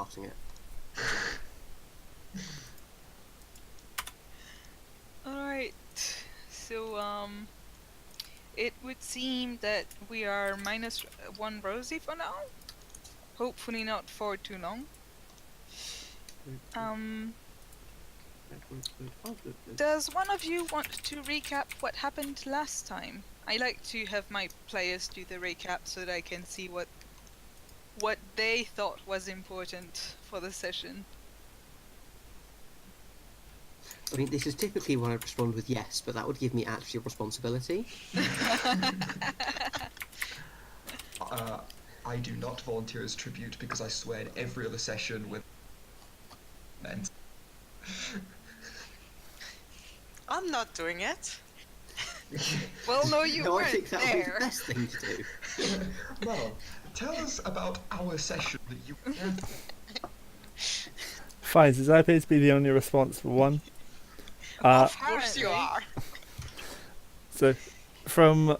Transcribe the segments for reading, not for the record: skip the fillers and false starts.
starting it. Alright, so it would seem that we are -1 Rosie for now. Hopefully not for too long. Does one of you want to recap what happened last time? I like to have my players do the recap so that I can see what they thought was important for the session. I mean, this is typically when I'd respond with yes, but that would give me actual responsibility. I do not volunteer as tribute because I swear in every other session with men. I'm not doing it. Well, no, you No, I weren't think that would be the there. best thing to do. Well, tell us about our session that you. Fine, since I appear to be the only responsible one. Of course you are. So, from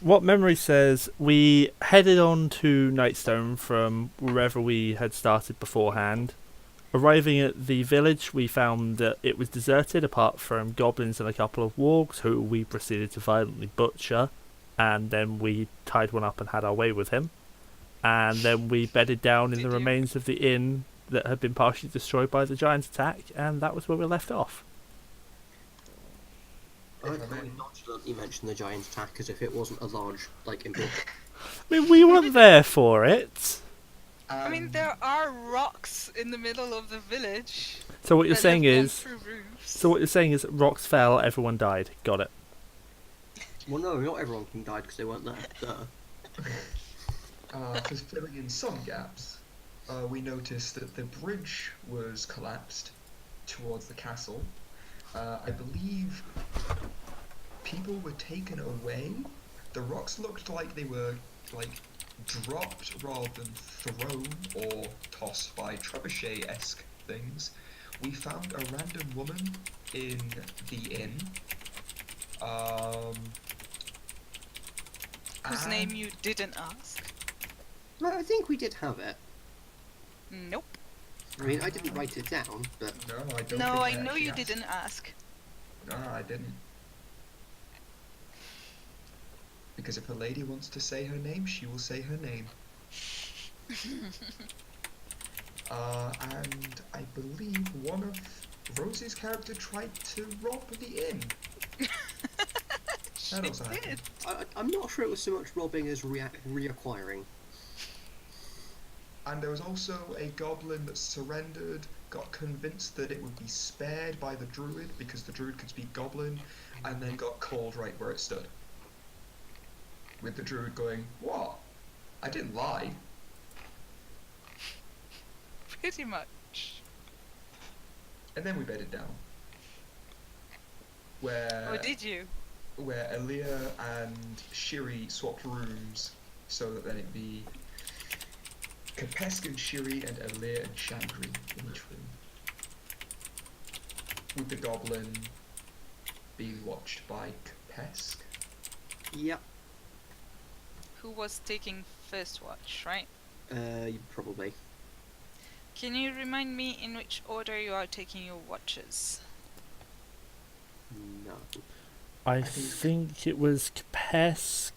what memory says, we headed on to Nightstone from wherever we had started beforehand. Arriving at the village, we found that it was deserted apart from goblins and a couple of wargs, who we proceeded to violently butcher, and then we tied one up and had our way with him. And then we bedded down in the remains of the inn that had been partially destroyed by the giant's attack, and that was where we left off. I very nonchalantly mentioned the giant attack as if it wasn't a large, important. I mean, we weren't there for it. I mean, there are rocks in the middle of the village. So what you're that saying have gone is, through roofs. so what you're saying is, rocks fell, everyone died. Got it. Well, no, not everyone died because they weren't there. Just filling in some gaps, we noticed that the bridge was collapsed towards the castle. I believe people were taken away. The rocks looked like they were dropped rather than thrown or tossed by trebuchet-esque things. We found a random woman in the inn. Whose name you didn't ask. No, I think we did have it. Nope. I mean, I didn't write it down, but... No, I don't. No, I know actually you asked. didn't ask. No, I didn't. Because if a lady wants to say her name, she will say her name. And I believe one of Rosie's character tried to rob the inn. That also happened. I'm not sure it was so much robbing as reacquiring. And there was also a goblin that surrendered, got convinced that it would be spared by the Druid because the Druid could speak goblin, and then got called right where it stood. With the Druid going, "What? I didn't lie." Pretty much. And then we bedded down. Where Or did you? where Elir and Shyri swapped rooms so that then it'd be Kepesk and Shyri and Elir and Shandri in each room. With the goblin being watched by Kepesk. Yep. Who was taking first watch, right? Probably. Can you remind me in which order you are taking your watches? No. I think it was Kepesk,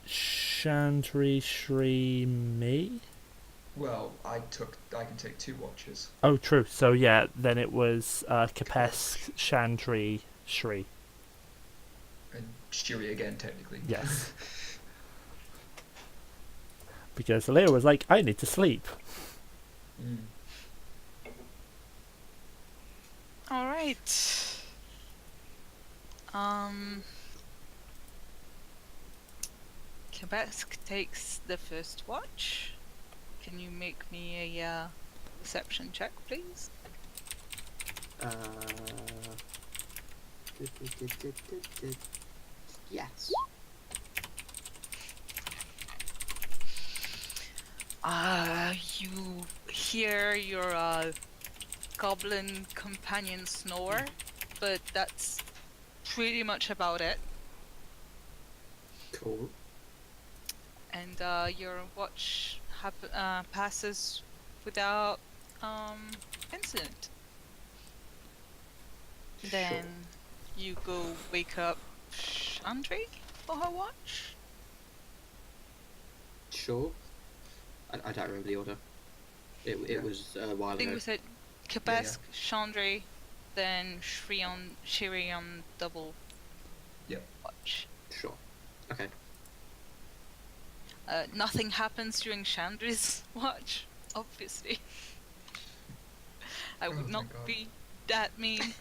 Shandri, Shyri-Mao. Well, I can take 2 watches. Oh, true. So yeah, then it was Kepesk, Shandri, Shyri. And Shyri again, technically. Yes. Because Elir was like, I need to sleep. Alright. Kepesk takes the first watch. Can you make me a perception check, please? Yes. You hear your goblin companion snore, but that's pretty much about it. Cool. And your watch passes without incident. Then you go wake up Shandri for her watch. Sure. I don't remember the order. It Yeah. was a while I think ago. we said Kepesk, Shandri, then Shyri on double Yep. watch. Sure. Okay. Nothing happens during Chandri's watch, obviously. I Oh, would thank not God. be that mean.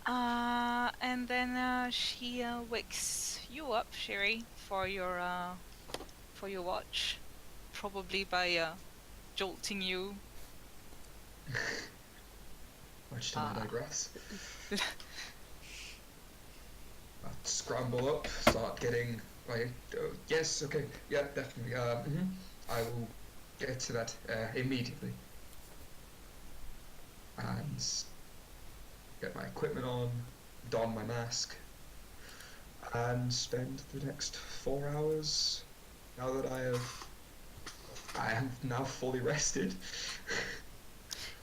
And then she wakes you up, Sherry, for your watch, probably by jolting you. Much time I digress. I'll scramble up, start getting. Yes, okay, yeah, definitely. I will get to that immediately. And get my equipment on, don my mask, and spend the next 4 hours. Now that I am now fully rested.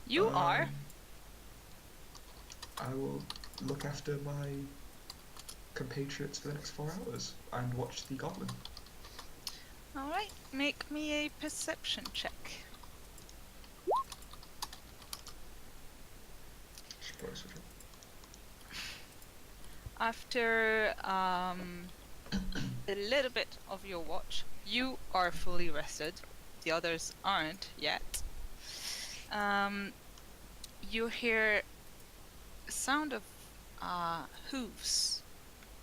You are. I will look after my compatriots for the next 4 hours and watch the goblin. Alright, make me a perception check. Should probably switch up. After a little bit of your watch, you are fully rested. The others aren't yet. You hear a sound of hooves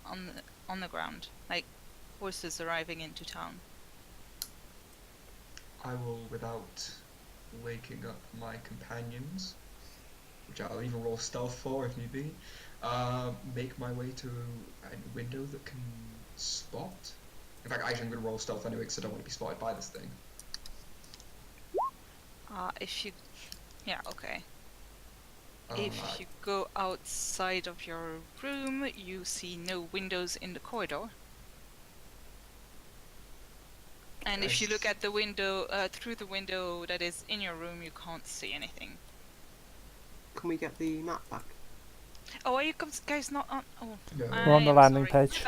on the ground, like horses arriving into town. I will, without waking up my companions, which I'll even roll stealth for if need be, make my way to a window that can spot. In fact, actually, I'm going to roll stealth anyway because I don't want to be spotted by this thing. Okay. If you go outside of your room, you see no windows in the corridor. And if you look at the window, through the window that is in your room, you can't see anything. Can we get the map back? Oh, are you guys not on? Oh, No. We're on the I'm landing sorry. page.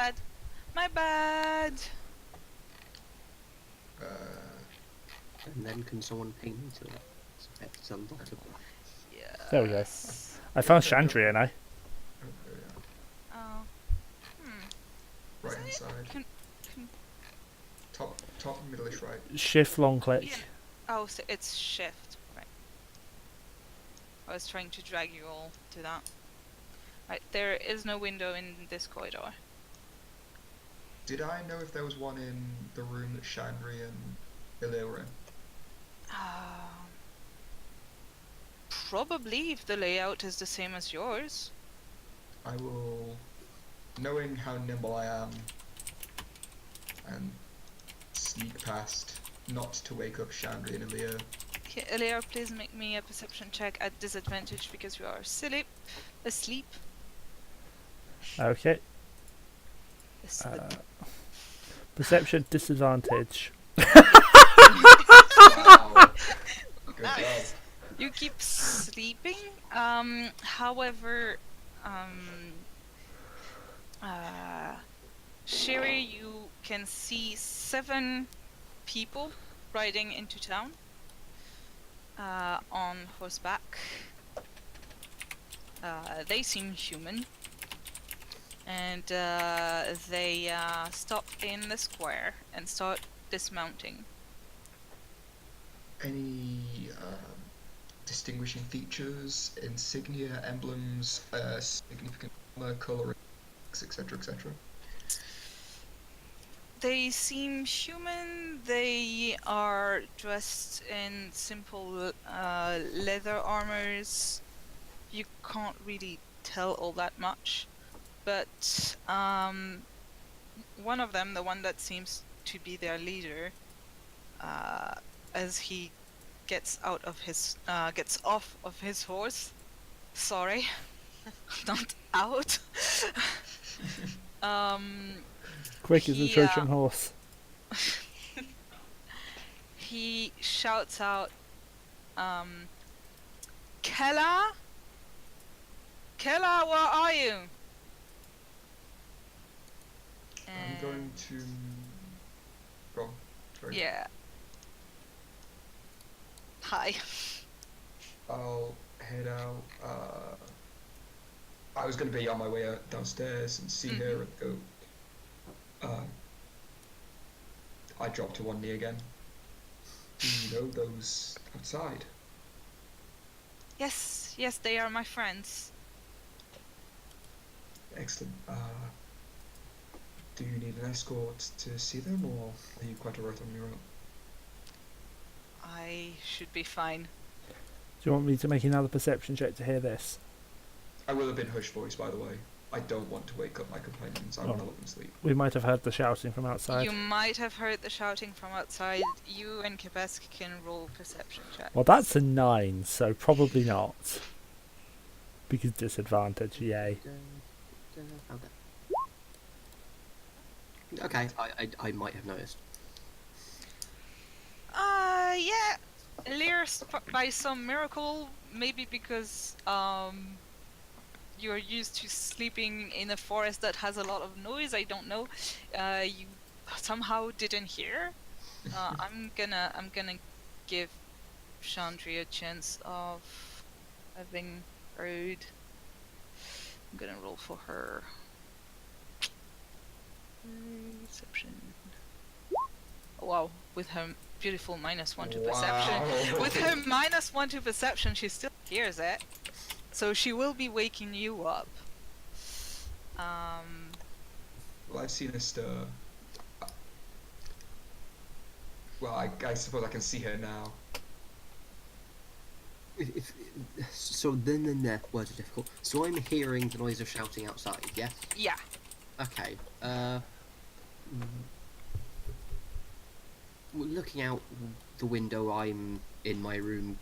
My bad. And then can someone ping me to it? It's unlockable. Yeah. There we go. I found Shandri and I. Oh. Right hand side. Can- Top, middle-ish right. Shift long click. Yeah. Oh, so it's shift. Right. I was trying to drag you all to that. Right, there is no window in this corridor. Did I know if there was one in the room that Shandri and Elir were in? Probably, if the layout is the same as yours. I will, knowing how nimble I am, and sneak past, not to wake up Shandri and Elir. Okay, Elir, please make me a perception check at disadvantage because you are asleep. Okay. Perception disadvantage. Wow. Good job. Nice. You keep sleeping. However, Sherry, you can see 7 people riding into town on horseback. They seem human, and they stop in the square and start dismounting. Any distinguishing features, insignia, emblems, significant armor, coloring, etc., etc.? They seem human. They are dressed in simple leather armors. You can't really tell all that much, but one of them, the one that seems to be their leader, as he gets off of his horse. Sorry, not out. Quick as a Trojan horse. he shouts out, Kella? Kella, where are you? I'm going to. Go on. Sorry. Yeah. Hi. I'll head out. I was going to be on my way out downstairs and see her and go. I dropped to one knee again. Do you know those outside? Yes, yes, they are my friends. Excellent. Do you need an escort to see them, or are you quite alright on your own? I should be fine. Do you want me to make another perception check to hear this? I will have been hushed voice, by the way. I don't want to wake up my companions. I want to let them sleep. We might have heard the shouting from outside. You might have heard the shouting from outside. You and Kepesk can roll perception check. Well, that's a 9, so probably not. Because disadvantage, yay. Found it. Okay, I might have noticed. Yeah. Elir, by some miracle, maybe because you're used to sleeping in a forest that has a lot of noise, I don't know. You somehow didn't hear. I'm gonna give Shandri a chance of having heard. I'm gonna roll for her. Perception. Oh, wow, with her beautiful -1 to perception. With her -1 to perception, she still hears it. So she will be waking you up. Well, I've seen her stir. Well, I suppose I can see her now. So then words are difficult. So I'm hearing the noise of shouting outside, yeah? Yeah. Okay. Looking out the window, I'm in my room.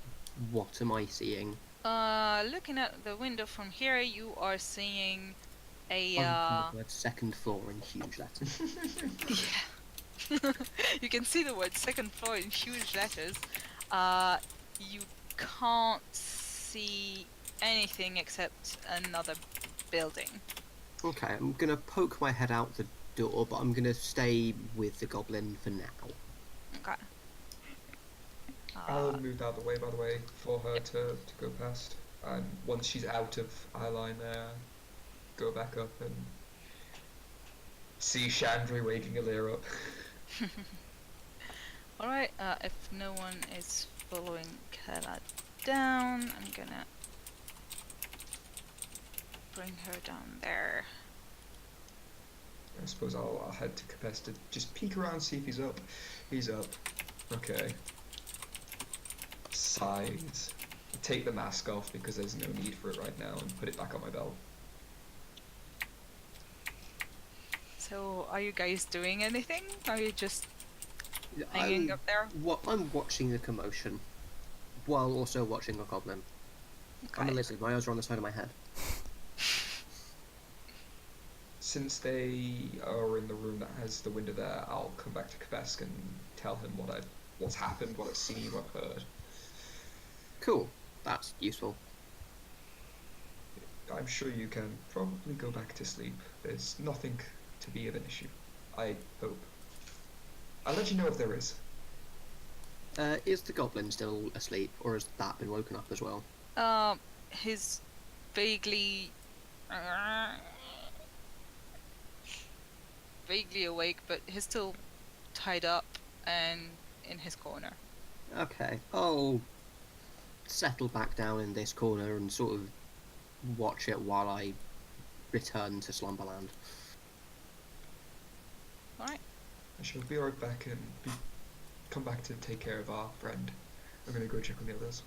What am I seeing? Looking at the window from here, you are seeing a The word second floor in huge letters. yeah. You can see the word second floor in huge letters. You can't see anything except another building. Okay, I'm gonna poke my head out the door, but I'm gonna stay with the goblin for now. Okay. I'll move out of the way, by the way, for her to go past. And once she's out of eyeline there, go back up and see Shandri waking Elir up. Alright, if no one is following Kella down, I'm gonna bring her down there. I suppose I'll head to Kepesk to just peek around, see if he's up. He's up. Okay. Sighs. Take the mask off because there's no need for it right now and put it back on my belt. So, are you guys doing anything? Are you just hanging up there? I'm watching the commotion, while also watching a goblin. I'm a Okay. lizard, my eyes are on the side of my head. Since they are in the room that has the window there, I'll come back to Kepesk and tell him what's happened, what I've seen, what I've heard. Cool, that's useful. I'm sure you can probably go back to sleep. There's nothing to be of an issue. I hope. I'll let you know if there is. Is the goblin still asleep, or has that been woken up as well? He's vaguely awake, but he's still tied up and in his corner. Okay, I'll settle back down in this corner and sort of watch it while I return to Slumberland. Alright. I shall be right back and come back to take care of our friend. I'm gonna go check on the others.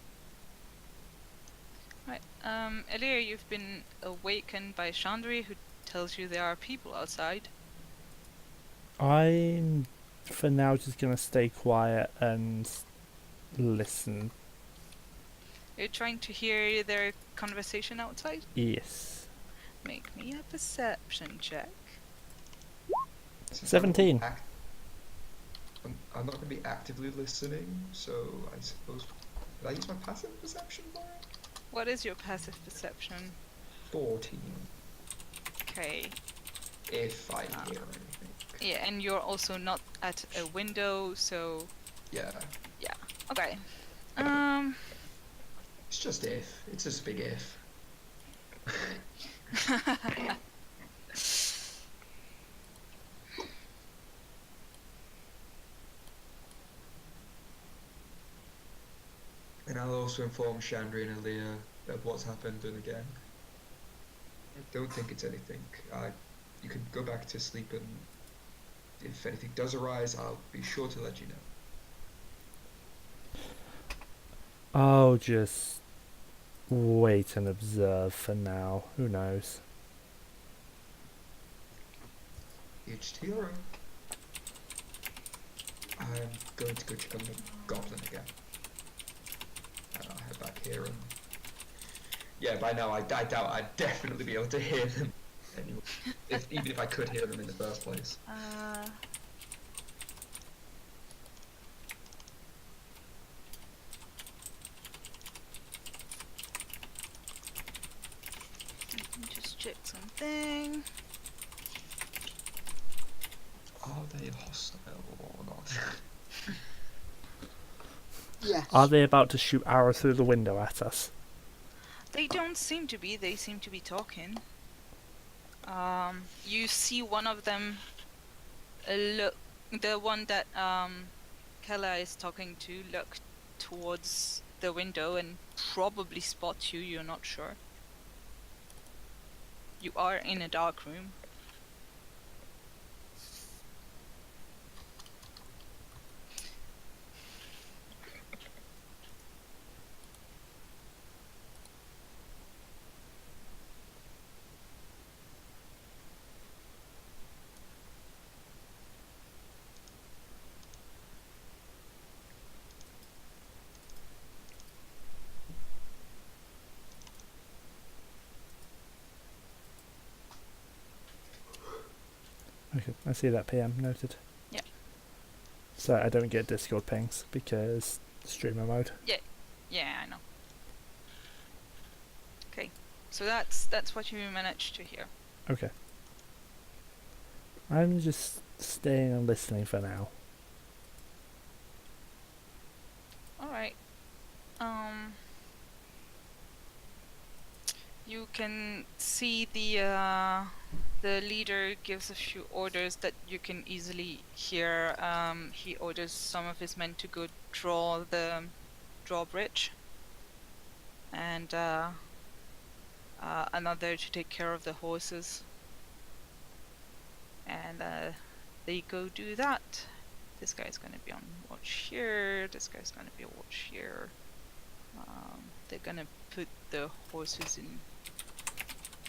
Right. Elir, you've been awakened by Shandri, who tells you there are people outside. I'm, for now, just going to stay quiet and listen. You're trying to hear their conversation outside? Yes. Make me a perception check. Since 17. I'm not going to be actively listening, so I suppose... Did I use my passive perception for it? What is your passive perception? 14, Okay. if I hear anything. Yeah, and you're also not at a window, so Yeah, okay. it's just if. It's just a big if. And I'll also inform Shandri and Elir of what's happened and again. I don't think it's anything. You can go back to sleep, and if anything does arise, I'll be sure to let you know. I'll just wait and observe for now. Who knows? Each to your own. I'm going to go check on the goblin again. And I'll head back here and... Yeah, by now I doubt I'd definitely be able to hear them anyway. Even if I could hear them in the first place. Let me just check something. Are they hostile or not? Yes. Are they about to shoot arrows through the window at us? They don't seem to be. They seem to be talking. You see one of them look, the one that Kella is talking to, look towards the window and probably spot you. You're not sure. You are in a dark room. Okay, I see that PM, noted. Yeah. So I don't get Discord pings because streamer mode. Yeah, I know. Okay, so that's what you managed to hear. Okay. I'm just staying and listening for now. All right. You can see the leader gives a few orders that you can easily hear. He orders some of his men to go draw the drawbridge, and another to take care of the horses. And they go do that. This guy's gonna be on watch here. This guy's gonna be on watch here. They're gonna put the horses in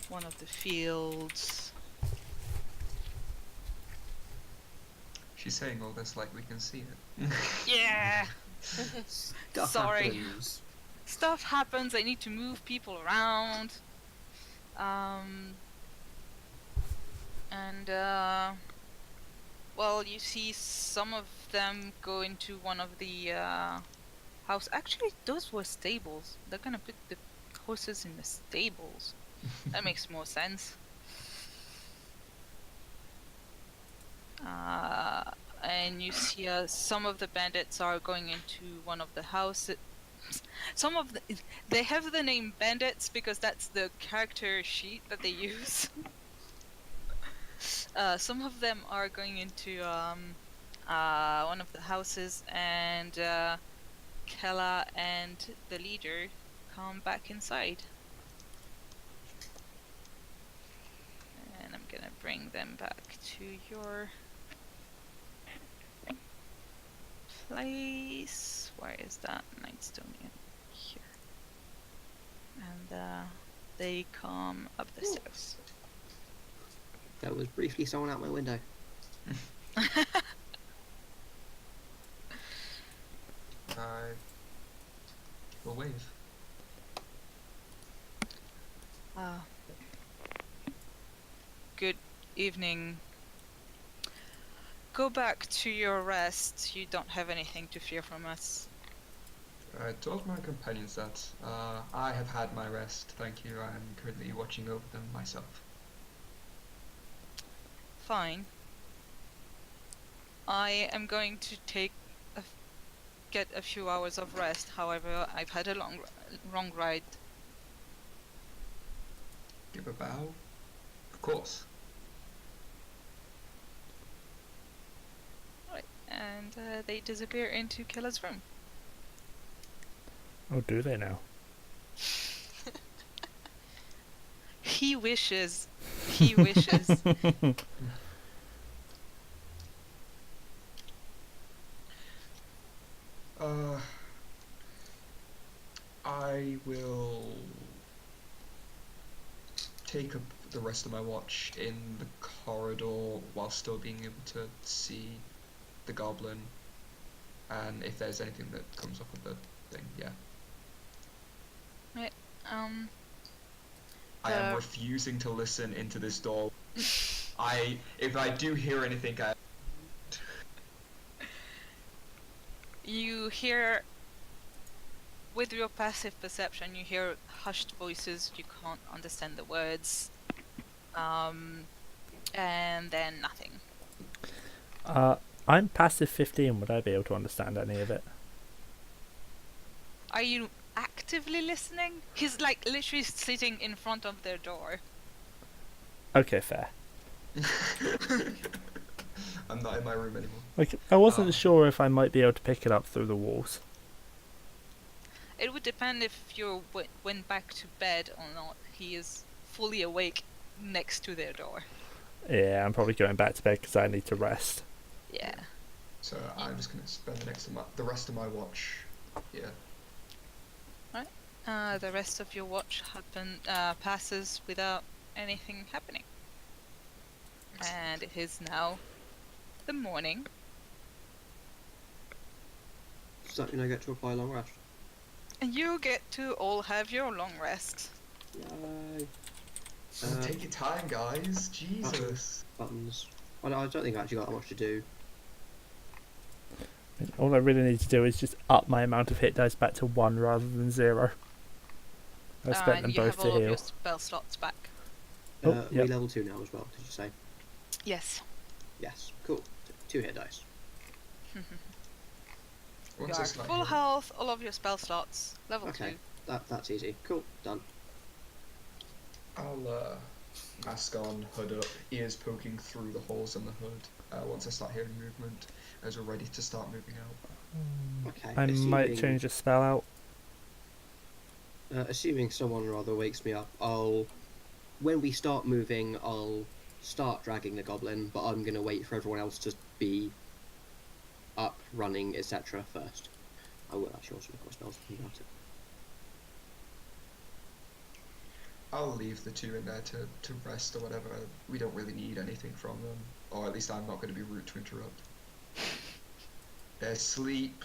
one of the fields. She's saying all this like we can see it. Yeah. Stuff Sorry. happens. Stuff happens. I need to move people around. Well, you see some of them go into one of the house. Actually, those were stables. They're gonna put the horses in the stables. That makes more sense. And you see some of the bandits are going into one of the houses. Some of they have the name bandits because that's the character sheet that they use. Some of them are going into one of the houses, and Kella and the leader come back inside. And I'm gonna bring them back to your place. Where is that? Nightstone here. And they come up the stairs. There was briefly someone out my window. We'll wave. Good evening. go back to your rest. You don't have anything to fear from us. I told my companions that. I have had my rest, thank you. I am currently watching over them myself. Fine. I am going to get a few hours of rest. However, I've had a long ride. Give a bow? Of course. Right, and they disappear into Killer's room. Oh, do they now? He wishes. He wishes. I will take up the rest of my watch in the corridor while still being able to see the goblin, and if there's anything that comes up with the thing, yeah. Right. I am refusing to listen into this door. If I do hear anything, You hear, with your passive perception, you hear hushed voices. You can't understand the words. And then nothing. I'm passive 15. Would I be able to understand any of it? Are you actively listening? He's like literally sitting in front of their door. Okay, fair. I'm not in my room anymore. Like, I wasn't sure if I might be able to pick it up through the walls. It would depend if you went back to bed or not. He is fully awake next to their door. Yeah, I'm probably going back to bed because I need to rest. Yeah. So I'm just gonna spend the rest of my watch here. The rest of your watch passes without anything happening. And it is now the morning. Does that mean I get to apply long rest? And you get to all have your long rest. Yay. Take your time, guys. Jesus. Buttons. Well, I don't think I actually got that much to do. All I really need to do is just up my amount of hit dice back to 1 rather than 0. I spent them and you both have to all of heal. your spell slots back. Oh, Are we yep. level 2 now as well, did you say? Yes. Yes. Cool. 2 hit dice. You Once I are start full healing- health, all of your spell slots, level Okay. 2. That's easy. Cool. Done. I'll mask on, hood up, ears poking through the holes in the hood. Once I start hearing movement, as we're ready to start moving out. Okay. I might assuming- change a spell out. Assuming someone or other wakes me up, when we start moving, I'll start dragging the goblin, but I'm going to wait for everyone else to be up, running, etc. first. I will actually also look at my spells thinking about it. I'll leave the two in there to rest or whatever. We don't really need anything from them, or at least I'm not going to be rude to interrupt. They're asleep.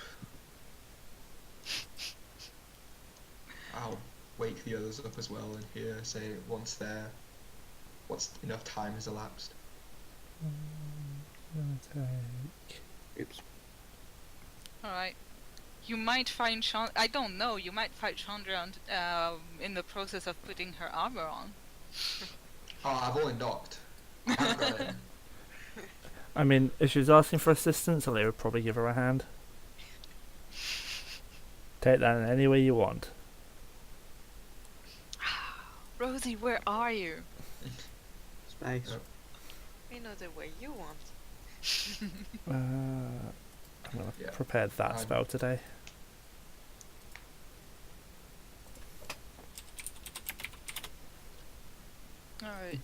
I'll wake the others up as well and hear say once enough time has elapsed. Oops. Alright. You might find I don't know, you might find Chandra in the process of putting her armor on. Oh, I've only knocked. I haven't got in. I mean, if she was asking for assistance, I would probably give her a hand. Take that in any way you want. Rosie, where are you? Space. We know the way you want. I'm going to Yeah. prepare that spell today. Alright.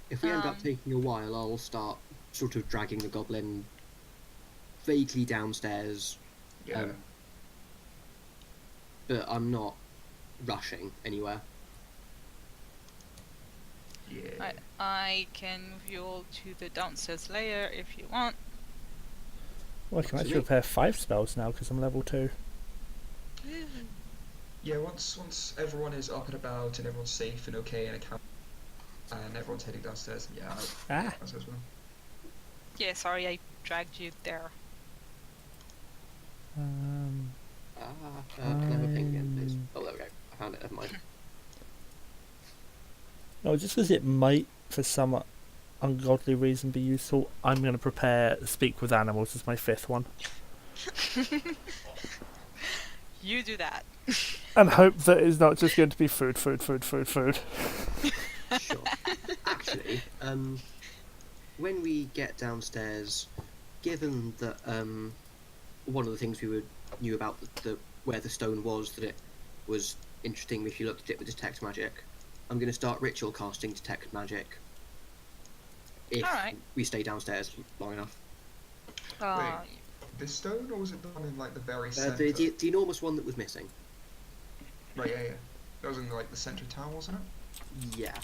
If we end up taking a while, I'll start sort of dragging the goblin vaguely downstairs. Yeah. But I'm not rushing anywhere. Yeah. I can move you all to the downstairs layer if you want. Well, I can actually Sweet. prepare 5 spells now because I'm level 2. Yeah, once everyone is up and about and everyone's safe and okay and account and everyone's heading downstairs, yeah, Ah! as well. Yeah, sorry, I dragged you there. Can I have a ping again, please? Oh, there we go. I found it. Never mind. No, just because it might, for some ungodly reason, be useful, I'm going to prepare Speak with Animals as my 5th one. You do that. And hope that it's not just going to be food, food, food, food, food. Sure. Actually, when we get downstairs, given that one of the things we knew about the where the stone was, that it was interesting if you looked at it with detect magic, I'm going to start ritual casting detect magic. If Alright. we stay downstairs long enough. This stone, or was it the one in like the very center? The enormous one that was missing. Right, yeah. That was in like the center tower, wasn't it? Yeah.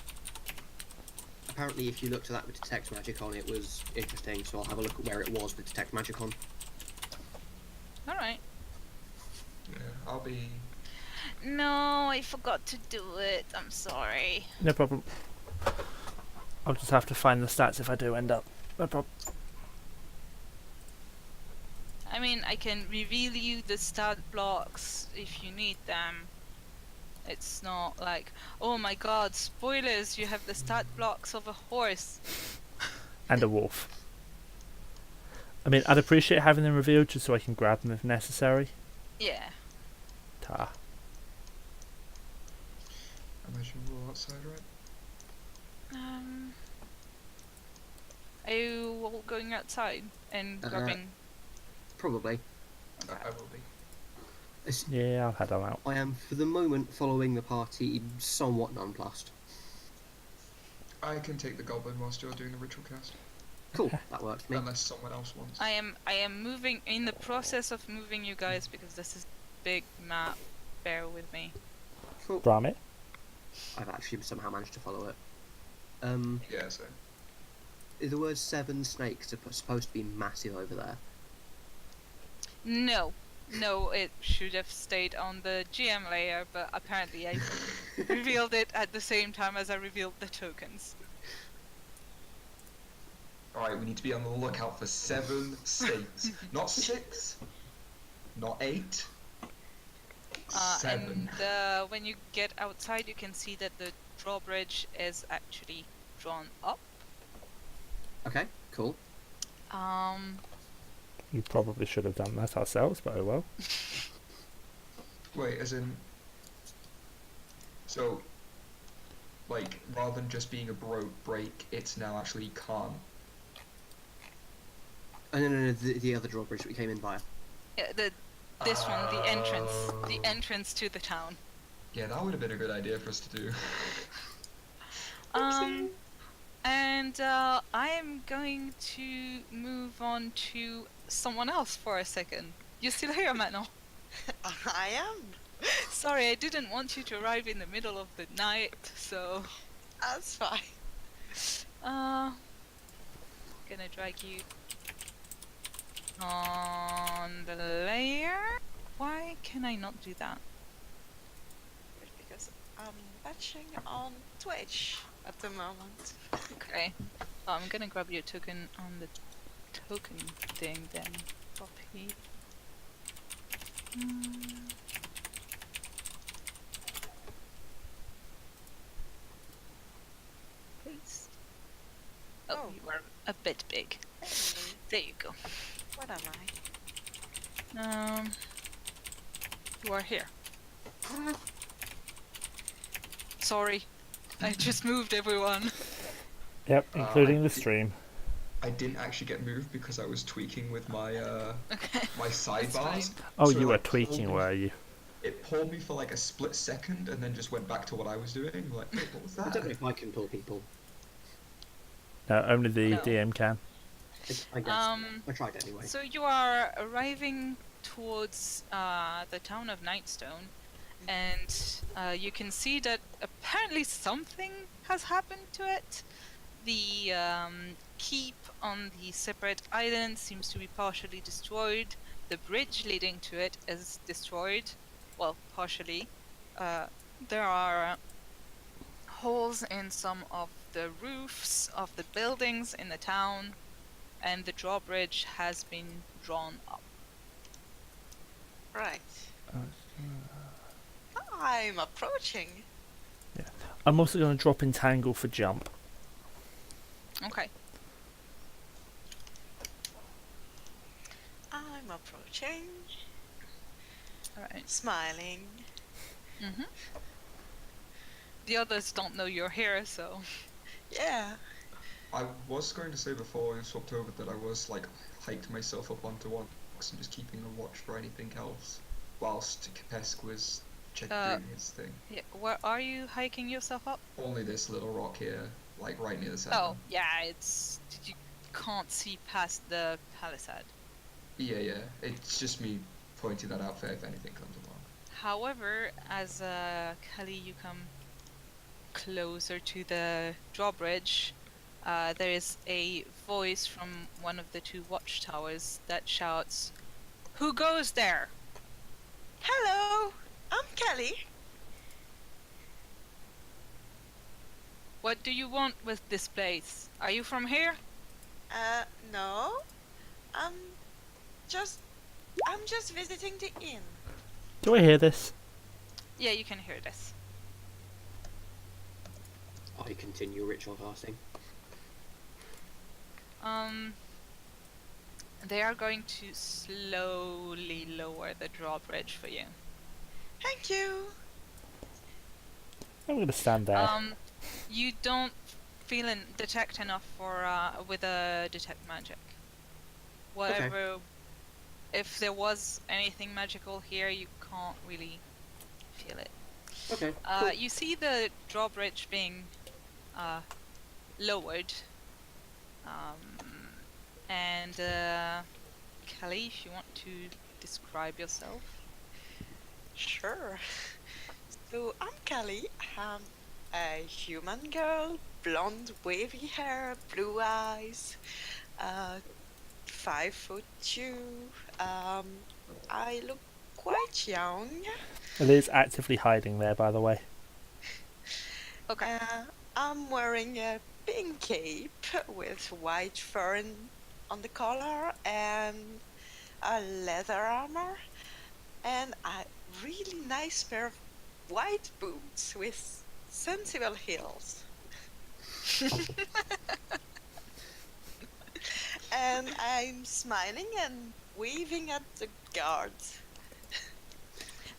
Apparently, if you looked at that with detect magic on, it was interesting. So I'll have a look at where it was with detect magic on. Alright. Yeah, I'll be. No, I forgot to do it. I'm sorry. No problem. I'll just have to find the stats if I do end up. No problem. I mean, I can reveal you the stat blocks if you need them. It's not like, oh my god, spoilers, you have the stat blocks of a horse. And a wolf. I mean, I'd appreciate having them revealed just so I can grab them if necessary. Yeah. Ta. I imagine we're outside, right? Are you all going outside and grabbing? Probably. I will be. Yeah, I'll head on out. I am, for the moment, following the party somewhat nonplussed. I can take the goblin whilst you're doing the ritual cast. Cool, that works for me. Unless someone else wants. I am moving, in the process of moving you guys because this is big map. Bear with me. Cool. Brahmi? I've actually somehow managed to follow it. Yeah, so. The word 7 snakes are supposed to be massive over there. No, it should have stayed on the GM layer, but apparently I revealed it at the same time as I revealed the tokens. Alright, we need to be on the lookout for 7 snakes. Not 6. Not 8. 7. And when you get outside, you can see that the drawbridge is actually drawn up. Okay, cool. You probably should have done that ourselves, but oh well. Wait, as in. So. Like, rather than just being a break, it's now actually calm. Oh, no, the other drawbridge that we came in via. Yeah, this one, the entrance to the town. Yeah, that would have been a good idea for us to do. And I am going to move on to someone else for a second. You still here, Manon? I am. Sorry, I didn't want you to arrive in the middle of the night, so... That's fine. Gonna drag you on the layer. Why can I not do that? Because I'm watching on Twitch at the moment. Okay. I'm gonna grab your token on the token thing then. Copy. Paste. Oh, Oh. you are a bit big. Hey, There you go. what am I? You are here. Sorry. I just moved everyone. Yep, including I the did- stream. I didn't actually get moved because I was tweaking with my Okay. my sidebars. Oh, So you it, were like, pulled tweaking, me- were you? It pulled me for like a split second and then just went back to what I was doing. Like, wait, what was I that? don't know if I can pull people. No, only the No. DM can. I guess. I tried anyway. So you are arriving towards the town of Nightstone, and you can see that apparently something has happened to it. The keep on the separate island seems to be partially destroyed. The bridge leading to it is destroyed. Well, partially. There are holes in some of the roofs of the buildings in the town, and the drawbridge has been drawn up. Right. I'm approaching. I'm also going to drop Entangle for jump. Okay. I'm approaching. Alright. Smiling. Mm-hmm. The others don't know you're here, so... Yeah. I was going to say before we swapped over that I was like hiked myself up onto one box and just keeping a watch for anything else, whilst Kepesk was doing his thing. Yeah, where are you hiking yourself up? Only this little rock here, like right near the center. Oh, yeah, it's... You can't see past the palisade. Yeah. It's just me pointing that out for if anything comes along. However, as Kelly, you come closer to the drawbridge, there is a voice from one of the two watchtowers that shouts, "Who goes there?" Hello, I'm Kelly. What do you want with this place? Are you from here? No. I'm just visiting the inn. Do I hear this? Yeah, you can hear this. I continue ritual casting. They are going to slowly lower the drawbridge for you. Thank you. I'm going to stand there. You don't detect enough for with a detect magic. Whatever, if there was anything magical here, you can't really feel it. Okay. Cool. You see the drawbridge being lowered, and Kelly, if you want to describe yourself. Sure. So I'm Kelly. I'm a human girl, blonde, wavy hair, blue eyes, 5'2". I look quite young. Elir's actively hiding there, by the way. Okay. I'm wearing a pink cape with white fur on the collar and a leather armor and a really nice pair of white boots with sensible heels. And I'm smiling and waving at the guards.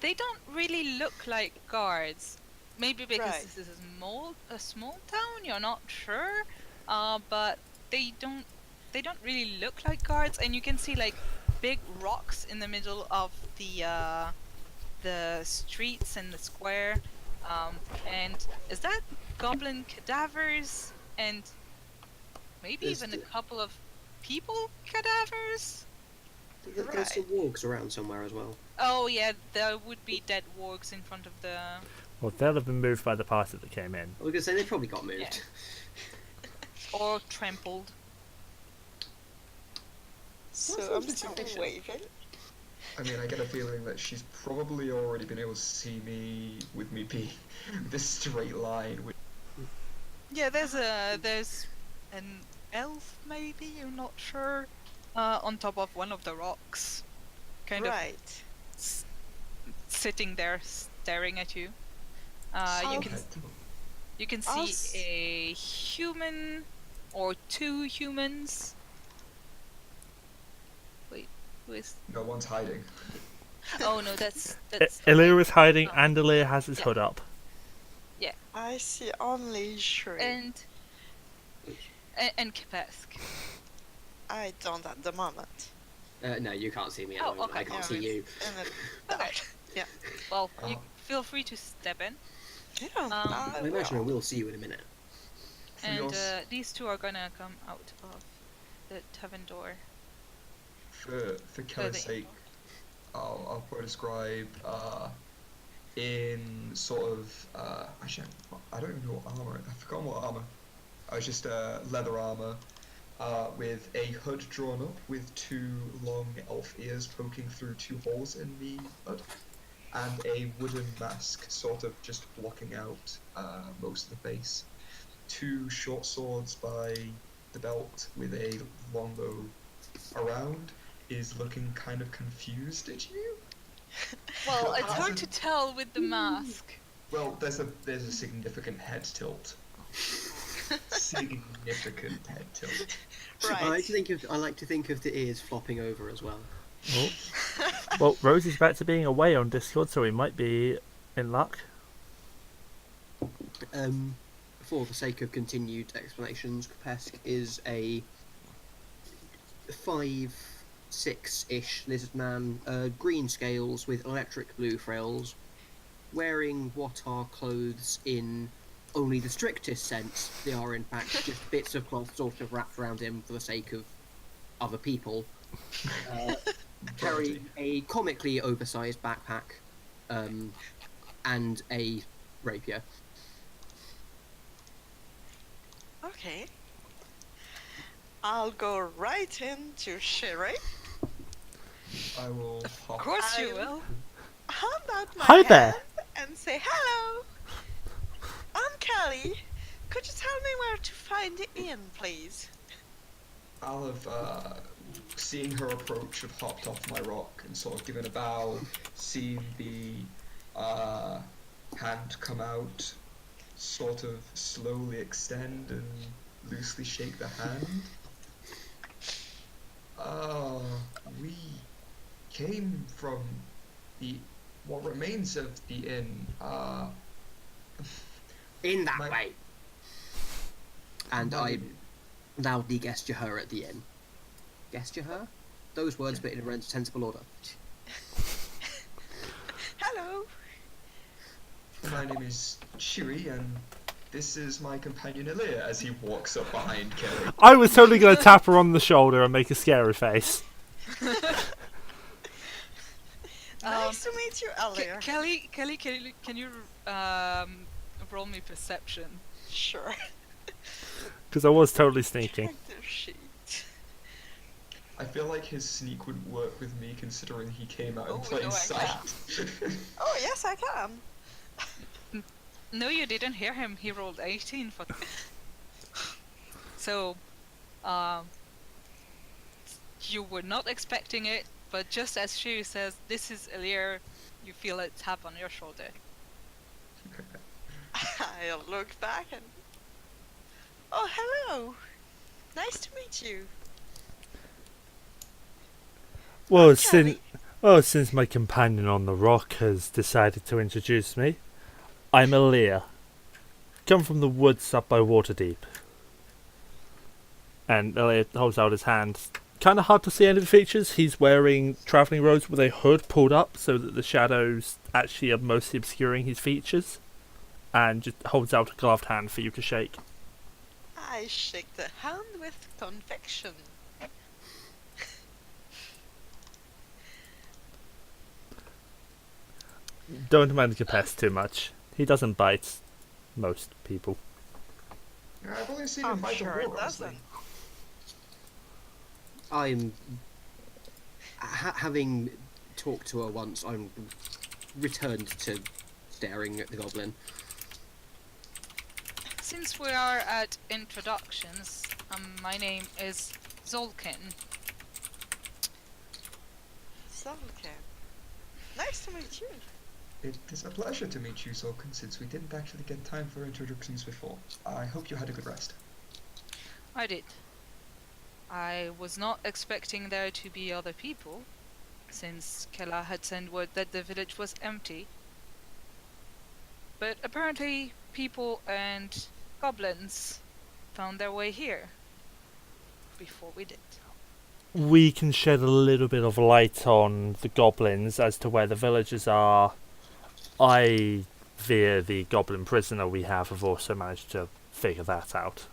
They don't really look like guards. Maybe because Right. this is a small town, you're not sure. But they don't really look like guards, and you can see like big rocks in the middle of the streets and the square. And is that goblin cadavers and maybe There's even a the- couple of people cadavers? There's some wargs around somewhere as well. Oh yeah, there would be dead wargs in front of the... Well, they'll have been moved by the party that came in. I was gonna say they probably got moved. or trampled. So sounds I'm a bit still official. waving. I mean, I get a feeling that she's probably already been able to see me with me being this straight line. Yeah, there's an elf maybe, you're not sure, on top of one of the rocks, kind of Right. sitting there staring at you. Okay. You can I'll see a human or two humans. Wait, who is? No one's hiding. Oh no, that's Elir is hiding, Oh. and Elir has his Yeah. hood up. I see only Shyri. and Kepesk. I don't at the moment. No, you can't see me at Oh, the moment. okay. I can't Yeah, see you. In the dark. Yeah. Well, you Oh. feel free to step in. Yeah. I imagine I will see you in a minute. For And yours- these two are gonna come out of the tavern door. For Kelly's the sake, I'll probably describe in sort of actually I don't even know what armor. I've forgotten what armor. I was just leather armor with a hood drawn up with two long elf ears poking through two holes in the hood, and a wooden mask sort of just blocking out most of the face. Two short swords by the belt with a longbow around is looking kind of confused at you. Well, Well, it's hard as to in- tell with the mask. Well, there's a significant head tilt. Significant head tilt. Right. I like to think of the ears flopping over as well. Oh. Well, Rosie's back to being away on Discord, so we might be in luck. For the sake of continued explanations, Kepesk is a 5'6"-ish lizard man, green scales with electric blue frills, wearing what are clothes in only the strictest sense. They are in fact just bits of cloth sort of wrapped around him for the sake of other people. Carrying a comically oversized backpack, and a rapier. Okay. I'll go right into Shyri. I will hop. Of course you I- will. Hand out my Hi hand there. and say hello. I'm Kelly. Could you tell me where to find the inn, please? I'll have, seeing her approach, have hopped off my rock and sort of given a bow, seen the hand come out, sort of slowly extend and loosely shake the hand. We came from what remains of the inn. In that My- way. And my I name- loudly gesture her at the end. Gesture her? Those words, but in a sensible order. Hello. My name is Shiri, and this is my companion Elir as he walks up behind Kelly. I was totally going to tap her on the shoulder and make a scary face. Nice to meet you, Elir. Kelly, can you roll me perception? Sure. Because I was totally sneaking. Character sheet. I feel like his sneak wouldn't work with me considering he came out in Oh, plain no, I sight. Oh, yes, I can. No, you didn't hear him. He rolled 18 for. So, you were not expecting it, but just as Shu says, "This is Elir," you feel a tap on your shoulder. I'll look back and. Oh, hello. Nice to meet you. Well, Kelly. since my companion on the rock has decided to introduce me, I'm Elir. Come from the woods up by Waterdeep. And Elir holds out his hand. Kind of hard to see any of the features. He's wearing travelling robes with a hood pulled up so that the shadows actually are mostly obscuring his features. And just holds out a gloved hand for you to shake. I shake the hand with conviction. Don't mind Kepesk too much. He doesn't bite most people. I've only seen him I'm fight sure a it war doesn't. I'm having talked to her once. I'm returned to staring at the goblin. Since we are at introductions, my name is Zolkin. Zolkin. Nice to meet you. It is a pleasure to meet you, Zolkin, since we didn't actually get time for introductions before. I hope you had a good rest. I did. I was not expecting there to be other people, since Kela had sent word that the village was empty. But apparently people and goblins found their way here before we did. We can shed a little bit of light on the goblins as to where the villagers are. I, via the goblin prisoner we have also managed to figure that out.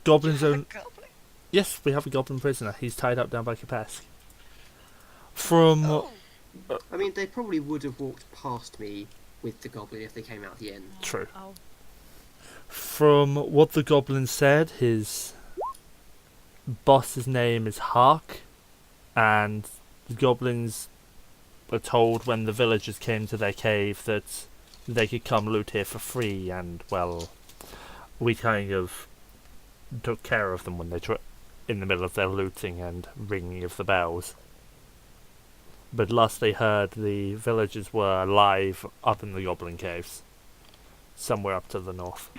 Goblins own... Goblin? Yes, we have a goblin prisoner. He's tied up down by Kepesk. From... Oh, I mean, they probably would have walked past me with the goblin if they came out the inn. True. Oh, From what the goblin said, his boss's name is Hark, and the goblins were told when the villagers came to their cave that they could come loot here for free, and, well, we kind of took care of them when they in the middle of their looting and ringing of the bells. But last they heard, the villagers were alive up in the Goblin Caves, somewhere up to the north.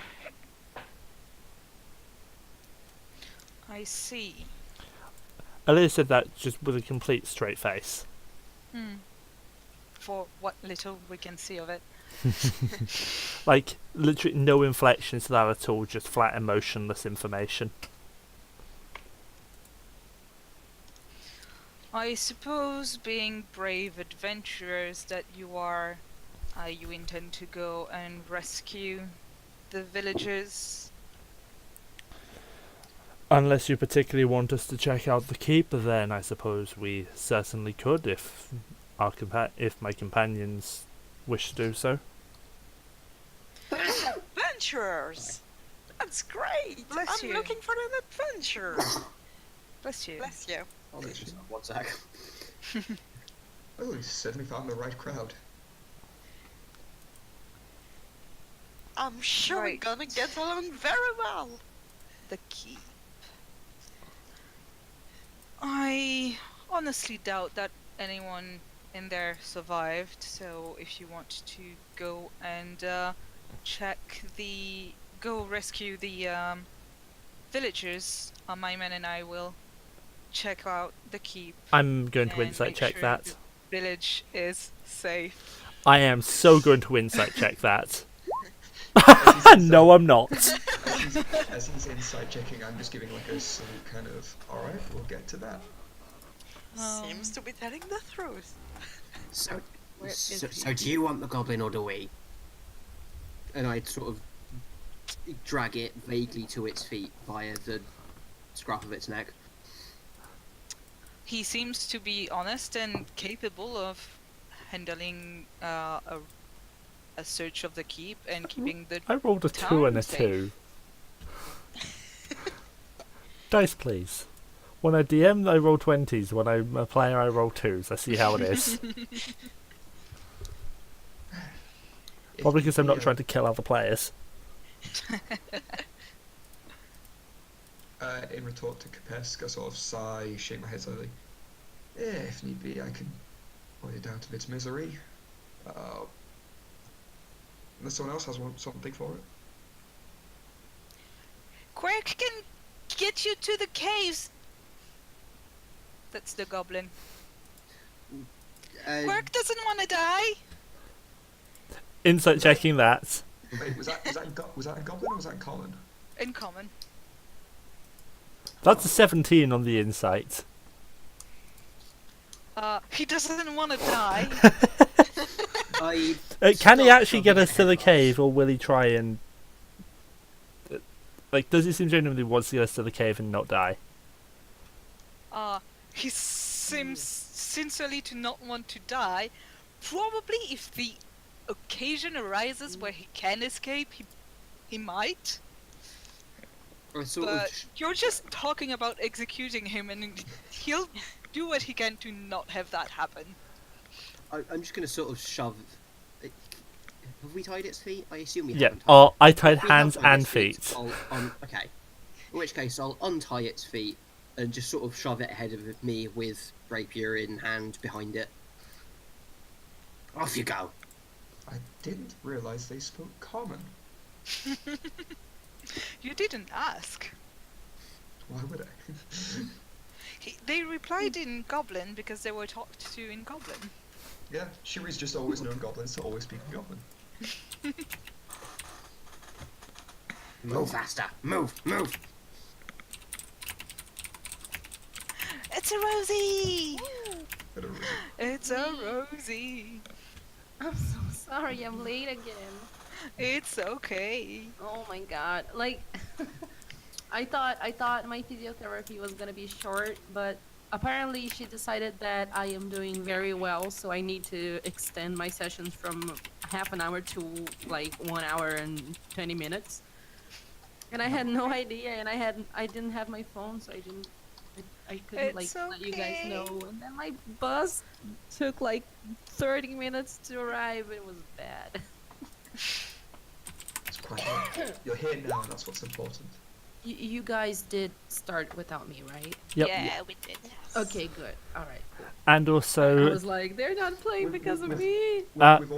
I see. Elir said that just with a complete straight face. For what little we can see of it. Like, literally no inflection to that at all, just flat emotionless information. I suppose, being brave adventurers that you are, you intend to go and rescue the villagers. Unless you particularly want us to check out the keep, then I suppose we certainly could if if my companions wish to do so. Adventurers! That's great! Bless I'm you. looking for an adventure! Bless you. Bless you. I'll literally stop 1 sec. Oh, he's certainly found the right crowd. I'm sure Right. we're gonna get along very well. The keep. I honestly doubt that anyone in there survived, so if you want to go and go rescue the villagers, my men and I will check out the keep. I'm going to and insight make check sure that. the village is safe. I am so going to insight check that. As he's No, I'm not. As he's inside checking, I'm just giving like a salute kind of, alright, we'll get to that. Seems to be telling the truth. So, Where is so do you want the goblin or do we? And I'd sort of drag it vaguely to its feet via the scruff of its neck. He seems to be honest and capable of handling a search of the keep and keeping the I rolled a 2 town and a safe. 2. Dice, please. When I DM, I roll 20s. When I'm a player, I roll 2s. I see how it is. Probably because I'm not trying to kill other players. In retort to Kepesk, I sort of sigh, shake my head slowly. Yeah, if need be, I can point it out of its misery. Unless someone else has something for it. Quirk can get you to the caves. That's the goblin. Quirk doesn't want to die. Insight checking that. Wait, was that a goblin or was that common? In common. That's a 17 on the insight. He doesn't want to die. Can he actually get us to the cave, or will he try and... does he seem genuinely wants to get us to the cave and not die? He seems sincerely to not want to die. Probably if the occasion arises where he can escape, he might. But you're just talking about executing him, and he'll do what he can to not have that happen. I'm just going to sort of shove... Have we tied its feet? I assume we Yeah. haven't. Oh, I tied If we have hands tied and its feet. Okay. In which case, I'll untie its feet and just sort of shove it ahead of me with rapier in hand behind it. Off you go. I didn't realise they spoke common. You didn't ask. Why would I? They replied in Goblin because they were talked to in Goblin. Yeah, Shiri's just always known goblins to always speak in goblin. Move faster. Move. It's a Rosie! But a really- It's a Rosie. I'm so sorry, I'm late again. It's okay. Oh my god. Like I thought my physiotherapy was gonna be short, but apparently she decided that I am doing very well, so I need to extend my sessions from half an hour to like 1 hour and 20 minutes. And I had no idea, and I didn't have my phone, so I couldn't It's let you guys okay. know. And then my bus took like 30 minutes to arrive. It was bad. It's Right, you're here now, and that's what's important. You guys did start without me, right? Yep. Yeah, we did. Okay, good. All right, cool. And I also, was like, they're not playing We- because of we- me. We've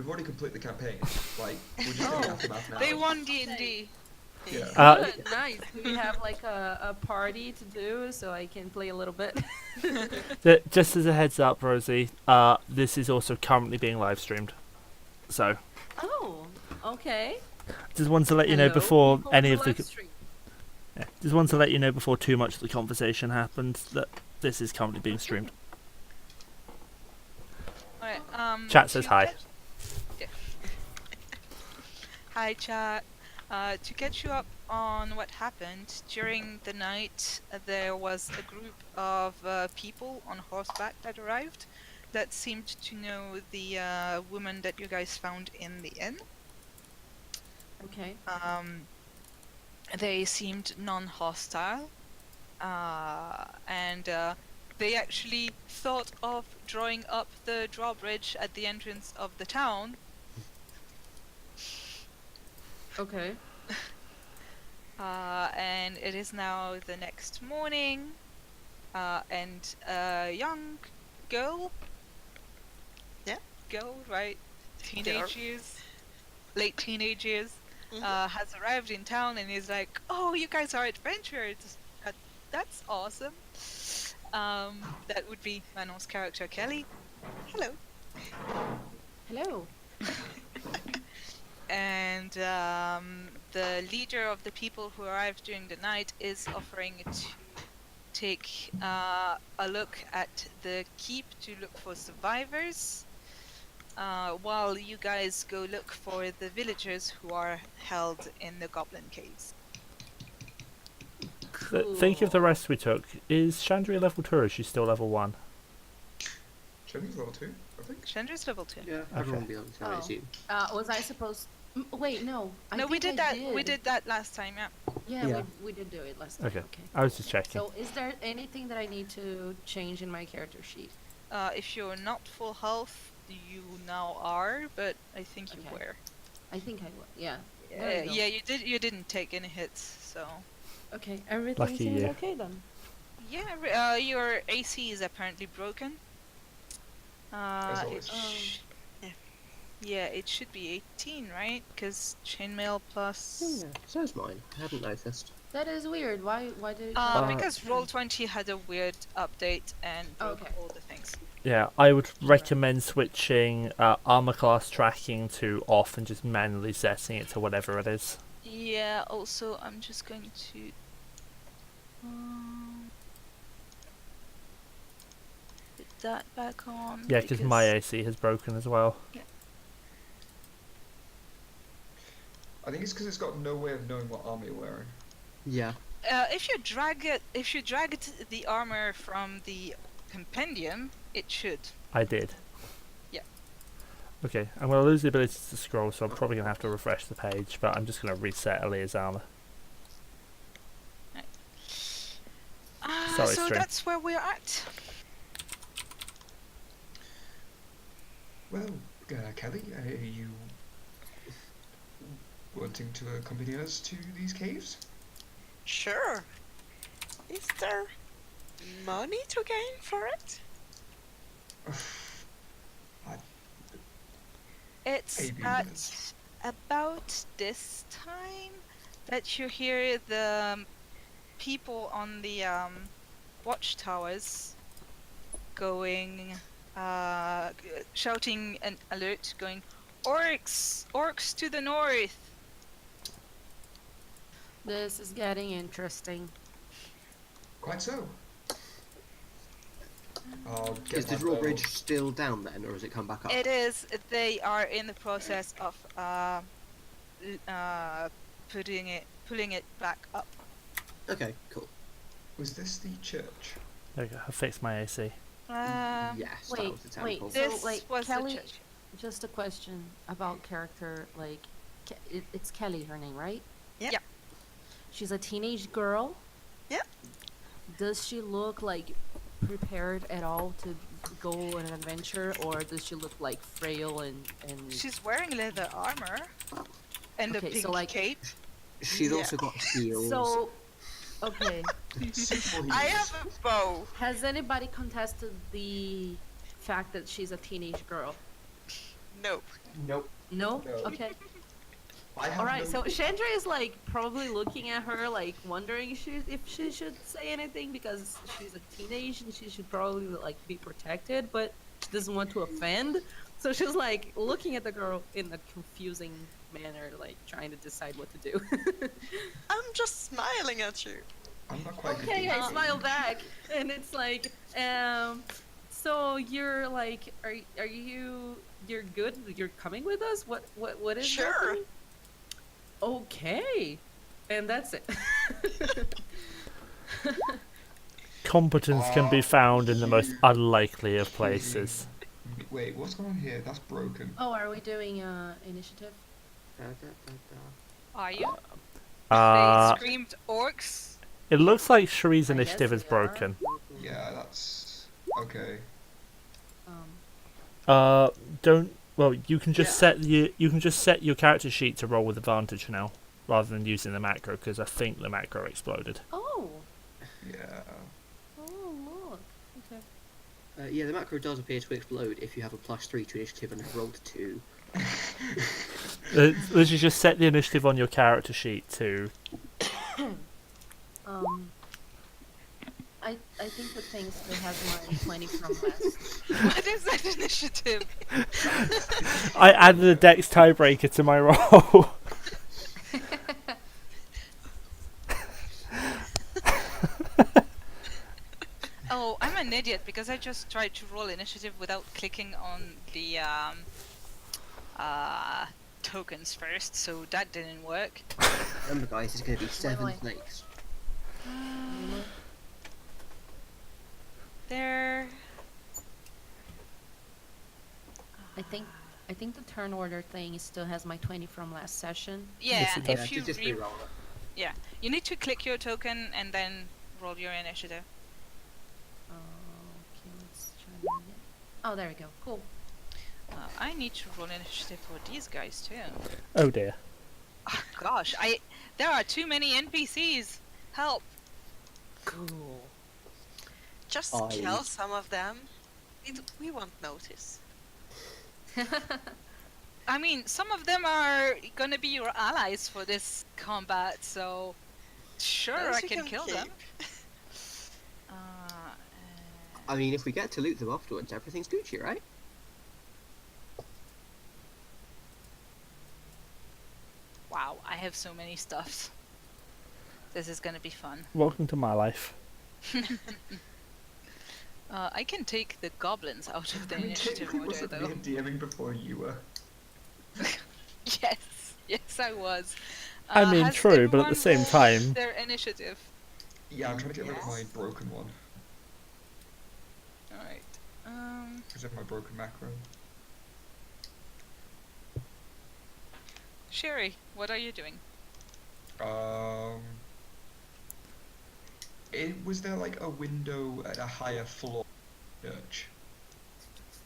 already completed the campaign. Like, we're just in the aftermath now. They won D&D. Yeah. Good, nice. Do we have like a party to do so I can play a little bit? just as a heads up, Rosie, this is also currently being live streamed. So, Oh, okay. just wanted to let you know Hello, before people any to of the. live stream. Yeah, just wanted to let you know before too much of the conversation happens that this is currently being streamed. Alright, Chat says to hi. Yeah. Hi, chat. To catch you up on what happened, during the night there was a group of people on horseback that arrived that seemed to know the woman that you guys found in the inn. Okay. They seemed non-hostile, and they actually thought of drawing up the drawbridge at the entrance of the town. Okay. And it is now the next morning, and a young girl. Yeah. Girl, right? Teenage years, late teenage years, has arrived in town and is like, "Oh, you guys are adventurers. That's awesome." That would be Manon's character, Kelly. Hello. Hello. And the leader of the people who arrived during the night is offering to take a look at the keep to look for survivors, while you guys go look for the villagers who are held in the goblin caves. Think of the rest we took. Is Shandri level 2 or is she still level 1? Shandri's level 2, I think. Chandra's level 2. Yeah, everyone will be able to, I Oh. assume. Was I supposed? Wait, no. No, we think did I that. We did that last time. Yeah. Yeah, Yeah. we did do it last time. Okay. Okay. I was just checking. So, is there anything that I need to change in my character sheet? If you're not full health, you now are, but I think you Okay. were. I think I will. Yeah. There you go. Yeah, you did. You didn't take any hits, so. Okay. Everything Lucky seems you. okay then. Yeah, your AC is apparently broken. As always. Yeah, it should be 18, right? Because chainmail plus. Yeah, so is mine. I hadn't noticed. That is weird. Why did it? Because Roll20 had a weird update and broke Okay. all the things. Yeah, I would recommend switching armor class tracking to off and just manually setting it to whatever it is. Yeah. Also, I'm just going to. Put that back on. Yeah, because my AC has broken as well. I think it's because it's got no way of knowing what armor you're wearing. Yeah. If you drag the armor from the compendium, it should. I did. Yeah. Okay, I'm going to lose the ability to scroll, so I'm probably going to have to refresh the page, but I'm just going to reset Elir's armor. Sorry, So stream. that's where we're at. Well, Kelly, are you wanting to accompany us to these caves? Sure. Is there money to gain for it? It's Maybe at yes. about this time that you hear the people on the watchtowers going, shouting an alert, going, "Orcs! Orcs to the north!" This is getting interesting. Quite so. I'll get Is the my bow. drawbridge still down then, or has it come back up? It is. They are in the process of pulling it back up. Okay, cool. Was this the church? There you go, I fixed my AC. Yes, that wait, was the wait, temple. so- This like, was Kelly- the church. Just a question about character. Like, it's Kelly, her name, right? Yeah. Yeah. She's a teenage girl. Yeah. Does she look like prepared at all to go on an adventure, or does she look like frail and? She's wearing leather armor. And Okay, a pink so, like- cape. She's Yeah. also got heels. So, okay. I have a bow. Has anybody contested the fact that she's a teenage girl? Nope. Nope. No? No. Okay. I have Alright, no... so Shandri is like probably looking at her like wondering if she should say anything because she's a teenage and she should probably like be protected, but she doesn't want to offend. So she's like looking at the girl in a confusing manner, like trying to decide what to do. I'm just smiling at you. I'm not quite good Okay, I at smile back, and it's like, so you're like, you're good? You're coming with us? What is Sure. happening? Okay, and that's it. Competence can be found in the most unlikely of places. Wait, what's going on here? That's broken. Oh, are we doing initiative? Are you? Uh, They screamed orcs. it looks like Shree's I initiative guess is we are. broken. Yeah, that's... Okay. Don't. Well, you can just set your character sheet to roll with advantage now, rather than using the macro, because I think the macro exploded. Oh, Yeah. oh look. Okay. Yeah, the macro does appear to explode if you have a +3 to initiative and have rolled 2. Let's just set the initiative on your character sheet to. I think the thing still has my 20 from last. What is that initiative? I added a dex tiebreaker to my roll. Oh, I'm an idiot because I just tried to roll initiative without clicking on the tokens first, so that didn't work. Remember, guys, it's going to be 7 wait. snakes. There. I think the turn order thing still has my 20 from last session. Yeah, Yes, it does. if you just re-roll it. yeah, you need to click your token and then roll your initiative. Okay, let's try that again. Oh, there we go. Cool. I need to roll initiative for these guys too. Oh dear. Oh, gosh, there are too many NPCs. Help! Cool. Just kill some of them. We won't notice. I mean, some of them are gonna be your allies for this combat, so sure, Those I you can kill them. keep. I mean, if we get to loot them afterwards, everything's Gucci, right? Wow, I have so many stuffs. This is gonna be fun. Welcome to my life. I can take the goblins out of the I mean, initiative technically, order, wasn't though. me DMing before you were? Yes, I was. I mean, has true, but at the everyone same rolled time- their initiative. Yeah, I'm trying to get rid of my broken one. All right. Is it my broken macro? Sherry, what are you doing? Was there like a window at a higher floor church?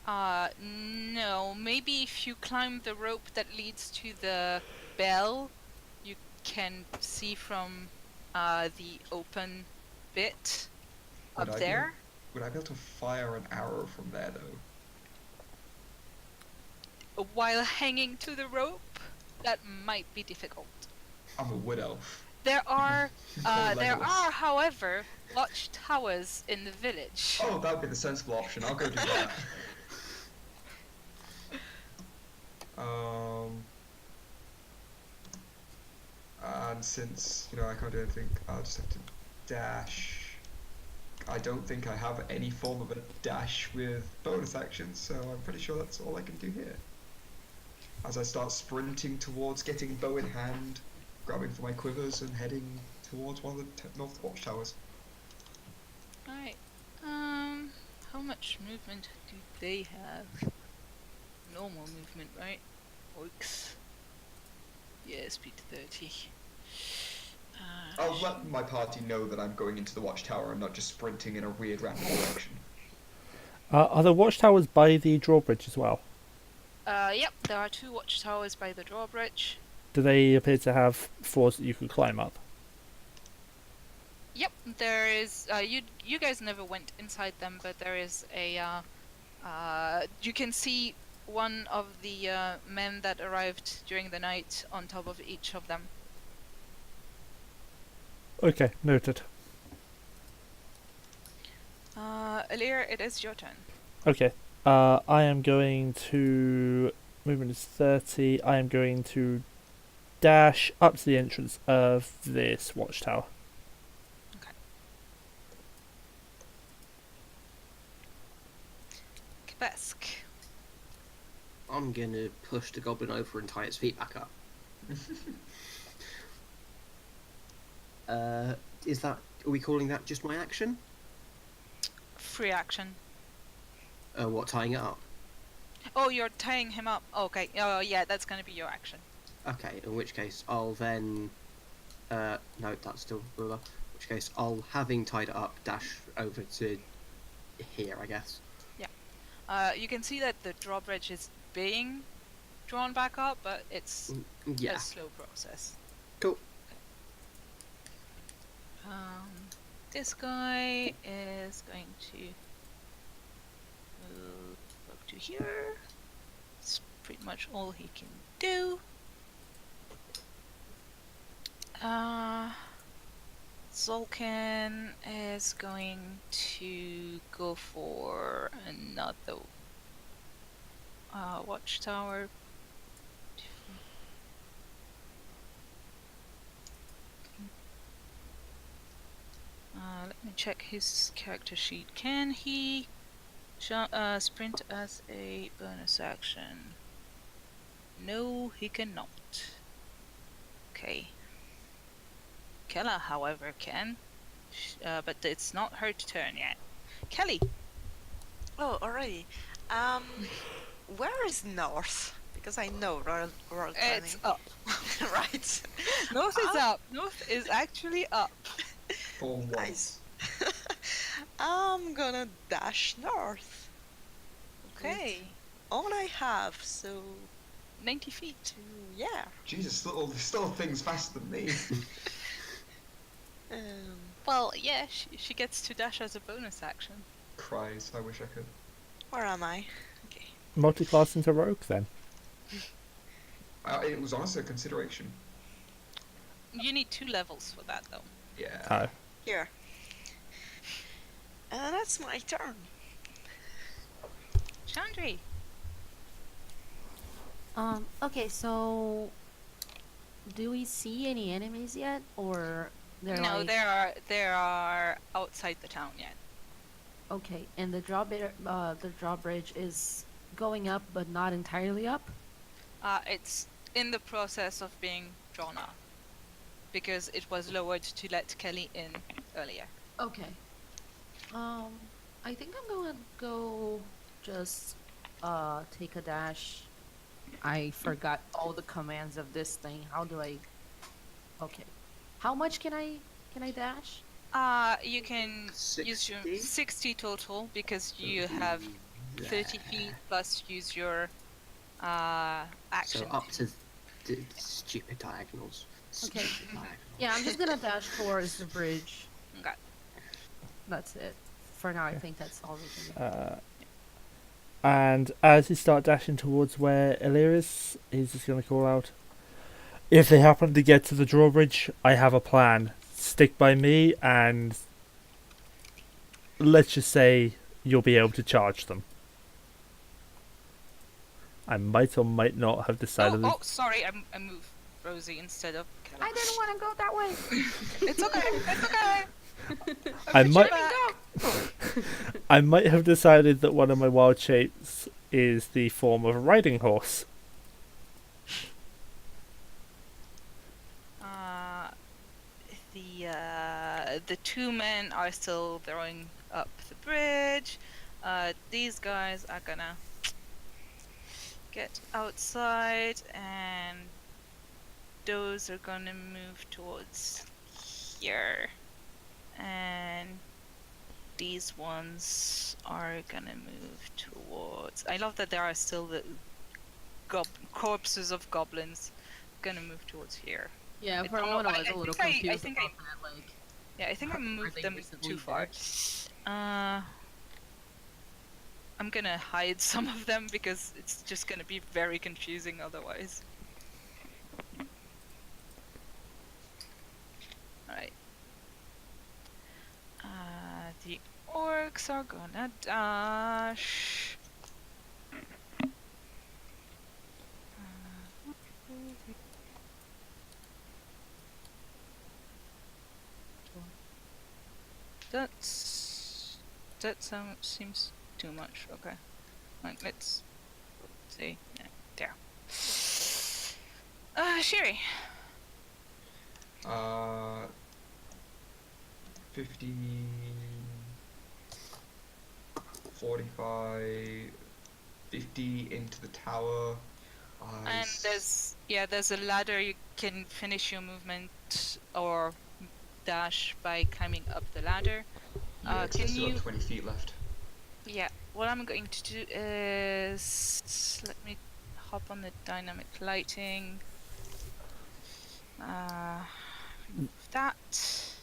No. Maybe if you climb the rope that leads to the bell, you can see from the open bit Would up I be there. Would I be able to fire an arrow from there though? While hanging to the rope, that might be difficult. I'm a wood elf. There are, Legolas. however, watchtowers in the village. Oh, that would be the sensible option. I'll go do that. And since, I can't do anything, I'll just have to dash. I don't think I have any form of a dash with bonus actions, so I'm pretty sure that's all I can do here. As I start sprinting towards getting bow in hand, grabbing for my quivers and heading towards one of the north watchtowers. Alright. How much movement do they have? Normal movement, right? Orcs. Yeah, speed 30. I'll let my party know that I'm going into the watchtower and not just sprinting in a weird random direction. Are the watchtowers by the drawbridge as well? Yep, there are 2 watchtowers by the drawbridge. Do they appear to have floors that you could climb up? Yep, there is. You guys never went inside them, but there is a. You can see one of the men that arrived during the night on top of each of them. Okay, noted. Elir, it is your turn. Okay. I am going to... Movement is 30. I am going to dash up to the entrance of this watchtower. Kepesk. I'm gonna push the goblin over and tie its feet back up. Is that... Are we calling that just my action? Free action. What, tying it up? Oh, you're tying him up. Okay. Oh, yeah, that's gonna be your action. Okay, in which case I'll then... no, that's still... In which case I'll, having tied it up, dash over to here, I guess. You can see that the drawbridge is being drawn back up, but it's Yeah. a slow process. Cool. This guy is going to move up to here. It's pretty much all he can do. Zolkin is going to go for another watchtower. Let me check his character sheet. Can he sprint as a bonus action? No, he cannot. Okay. Kella, however, can. But it's not her turn yet. Kelly! Oh, already. Where is north? Because I know roll It's up. right. North is up. North is actually up. For once. Nice. I'm gonna dash north. Okay. All I have, so 90 feet. yeah. Jesus, still things faster than me. Well, yeah, she gets to dash as a bonus action. Cries, I wish I could. Where am I? Okay. Multi-class into rogue, then. It was honestly a consideration. You need 2 levels for that, though. Yeah. Oh. Here. That's my turn. Shandri! Okay, so do we see any enemies yet, or they're No, like... there are outside the town yet. Okay, and the drawbridge is going up, but not entirely up. It's in the process of being drawn up because it was lowered to let Kelly in earlier. Okay. I think I'm gonna go just take a dash. I forgot all the commands of this thing. How do I? Okay. How much can I dash? You can use your 60? 60 total because you have 30 feet plus use your action. So up to the stupid diagonals. Okay. Stupid diagonals. Yeah, I'm just gonna dash towards the bridge. Okay. That's it. For now, I think that's all we can do. And as you start dashing towards where Elir is, he's just going to call out, if they happen to get to the drawbridge, I have a plan. Stick by me, and let's just say you'll be able to charge them. I might or might not have decided. Oh, sorry, I moved Rosie instead of Kelly. I didn't want to go that way. It's okay, it's okay. I might have decided that one of my wild shapes is the form of a riding horse. The 2 men are still throwing up the bridge. These guys are gonna get outside, and those are gonna move towards here. And these ones are gonna move towards... I love that there are still the corpses of goblins gonna move towards here. Yeah, I for a don't know, moment I was a little think confused I about that. Like, Yeah, I think I moved they them recently too far. I'm gonna hide some of them because it's just gonna be very confusing otherwise. Alright. The orcs are gonna dash. That seems too much. Okay, like let's see. Yeah, there. Shyri. 15, 45, 50 into the tower. And there's a ladder. You can finish your movement or dash by climbing up the ladder. Yeah, 'cause Can I still you? have 20 feet left. Yeah. What I'm going to do is let me hop on the dynamic lighting. Remove that.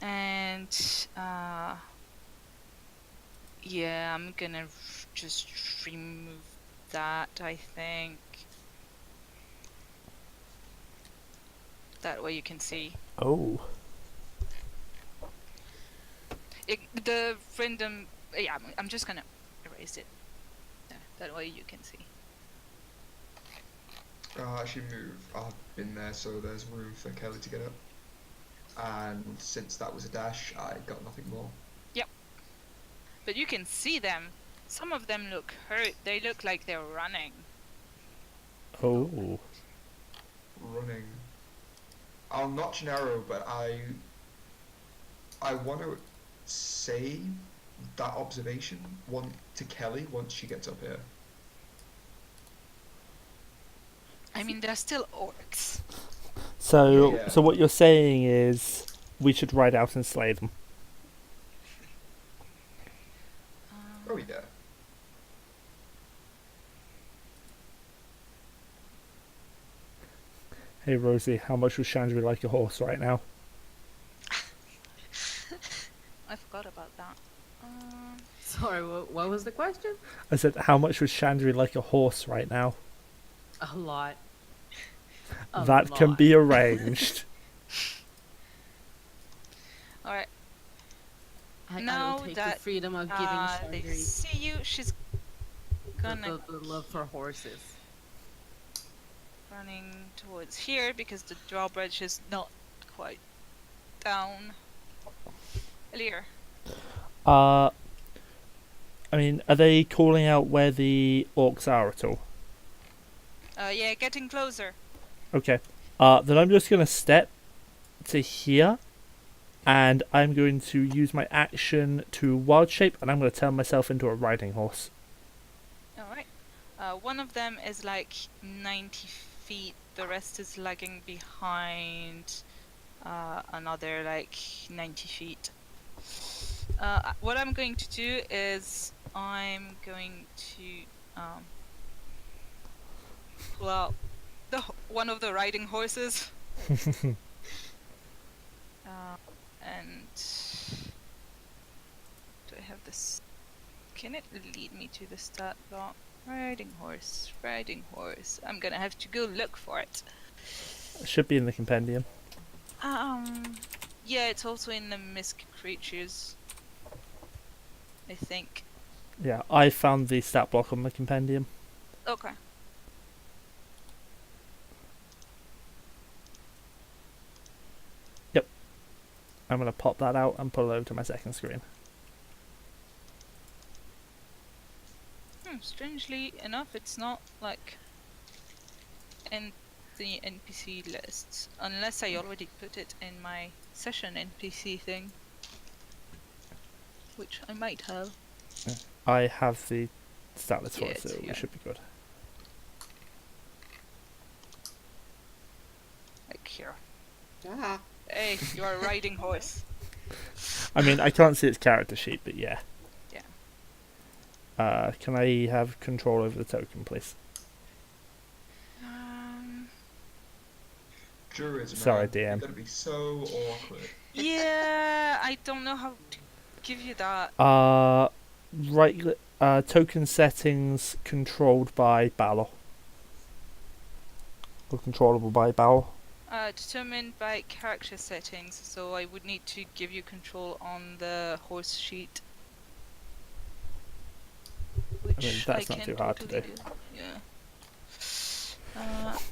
And yeah, I'm gonna just remove that, I think. That way you can see. Oh. The random... Yeah, I'm just gonna erase it. Yeah, that way you can see. Actually move. I've been there, so there's room for Kelly to get up. And since that was a dash, I got nothing more. Yep. But you can see them. Some of them look hurt. They look like they're running. Oh. Running. I'll notch an arrow, but I want to say that observation to Kelly once she gets up here. I mean, they're still orcs. So, Yeah. so what you're saying is we should ride out and slay them. Oh yeah. Hey Rosie, how much would Shandri like a horse right now? I forgot about that. sorry, what was the question? I said, how much would Shandri like a horse right now? A lot. That can be arranged. Alright. I Now will take that, the freedom of giving they Shandri see you, she's gonna the love for horses. running towards here because the drawbridge is not quite down. Elir. I mean, are they calling out where the orcs are at all? Yeah, getting closer. Okay. Then I'm just going to step to here, and I'm going to use my action to wild shape, and I'm going to turn myself into a riding horse. Alright. One of them is like 90 feet, the rest is lagging behind another like 90 feet. What I'm going to do is I'm going to pull out one of the riding horses. And do I have this? Can it lead me to the stat block? Riding horse, riding horse. I'm gonna have to go look for it. It should be in the compendium. Yeah, it's also in the misc creatures, I think. Yeah, I found the stat block on the compendium. Okay. I'm going to pop that out and pull it over to my second screen. Strangely enough, it's not like in the NPC lists, unless I already put it in my session NPC thing, which I might have. I have the stat list for Yeah, it, so it's we here. should be good. Like here. Ah. Hey, you are a riding horse. I mean, I can't see its character sheet, but yeah. Yeah. Can I have control over the token, please? Druids, man. Sorry, They're DM. gonna be so awkward. Yeah, I don't know how to give you that. Token settings controlled by Balor. Or controllable by Balor. Determined by character settings, so I would need to give you control on the horse sheet. Which that's I not can too hard to totally do. Yeah.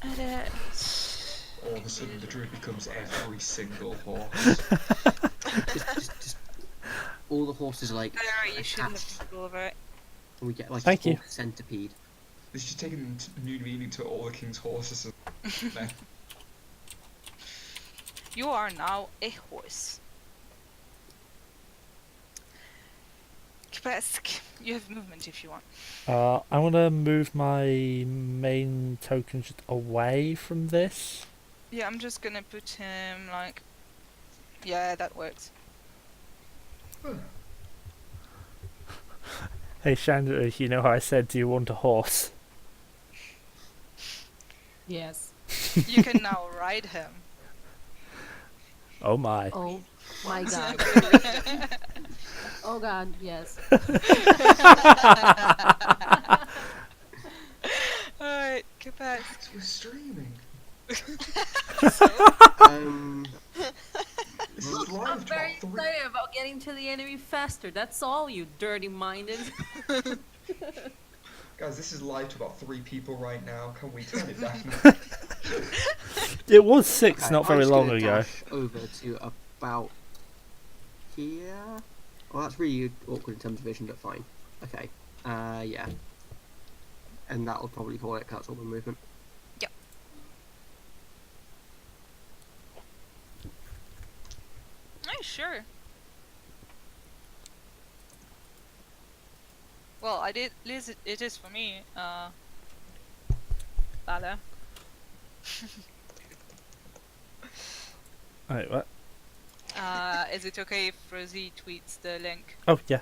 Edit. All of a sudden, the druid becomes every single horse. just all the horses are like There, you should have attached, control over it. and we get like Thank a you. horse centipede. This is taking new meaning to all the king's horses. And You are now a horse. Kepesk, you have movement if you want. I want to move my main token just away from this. Yeah, I'm just gonna put him like. Yeah, that works. Hey Shandri, you know how I said, do you want a horse? Yes. You can now ride him. Oh my. Oh my god. Oh god, yes. Alright, Kepesk. we're streaming. This is I'm live to very about 3. excited about getting to the enemy faster. That's all, you dirty-minded. Guys, this is live to about 3 people right now. Can we turn it down? It was 6 Okay, not I'm very just long gonna ago. dash over to about here. Well, that's really awkward in terms of vision, but fine. Okay. Yeah. And that'll probably call it. That's all my movement. Oh, sure. Well, I did. Liz, it is for me. Bala. Wait, what? Is it okay if Rosie tweets the link? Oh, yeah.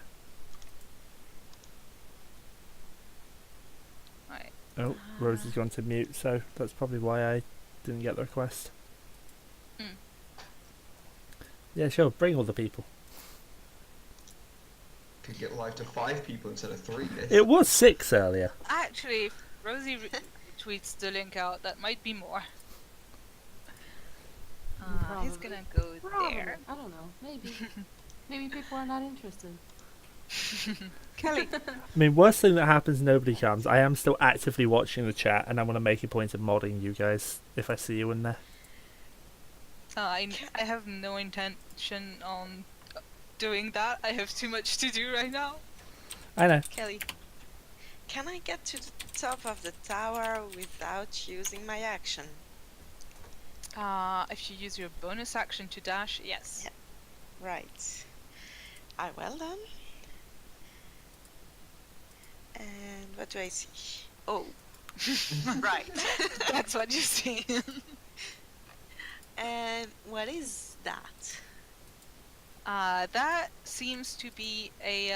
Right. Oh, Rosie's gone to mute, so that's probably why I didn't get the request. Mm. Yeah, sure, bring all the people. Can get live to 5 people instead of 3. It was 6 earlier. Actually, if Rosie tweets the link out, that might be more. He's Probably. gonna go Probably. there. I don't know. Maybe. Maybe people are not interested. Kelly. I mean, worst thing that happens, nobody comes. I am still actively watching the chat, and I want to make a point of modding you guys if I see you in there. I have no intention on doing that. I have too much to do right now. I know. Kelly. Can I get to the top of the tower without using my action? If you use your bonus action to dash, yes. Yeah. Right. I will then. And what do I see? Oh. Right. That's what you see. And what is that? That seems to be a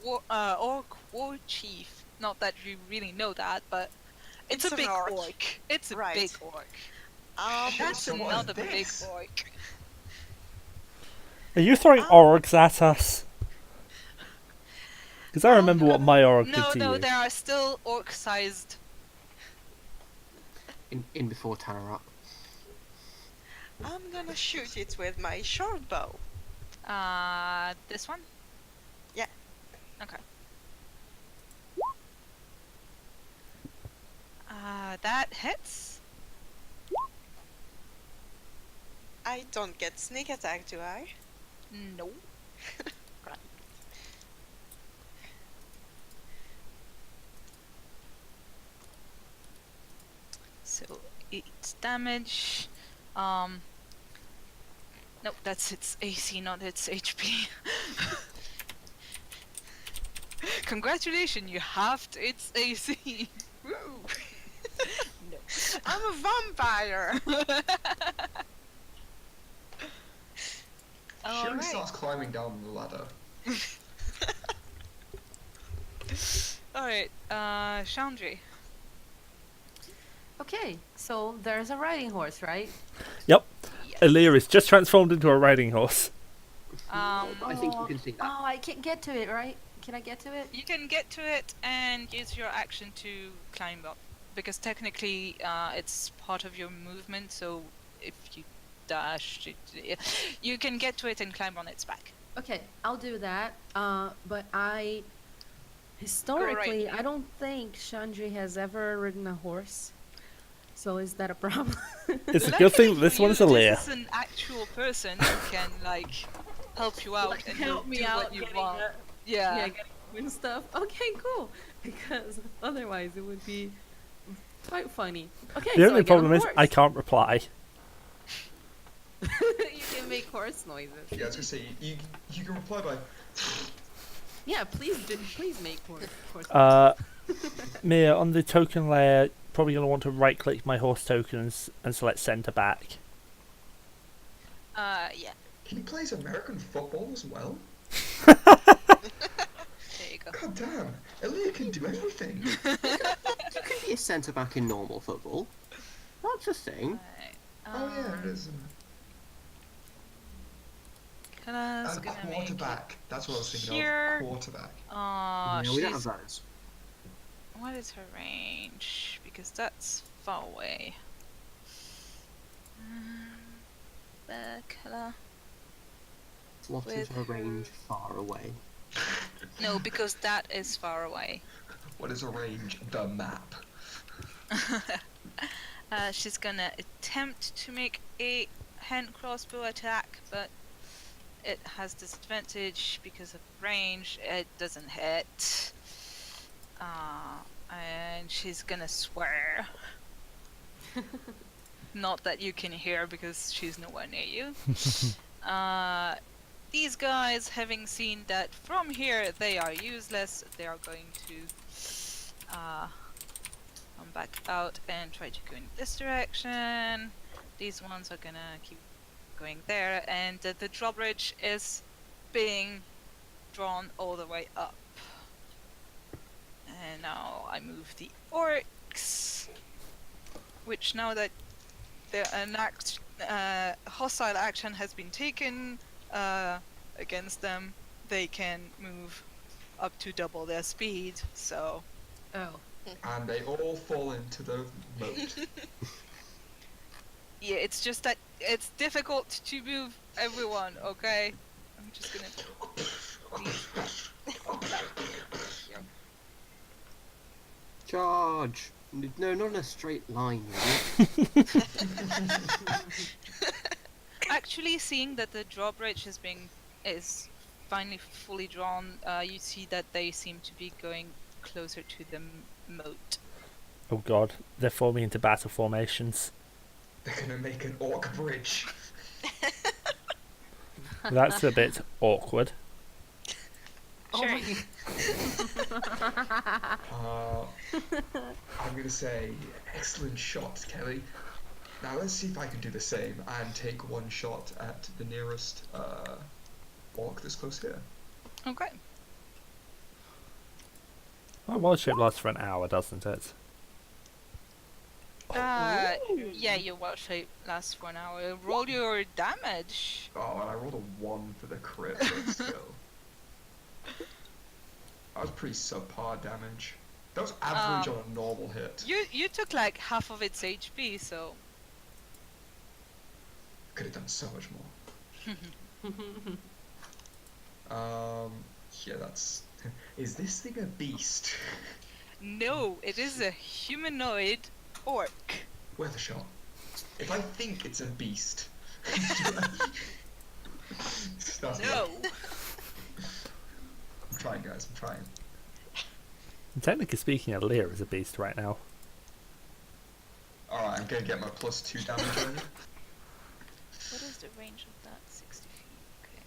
orc war chief. Not that you really know that, but it's It's a an big orc. orc. It's a Right. big orc. Shit, That's so what is another big this? orc. Are you throwing orgs at us? Because I remember what my org did No, to no, you. there are still orc-sized. In before Tanner up. I'm gonna shoot it with my short bow. This one? Yeah. Okay. That hits. I don't get sneak attack, do I? No. Right. So 8 damage. Nope, that's its AC, not its HP. Congratulations, you halved its AC. Woo! I'm a vampire! Shyri Alright. starts climbing down the ladder. Alright, Shandri. Okay, so there's a riding horse, right? Yep. Yes. Elir is just transformed into a riding horse. I think you can see that. Oh, I can't get to it, right? Can I get to it? You can get to it and use your action to climb up, because technically it's part of your movement. So if you dash, you can get to it and climb on its back. Okay, I'll do that. But historically, I don't think Shandri has ever ridden a horse. So is that a problem? It's a good thing that this one's Elir. This is an actual person who can help you out and help me do out what you getting want. the- Yeah. getting and stuff. Okay, cool. Because otherwise it would be quite funny. Okay, The so only I get a problem is horse. I can't reply. You can make horse noises. Yeah, I was gonna say you can reply by. Yeah, please make horse. Miya, on the token layer, probably going to want to right-click my horse tokens and select centre back. Yeah. He plays American football as well. There you go. God damn, Elir can do everything. You can be a centre back in normal football. That's a thing. Right. Oh yeah, it is. Kala's And gonna make quarterback. That's what I was thinking here. of. Quarterback. Yeah, we don't have She's... those. What is her range? Because that's far away. Kala. What is With her range far away? No, because that is far away. What is a range? The map. She's gonna attempt to make a hand crossbow attack, but it has disadvantage because of range. It doesn't hit. And she's gonna swear. Not that you can hear because she's nowhere near you. These guys, having seen that from here they are useless, they are going to come back out and try to go in this direction. These ones are gonna keep going there, and the drawbridge is being drawn all the way up. And now I move the orcs, which now that hostile action has been taken against them, they can move up to double their speed. So Oh. And they all fall into the moat. yeah, it's just that it's difficult to move everyone. Okay, I'm just gonna. Charge! No, not in a straight line. Actually, seeing that the drawbridge is finally fully drawn, you see that they seem to be going closer to the moat. Oh god, they're forming into battle formations. They're gonna make an orc bridge. That's a bit awkward. Oh Sure. I'm gonna say, excellent shot, Kelly. Now let's see if I can do the same and take one shot at the nearest orc that's close here. Okay. That wild shape lasts for an hour, doesn't it? Yeah, your wild shape lasts for an hour. Roll your damage. Oh, and I rolled a 1 for the crit, but still. That was pretty subpar damage. That was average on a normal hit. You took like half of its HP, so Could have done so much more. Yeah, that's... Is this thing a beast? no, it is a humanoid orc. Worth a shot. If I think it's a beast... That's No. I'm trying, guys, I'm trying. Technically speaking, Elir is a beast right now. Alright, I'm gonna get my +2 damage on you. What is the range of that? 60 feet. Okay.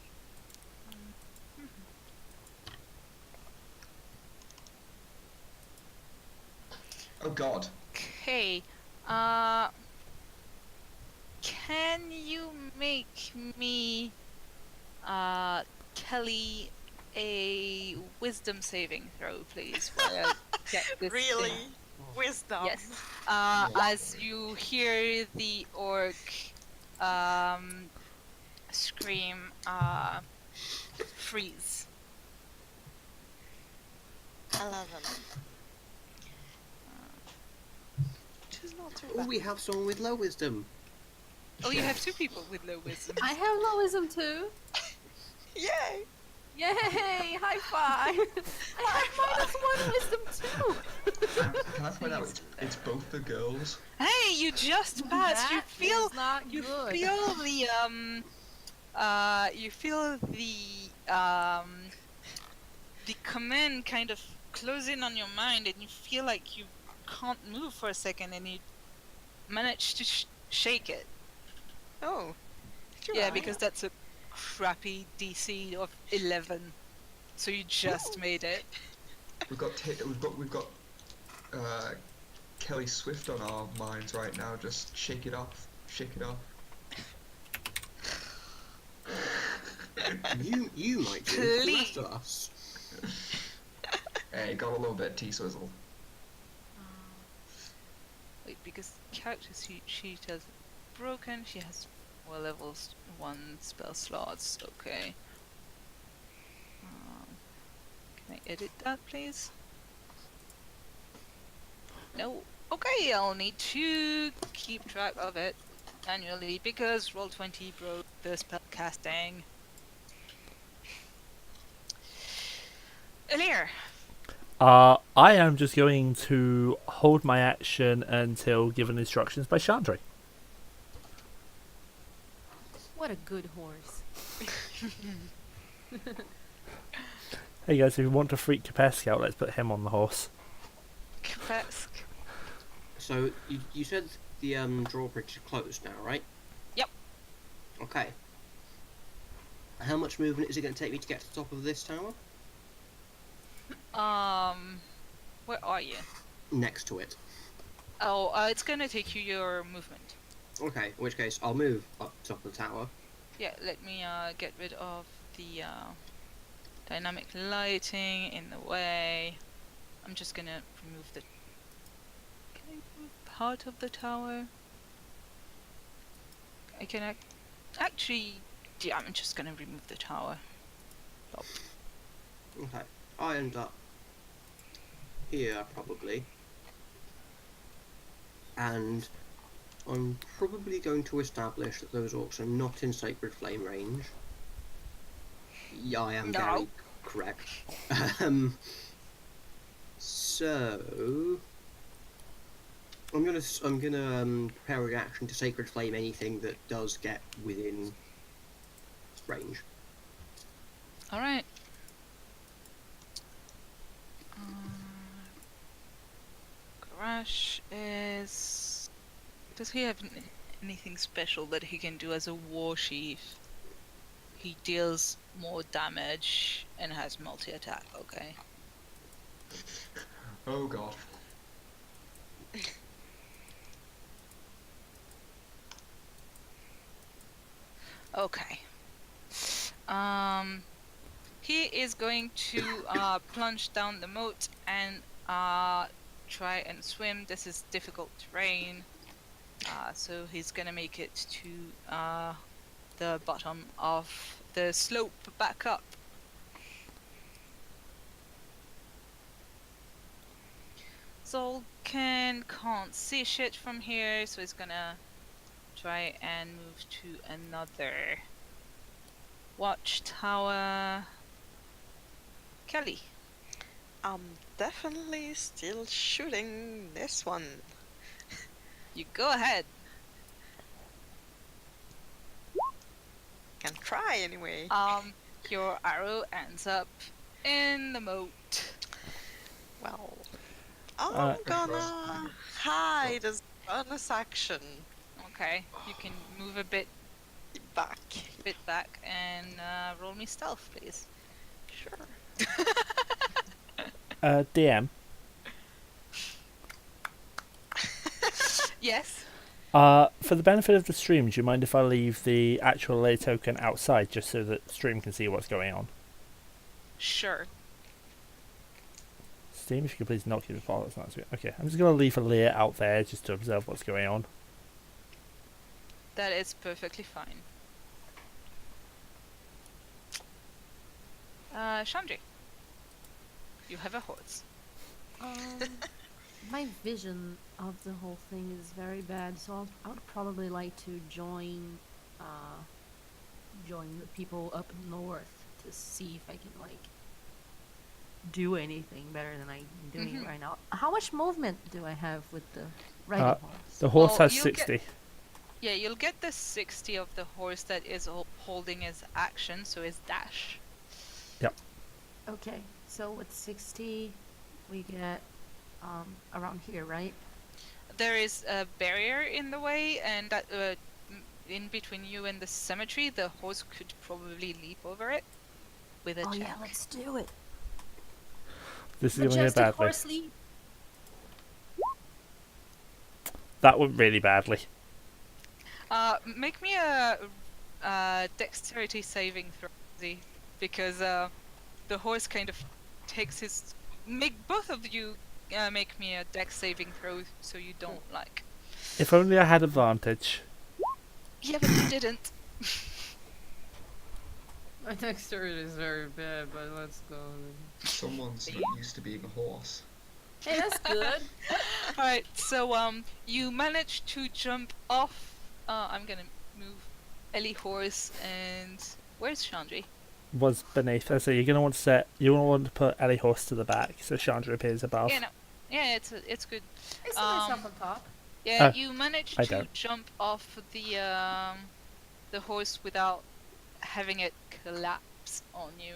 Oh god. Okay. Can you make me, Kelly, a wisdom saving throw, please? While I get this Really? thing Wisdom. Yes. As you hear the orc scream, freeze. 11. Which is not too Oh, bad. we have someone with low wisdom. Oh, you have two people with low wisdom. I have low wisdom too. Yay! Yay! High five! I have -1 wisdom too. Can I point out it's both the girls? Hey, you just passed. That is not You good. feel the command kind of close in on your mind, and you feel like you can't move for a second, and you manage to shake it. Oh. Yeah, because that's a crappy DC of 11, so you just made it. We've got Kelly Swift on our minds right now. Just shake it off, shake it off. You might do it, the rest of us. Hey, got a little bit T-Swizzle. Wait, because character sheet has broken. She has 4 levels, 1 spell slots. Okay. Can I edit that, please? No. Okay, I'll need to keep track of it manually because Roll20 broke the spell casting. Elir. I am just going to hold my action until given instructions by Shandri. What a good horse. Hey guys, if you want to freak Kepesk out, let's put him on the horse. Kepesk. So, you said the drawbridge is closed now, right? Yep. Okay. How much movement is it going to take me to get to the top of this tower? Where are you? Next to it. Oh, it's gonna take you your movement. Okay, in which case I'll move up top of the tower. Yeah, let me get rid of the dynamic lighting in the way. I'm just gonna remove the. Can I remove part of the tower? I can actually. Yeah, I'm just gonna remove the tower. Oh. Okay, I end up here probably, and I'm probably going to establish that those orcs are not in Sacred Flame range. Yeah, I am No. very correct. So I'm gonna prepare a reaction to Sacred Flame anything that does get within range. All right. Crash is. Does he have anything special that he can do as a war chief? He deals more damage and has multi-attack. Okay. Oh god. Okay. He is going to plunge down the moat and try and swim. This is difficult terrain, so he's gonna make it to the bottom of the slope back up. Zol can't see shit from here, so he's gonna try and move to another watchtower. Kelly. I'm definitely still shooting this one. You go ahead. Can try anyway. Your arrow ends up in the moat. Well, I'm gonna hide as bonus action. Okay, you can move a bit Back. back and roll me stealth, please. Sure. DM. Yes. For the benefit of the stream, do you mind if I leave the actual lay token outside just so that stream can see what's going on? Sure. team. If you could please not keep the file, that's nice. Okay, I'm just going to leave Elir out there just to observe what's going on. That is perfectly fine. Shandri, you have a horse. My vision of the whole thing is very bad, so I would probably like to join the people up north to see if I can like do anything better than I'm doing right now. How much movement do I have with the riding horse? The horse Well, has you'll 60. Yeah, you'll get the 60 of the horse that is holding his action, so his dash. Yep. Okay, so with 60, we get around here, right? There is a barrier in the way, and that in between you and the cemetery, the horse could probably leap over it with a check. Yeah, let's do it. This is going to go Majestic badly. horse leap. That went really badly. Make me a dexterity saving throw, Rosie, because the horse kind of takes his. Make both of you make me a dex saving throw, so you don't like. If only I had advantage. Yeah, but you didn't. My dexterity is very bad, but let's go. Someone's not used to being a horse. Hey, that's good. Alright, so you manage to jump off. I'm gonna move Ellie horse, and where's Shandri? Was beneath. So you're going to want to set. You want to put Ellie horse to the back, so Chandra appears above. Yeah, no, yeah, it's good. I see myself on top. Yeah, you managed I to don't. jump off the horse without having it collapse on you.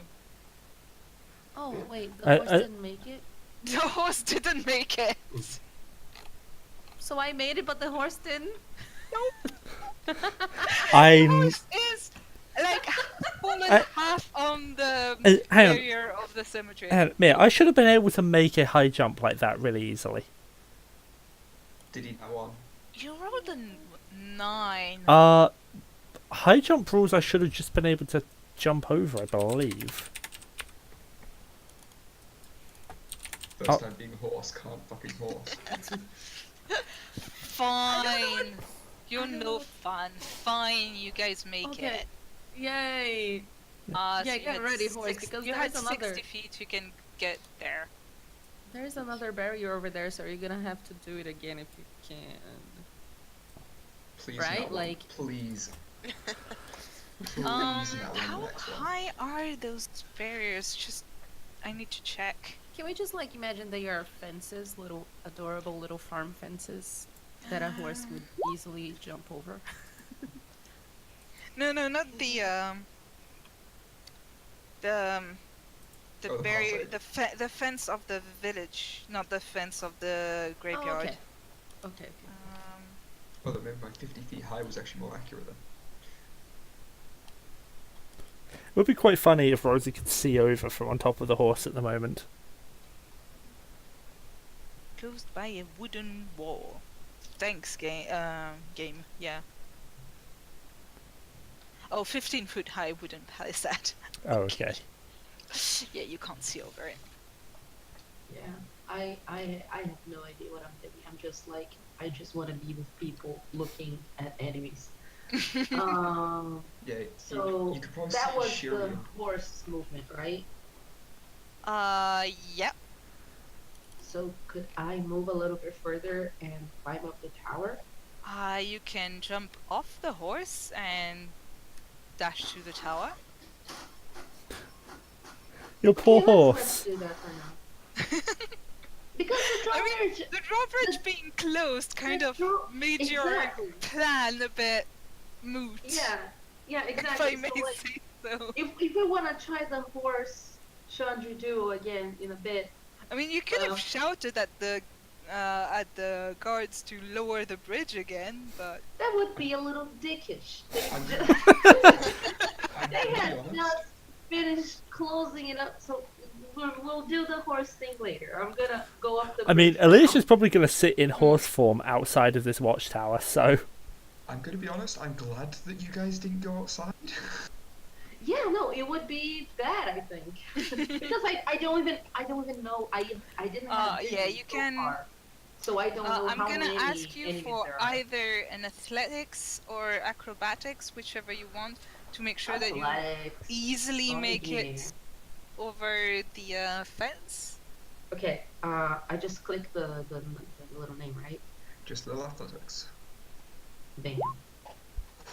Oh wait, the horse I- didn't make it. The horse didn't make it. So I made it, but the horse didn't. The I'm. horse is like fallen I- half on the hang on. barrier of the cemetery. Mia, I should have been able to make a high jump like that really easily. Did he know on? You rolled a 9. High jump rules I should have just been able to jump over, I believe. First time being a horse, can't fucking horse. Fine. You're no fun. Fine, you guys make it. Yay! So Yeah, you get had ready, horse, because you there's had another. 60 feet. You can get there. There's another barrier over there, so you're gonna have to do it again if you can. Please, Right? not one. Like- Please. Please, not one How next one. high are those barriers? Just, I need to check. Can we just like imagine they are fences, little adorable little farm fences that a horse would easily jump over? No, not the Oh, the barrier, house, the fence of the village, not the fence of the graveyard. Oh, okay. Oh, that maybe my 50 feet high was actually more accurate then. It would be quite funny if Rosie could see over from on top of the horse at the moment. Closed by a wooden wall. Thanks, game. Yeah. Oh, 15-foot high wooden palisade. Oh, okay. Yeah, you can't see over it. Yeah, I have no idea what I'm thinking. I'm just like, I just want to be with people looking at enemies. Yeah, So you could probably that see was Shyri. the horse movement, right? Yep. So could I move a little bit further and climb up the tower? You can jump off the horse and dash to the tower. Your poor Okay, horse. Let's do that for now. Because the I mean, drawbridge. the drawbridge being closed kind of made Exactly. your plan a bit moot. Yeah, If I exactly. may So, like, say so. if we want to try the horse Chandri duo again in a bit, I mean, you could have shouted at the guards to lower the bridge again, but that would be a little dickish. I'm They gonna be had honest. just finished closing it up, so we'll do the horse thing later. I'm gonna go up the. I mean, bridge Alicia's now. probably going to sit in horse form outside of this watchtower, so... I'm gonna be honest, I'm glad that you guys didn't go outside. Yeah, no, it would be bad, I think, because I don't even know. I didn't have Yeah, vision you so can. far, so I don't know I'm how gonna many ask you enemies for there are. either an athletics or acrobatics, whichever you want, to make sure that you Athletics. easily Oh, make yeah. it over the fence. Okay, I just clicked the little name, right? Just little athletics. Bam.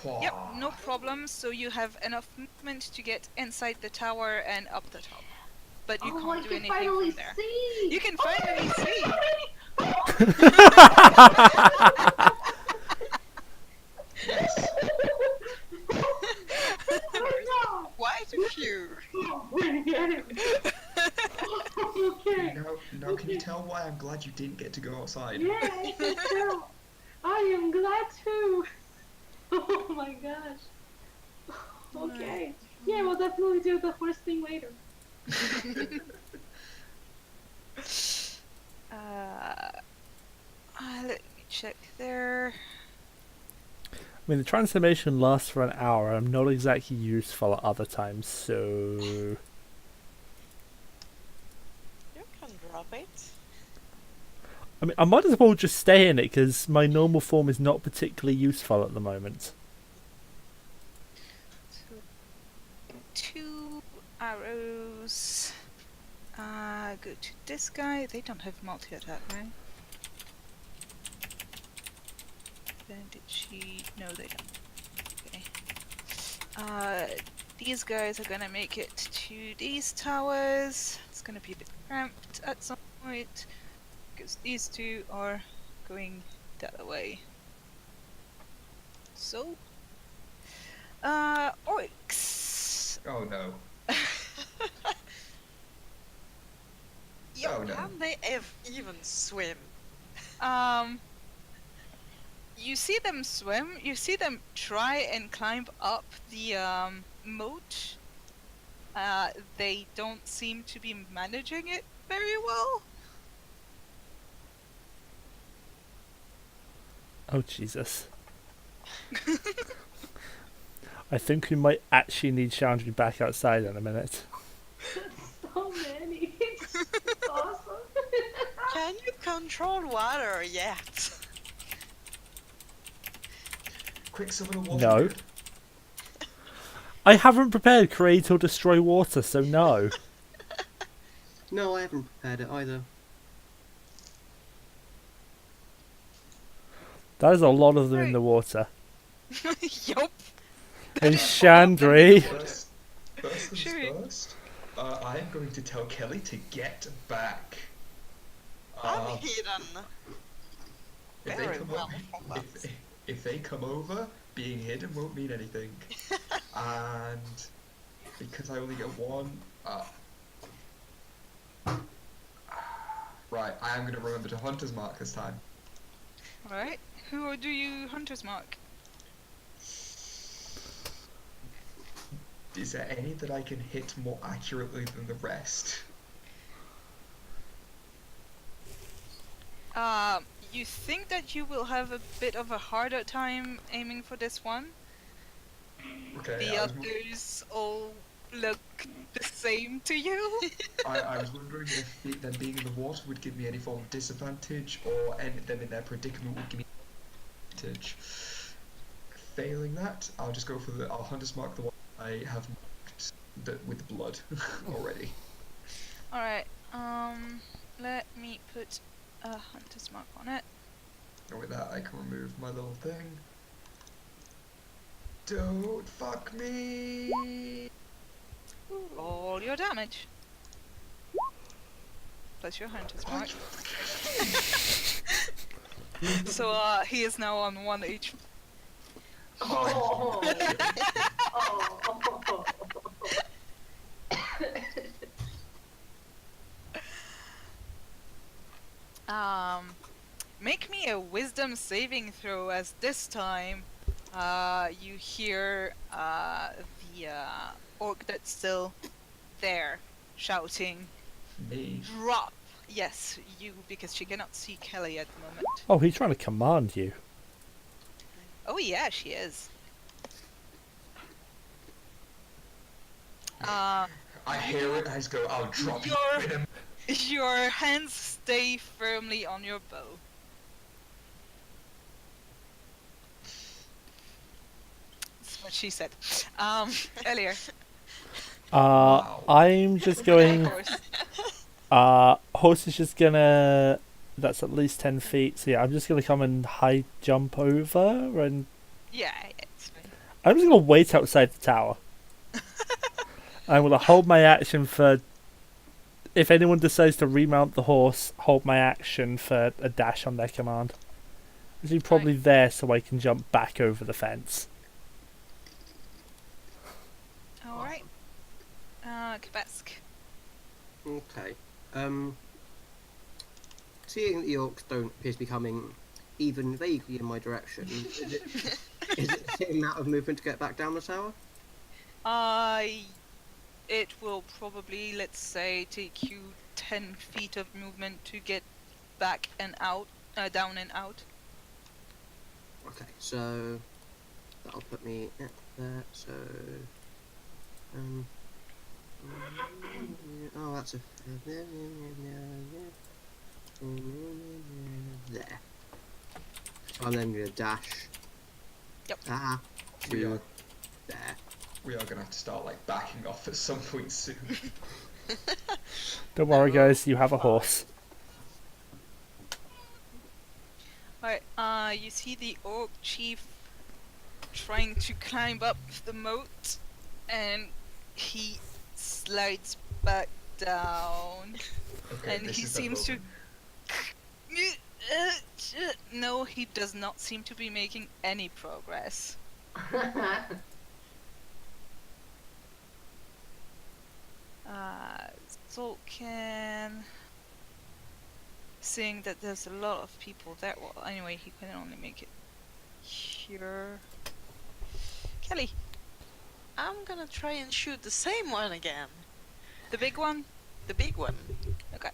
Yep, Whoa. no problem. So you have enough movement to get inside the tower and up the top. But you Oh, can't I do can anything finally from there. see! You can Oh, finally see! Yes. Oh Quite a few. my god! Okay. Now can you tell why I'm glad you didn't get to go outside? Yeah, I can tell. I am glad too. Oh my gosh. Okay. Yeah, we'll definitely do the horse thing later. Let me check there. I mean, the transformation lasts for an hour. I'm not exactly useful at other times, so You can drop it. I mean, I might as well just stay in it because my normal form is not particularly useful at the moment. So, 2 arrows. Go to this guy. They don't have multi-attack, right? Bandage. No, they don't. Okay. These guys are gonna make it to these towers. It's gonna be a bit cramped at some point because these two are going the other way. So, orcs. Oh no. Yeah, Oh, no. can they even swim? You see them swim. You see them try and climb up the moat. They don't seem to be managing it very well. Oh, Jesus. I think we might actually need Shandri back outside in a minute. So many. It's awesome. Can you control water yet? Quicksilver water. No. Good. I haven't prepared create or destroy water, so no. No, I haven't prepared it either. There's a lot of them in the water. Yup. And Shandri. First things Sure. first. I am going to tell Kelly to get back. I'm hidden. If they Very come well over, from that. if they come over, being hidden won't mean anything. And because I only get one, right, I am going to remember to Hunter's Mark this time. Alright. Who do you Hunter's Mark? Is there any that I can hit more accurately than the rest? You think that you will have a bit of a harder time aiming for this one? Okay, The others all look the same to you? I was wondering if them being in the water would give me any form of disadvantage, or them in their predicament would give me advantage. Failing that, I'll just go for I'll Hunter's Mark the one I have marked with blood already. Alright, let me put a Hunter's Mark on it. And with that, I can remove my little thing. Don't fuck me! Roll your damage. Plus your Hunter's Mark. So, he is now on 1 HP. Oh. Oh. Make me a wisdom saving throw, as this time, you hear, the, orc that's still there shouting, Me. "Drop!" Yes, you, because she cannot see Kelly at the moment. Oh, he's trying to command you. Oh yeah, she is. Uh, I hear it. I just go. I'll drop you Your- in a your hands stay firmly on your bow. That's what she said. Elir. Wow. I'm just going. Horse. Horse is just gonna. That's at least 10 feet. So yeah, I'm just gonna come and high jump over, and Yeah, it's fine. I'm just gonna wait outside the tower. I'm gonna hold my action for. If anyone decides to remount the horse, hold my action for a dash on their command. Actually, probably there so I can jump back over the fence. Alright. Kepesk. Okay. Seeing that the orcs don't appear to be coming even vaguely in my direction, is it the same amount of movement to get back down the tower? It will probably, let's say, take you 10 feet of movement to get back and out, down and out. Okay, so that'll put me at there. So, oh, that's a there. So I'm then gonna dash. Yep. We are, To there. we are gonna have to start like backing off at some point soon. Don't worry, guys. You have a horse. Alright, you see the orc chief trying to climb up the moat, and he slides back down, Okay, and this he is the seems to... moment. No, he does not seem to be making any progress. Zolkin... Seeing that there's a lot of people there, well, anyway, he can only make it here. Kelly, I'm gonna try and shoot the same one again. the big one? The big one. Okay.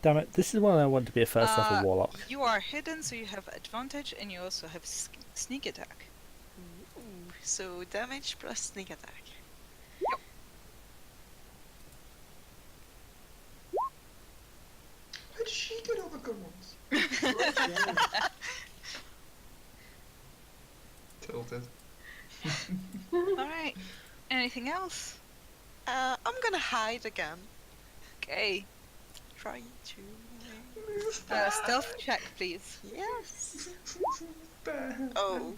Damn it! This is when I want to be a first level warlock. You are hidden, so you have advantage, and you also have sneak attack. Ooh, so damage plus sneak attack. How did she get all the good ones? Tilted. Alright. Anything else? I'm gonna hide again. Okay. Try to. Stealth check, please. Yes. Oh.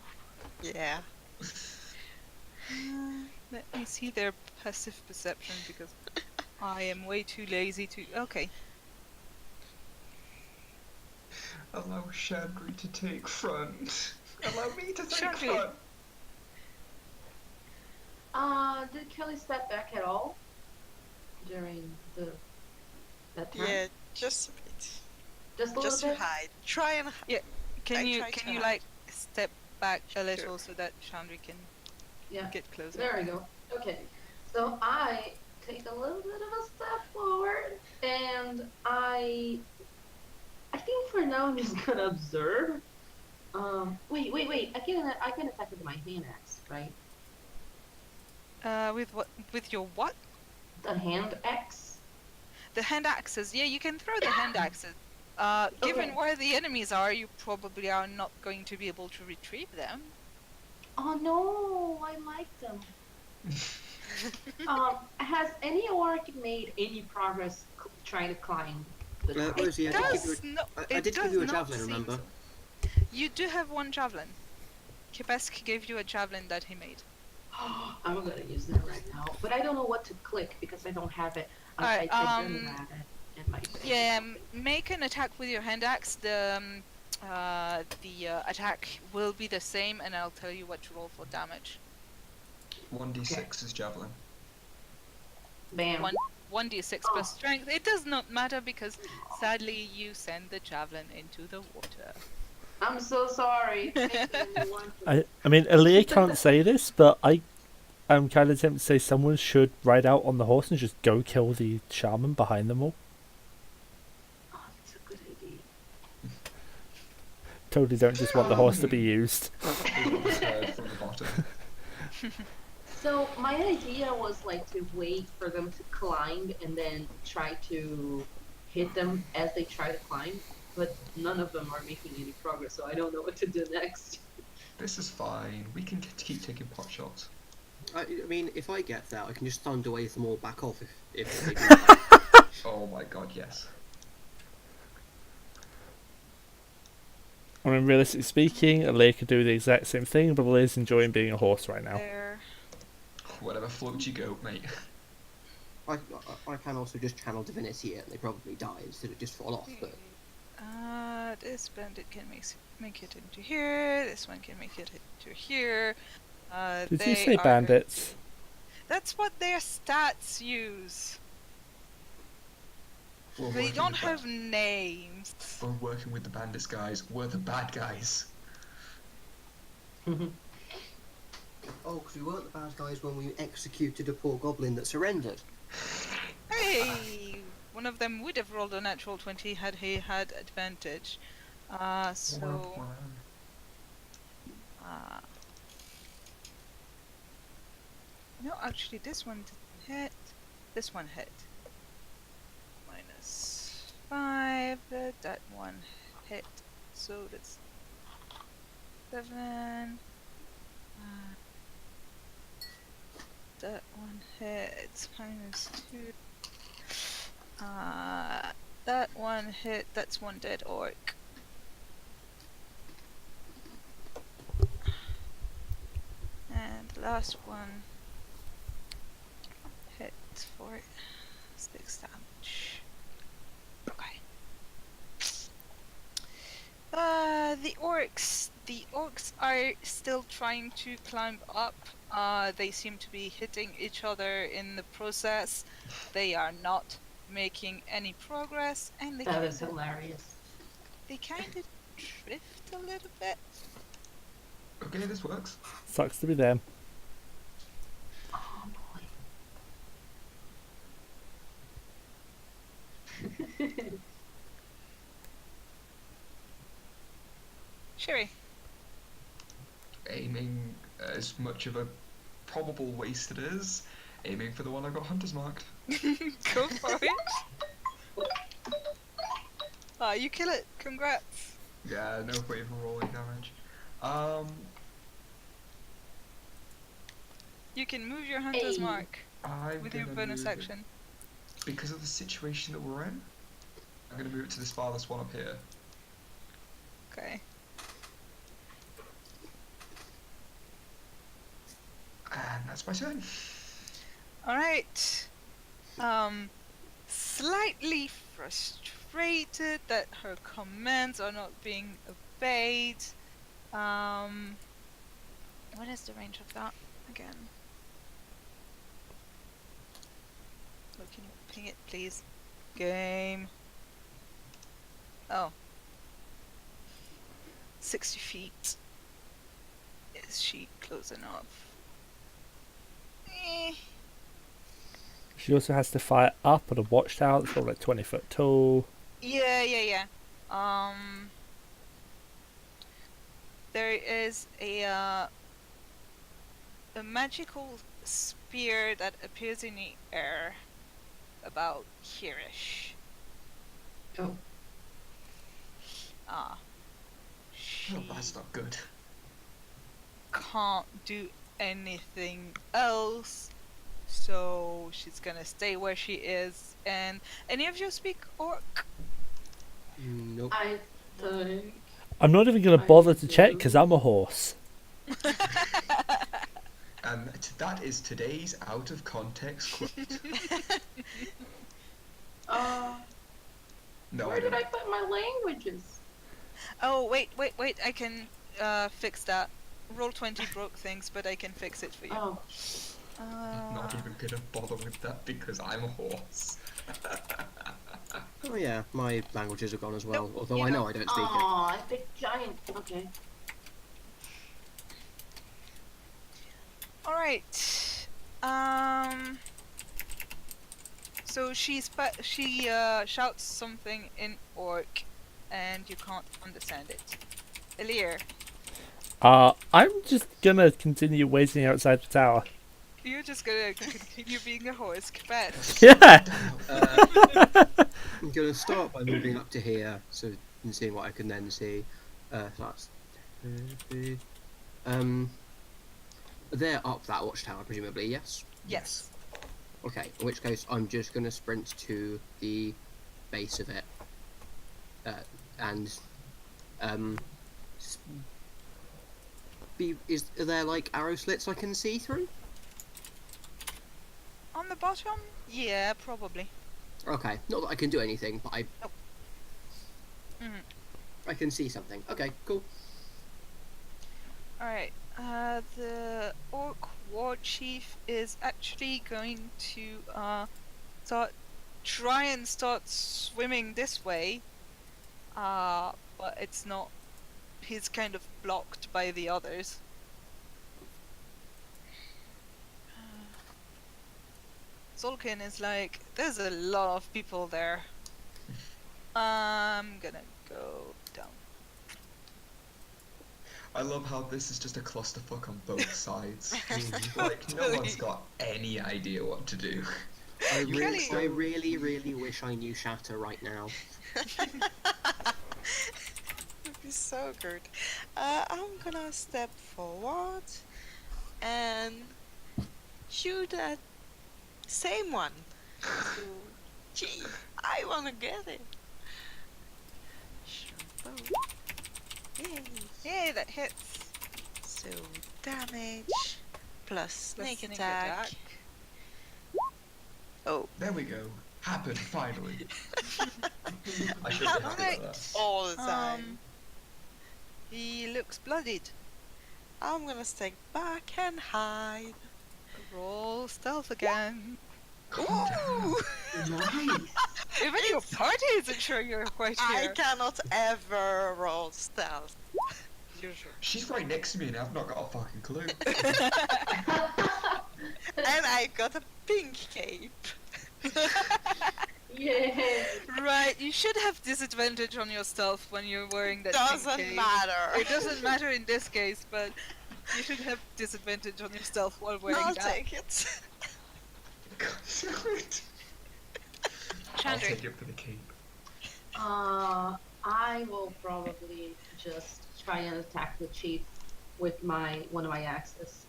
Yeah. Let me see their passive perception, because I am way too lazy to... Okay. Allow Shandri to take front. Allow me to take Shandri. front. Did Kelly step back at all during that time? Yeah, just a bit. Just a Just little to bit. hide. Try and Can I you tried to hide. like step back a little Sure. so that Shandri can Yeah. get closer? There we go. Okay. So I take a little bit of a step forward, and I think for now I'm just gonna observe. Wait. I can attack with my hand axe, right? With what? With your what? The hand axe. The hand axes. Yeah, you can throw the hand axes. Given Okay. where the enemies are, you probably are not going to be able to retrieve them. Oh no, I like them. Has any orc made any progress trying to climb the tower? Rosie, I did give you Does not. I it did give does you a not javelin, seem remember? so. You do have one javelin. Kepesk gave you a javelin that he made. I'm gonna use that right now, but I don't know what to click because I don't have it. Alright, I didn't have it in my Yeah, make an attack with your hand axe. The attack will be the same, and I'll tell you what to roll for damage. 1d6 is javelin. Bam. 1d6 plus strength. It does not matter because sadly you send the javelin into the water. I'm so sorry. Thank you, everyone. I mean, Elir can't say this, but I'm kind of tempted to say someone should ride out on the horse and just go kill the shaman behind them all. Oh, that's a good idea. Totally don't just want the horse to be used. It was heard from the bottom. So my idea was like to wait for them to climb and then try to hit them as they try to climb, but none of them are making any progress, so I don't know what to do next. This is fine. We can keep taking pot shots. I mean, if I get that, I can just thunder wave them all back off if they do that. Oh my god, yes. I mean, realistically speaking, Elir could do the exact same thing, but Elir's enjoying being a horse right now. There. Whatever floats you go, mate. I can also just channel divinity it and they probably die instead of just fall off, but This bandit can make it into here. This one can make it into here. Did they you say are- bandits? That's what their stats use. We're They working don't with have names. We're working with the bandits, guys. We're the bad guys. oh, because we weren't the bad guys when we executed a poor goblin that surrendered. Hey, one of them would have rolled a natural 20 had he had advantage. No, actually, this one didn't hit. This one hit. -5. That one hit. So that's 7. That one hits. -2. That one hit. That's one dead orc. And the last one hit for 6 damage. Okay. The orcs are still trying to climb up. They seem to be hitting each other in the process. They are not making any progress, and That is hilarious. they kind of drift a little bit. Okay, this works. Sucks to be them. Oh boy. Sherry. Aiming as much of a probable waste it is. Aiming for the one I got hunter's marked. Go for it. You kill it. Congrats. Yeah, no point for rolling damage. You can move your hunter's Hey. mark I'm with your gonna bonus move it. action. Because of the situation that we're in, I'm gonna move it to this farthest one up here. Okay. And that's my turn. Alright. Slightly frustrated that her commands are not being obeyed. What is the range of that again? Oh, can you ping it, please? Game. Oh. 60 feet. Is she close enough? Eh. She also has to fire up at a watchtower that's probably like 20 foot tall. Yeah. There is a magical spear that appears in the air about here-ish. Oh. She Oh, that's not good. can't do anything else, so she's gonna stay where she is. And any of you speak orc? Nope. I think. I'm not even going to bother to check because I'm a horse. And that is today's out of context quote. No, Where I did don't. I put my languages? Oh, wait, I can fix that. Roll20 broke things, but I can fix it for you. Oh. Not even gonna bother with that because I'm a horse. Oh yeah, my languages are gone as well, Nope, although you I know don't. I don't speak it. Aw, big giant. Okay. Alright. So she shouts something in orc, and you can't understand it. Elir. I'm just going to continue waiting outside the tower. You're just gonna continue being a horse, Kepesk. Yeah. I'm gonna start by moving up to here, and seeing what I can then see. So that's they're up that watchtower, presumably. Yes. Yes. Okay. In which case, I'm just gonna sprint to the base of it, and are there like arrow slits I can see through? On the bottom? Yeah, probably. Okay, not that I can do anything, but Mhm. I can see something. Okay, cool. Alright, the Orc War Chief is actually going to try and start swimming this way, but it's not. He's kind of blocked by the others. Zolkin is like, there's a lot of people there. I'm gonna go down. I love how this is just a clusterfuck on both sides. Like, no one's got any idea what to do. I Really? really, really wish I knew Shatter right now. Would be so good. I'm gonna step forward and shoot at same one. So, gee, I wanna get it. Sure. Yay. Yay, that hits. So damage plus sneak Sneak attack. Oh, There we go. Happened, finally. I should have Alright. hit that. all the time. He looks bloodied. I'm gonna stay back and hide. Roll stealth again. Calm down. Nice. Even your party isn't sure you're quite I here. cannot ever roll stealth. Usually. She's right next to me and I've not got a fucking clue. And I got a pink cape. Yeah. Right, you should have disadvantage on your stealth when you're wearing that pink Doesn't cape. matter. It doesn't matter in this case, but you should have disadvantage on your stealth while wearing I'll that. take it. I'll Chandri. take it for the cape. I will probably just try and attack the chief with one of my axes.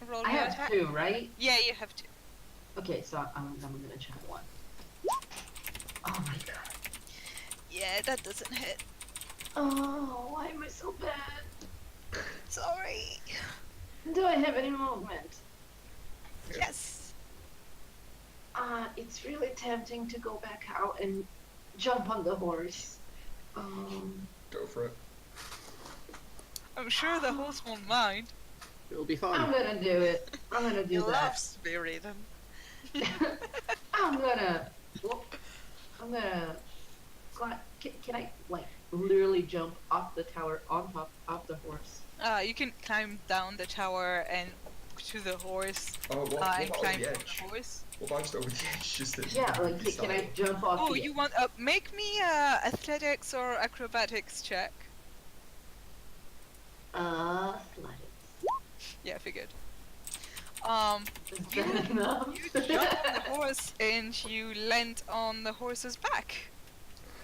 Roll I your have attack. 2, right? Yeah, you have to. Okay, so I'm gonna try 1. Oh my god. Yeah, that doesn't hit. Oh, why am I so bad? Sorry. Do I have any movement? Yes. It's really tempting to go back out and jump on the horse. Go for it. I'm sure the horse won't mind. It'll be I'm fun. gonna do it. I'm gonna You do love that. spirit. I'm gonna. Can I like literally jump off the tower on top of the horse? You can climb down the tower and to the horse. Oh, what And about climb over the on edge? the horse. What about just over the edge? Just that Yeah, like can I jump off? Oh, the you want make me athletics or acrobatics check? Athletics. Yeah, figured. Is that enough? You jump on the horse and you land on the horse's back.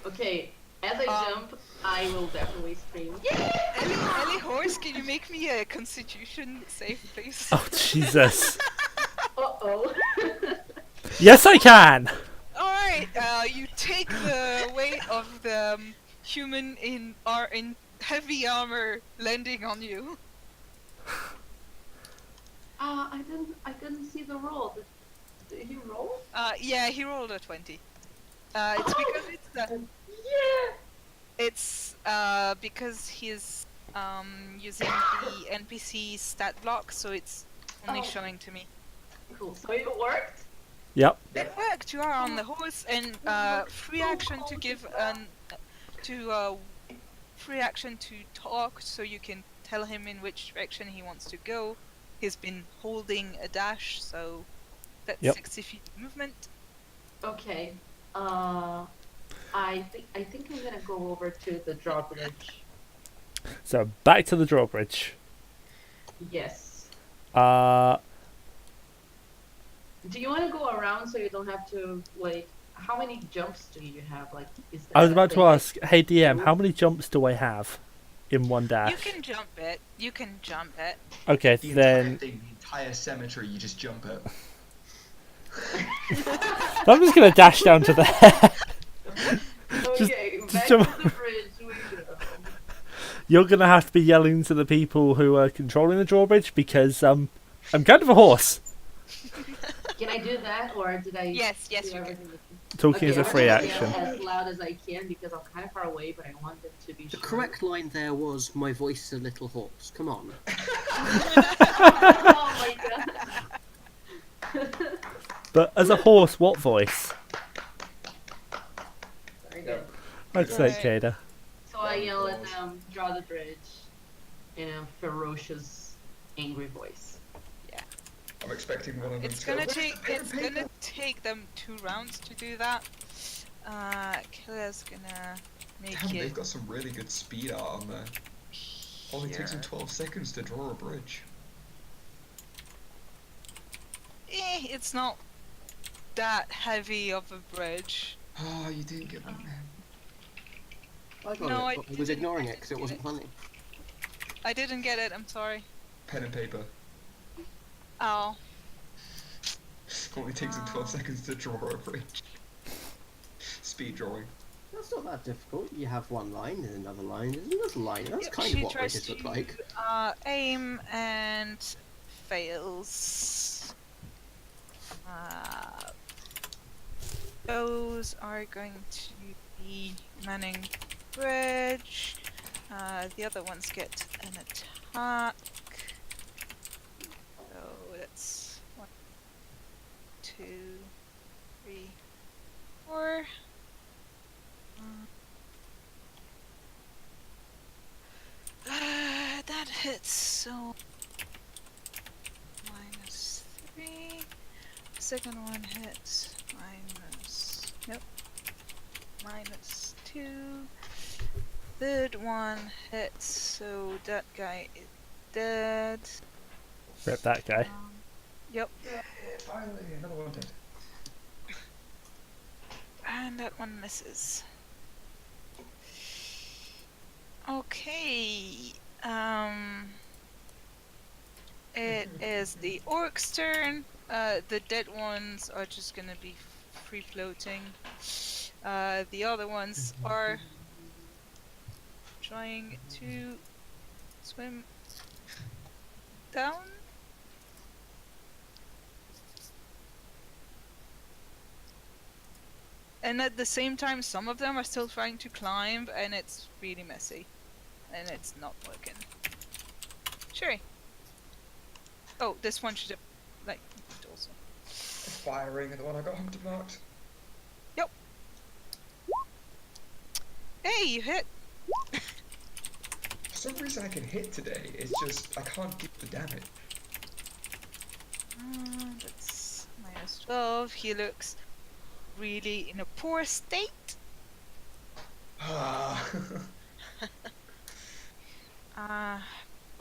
Okay, as I jump, I will definitely scream. Yeah! Ellie horse, can you make me a constitution save, please? Oh Jesus. Uh-oh. Yes, I can. Alright, you take the weight of the human in heavy armor landing on you. I didn't see the roll. Did he roll? Yeah, he rolled a 20. It's because Yeah! it's because he's using the NPC stat block, so it's only Oh. showing to me. Cool. So it worked? Yep. It worked. You are on the horse, and free action to give free action to talk, so you can tell him in which direction he wants to go. He's been holding a dash, so that's Yep. 60 feet of movement. Okay. I think I'm gonna go over to the drawbridge. So back to the drawbridge. Yes. Do you want to go around so you don't have to like? How many jumps do you have? Like, is I was that a about thing to that ask, hey DM, you how many jumps do I have in one You dash? can jump it. You can jump it. Okay, The entire then thing, the entire cemetery, you just jump it. I'm just gonna dash down to there. Okay, just back jump- to the bridge we go. You're gonna have to be yelling to the people who are controlling the drawbridge because I'm kind of a horse. Can I do that, or did I? Yes, do you can. everything with you? Talking is a I'm free gonna yell action. as loud as I can because I'm kind of far away, but I want them to be The sure. correct line there was, "My voice is a little hoarse." Come on. Oh my god. But as a horse, what voice? Very good. I'd say Right. Kaider. So I yell at them, draw the bridge, in a ferocious, angry voice. I'm expecting one of them It's to go, gonna "Where's take the pen and it's paper?" gonna take them 2 rounds to do that. Killer's gonna make Damn, it they've got some really good speed art on there. Only takes them here. 12 seconds to draw a bridge. It's not that heavy of a bridge. Oh, you didn't get one, man. I got No, it, I but I was didn't ignoring get it because it it. wasn't funny. I didn't get it, I'm sorry. Pen and paper. Oh. Only takes them 12 Oh. seconds to draw a bridge. Speed drawing. That's not that difficult. You have one line, there's another line, there's another line. That's Yep, kind she of what tries bridges look to, like. Aim and fails. Those are going to be manning bridge. The other ones get an attack. So that's 1, 2, 3, 4. That hits, so -3. Second one hits, -2. Third one hits, so that guy is dead. Rip that guy. Yep, Yeah, finally, another one dead. and that one misses. Okay, it is the orc's turn. The dead ones are just gonna be free floating. The other ones are trying to swim down. And at the same time, some of them are still trying to climb, and it's really messy. And it's not working. Sure. Oh, this one should have, like, moved also. Firing at the one I got hunter marked. Hey, you hit! For some reason I can hit today, it's just I can't get the damage. That's -12. He looks really in a poor state. Ah.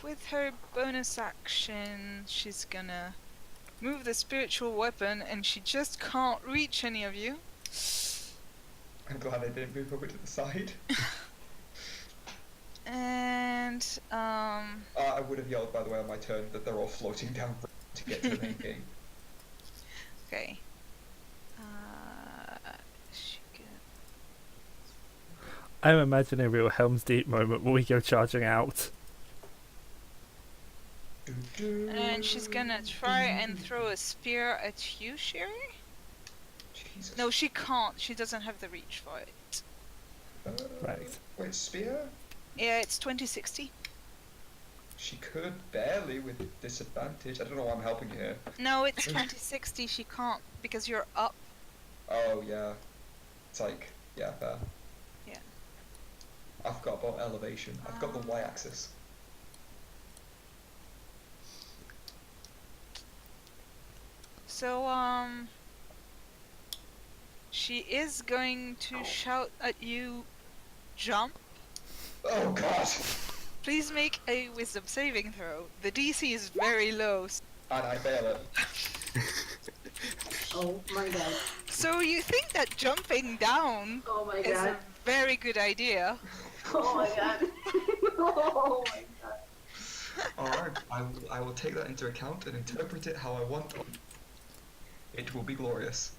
With her bonus action, she's gonna move the spiritual weapon, and she just can't reach any of you. I'm glad I didn't move over to the side. And I would have yelled, by the way, on my turn that they're all floating down to get to the main game. okay. She I'm imagining a real Helm's Deep moment when we go charging out. and she's gonna try and throw a spear at you, Shyri? Jesus. No, she can't. She doesn't have the reach for it. Right. Wait, spear? Yeah, it's 2060. She could barely with disadvantage. I don't know why I'm helping you here. No, it's 2060. She can't because you're up. Oh, yeah. It's like, yeah, fair. Yeah. I forgot about elevation. I've got the y-axis. So, she is going to shout at you, jump. Oh, God! Please make a wisdom saving throw. The DC is very low. And I fail it. Oh my god. So you think that jumping down Oh my is god. a very good idea? Oh my god. Oh my god. Alright, I will take that into account and interpret it how I want. It will be glorious.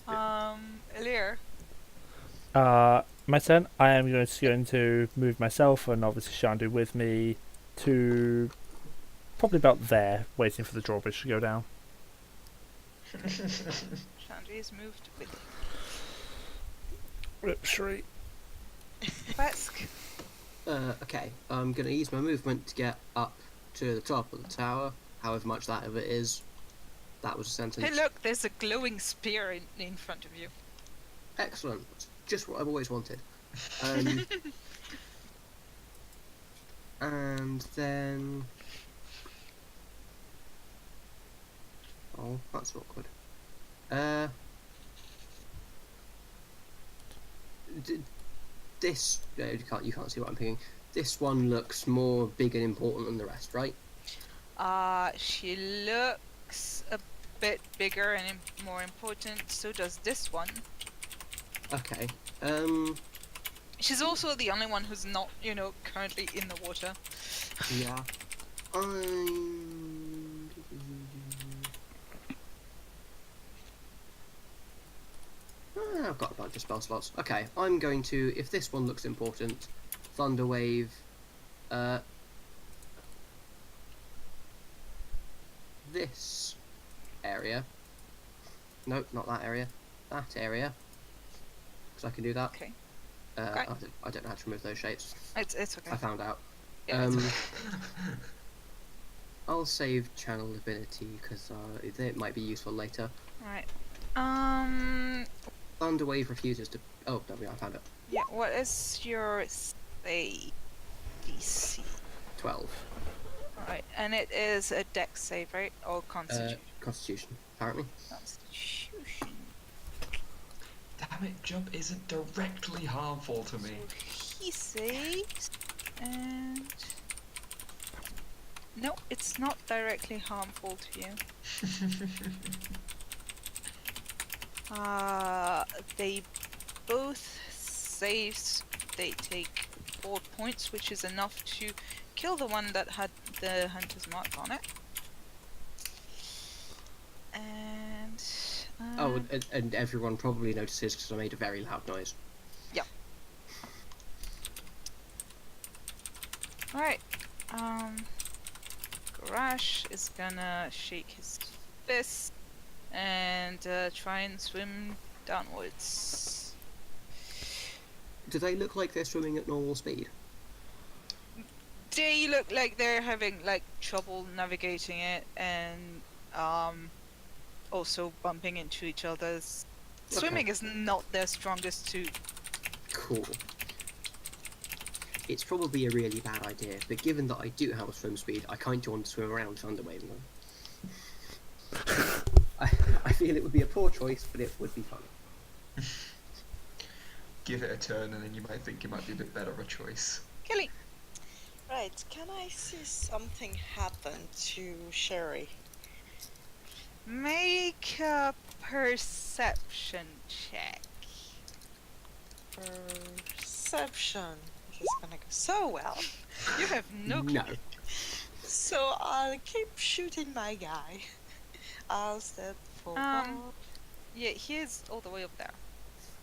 Elir. My turn. I am going to move myself and obviously Shandri with me to probably about there, waiting for the drawbridge to go down. Shandri is moved with Rip Shri. Kepesk. Okay, I'm gonna use my movement to get up to the top of the tower, however much that of it is. That was a sentence. Hey, look, there's a glowing spear in front of you. Excellent. Just what I've always wanted. And then... Oh, that's awkward. This... you can't see what I'm picking. This one looks more big and important than the rest, right? She looks a bit bigger and more important. So does this one. Okay. She's also the only one who's not, currently in the water. Yeah. I've got a bunch of spell slots. Okay, I'm going to, if this one looks important, Thunder Wave, this area. Nope, not that area. That area. Because I can do that. Okay. I don't know how to remove those shapes. It's okay. I found out. Yeah, I'll save channel ability because it might be useful later. Alright. Thunder Wave refuses to. Oh, there we are. I found it. Yeah. What is your save DC? 12. Alright, and it is a dex save, right? Or constitution? Constitution, apparently. Constitution. Damn it, jump isn't directly harmful to me. So he saves, and no, it's not directly harmful to you. They both saves. They take 4 points, which is enough to kill the one that had the hunter's mark on it. And And everyone probably notices because I made a very loud noise. yeah. Alright. Garash is gonna shake his fist and try and swim downwards. Do they look like they're swimming at normal speed? They look like they're having trouble navigating it and also bumping into each other's. Swimming is not their strongest suit. Cool. It's probably a really bad idea, but given that I do have a swim speed, I kind of want to swim around Thunderwaving them. I feel it would be a poor choice, but it would be fun. Give it a turn and then you might think it might be a bit better of a choice. Kelly. Right, can I see something happen to Sherry? Make a perception check. Perception. This is gonna go so well. You have no clue. No. So I'll keep shooting my guy. I'll step forward. Yeah, he is all the way up there.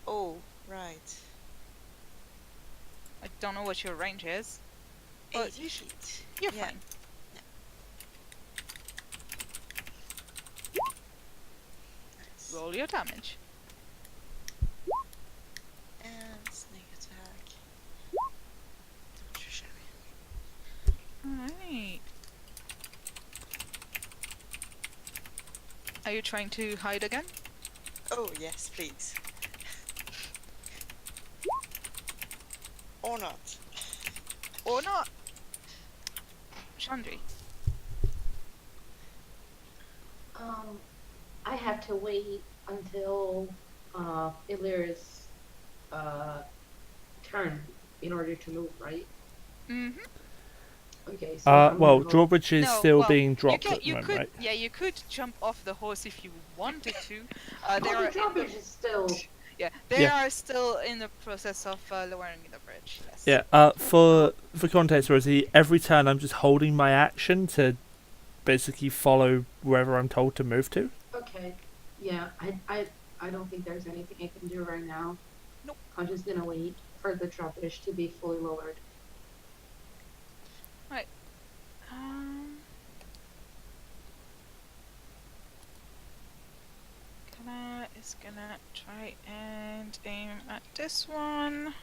Oh, right. I don't know what your range is. But 80 feet. you're Yeah. fine. Nice. Roll your damage. And sneak attack. Don't you, Sherry? Alright. Are you trying to hide again? Oh, yes, please. Or not. Or not? Shandri. I have to wait until Elir's turn in order to move, right? Mm-hmm. Okay, so I'm Well, gonna go. drawbridge is No, still well, being you dropped can, at the you moment, could, right? yeah, you could jump off the horse if you wanted to. Oh, They the are in the, drawbridge is still. yeah, they Yeah. are still in the process of lowering the bridge. Yes. Yeah. For context, Rosie, every turn I'm just holding my action to basically follow wherever I'm told to move to. Okay. Yeah, I don't think there's anything I can do right now. Nope. I'm just gonna wait for the drawbridge to be fully lowered. Kana is gonna try and aim at this one.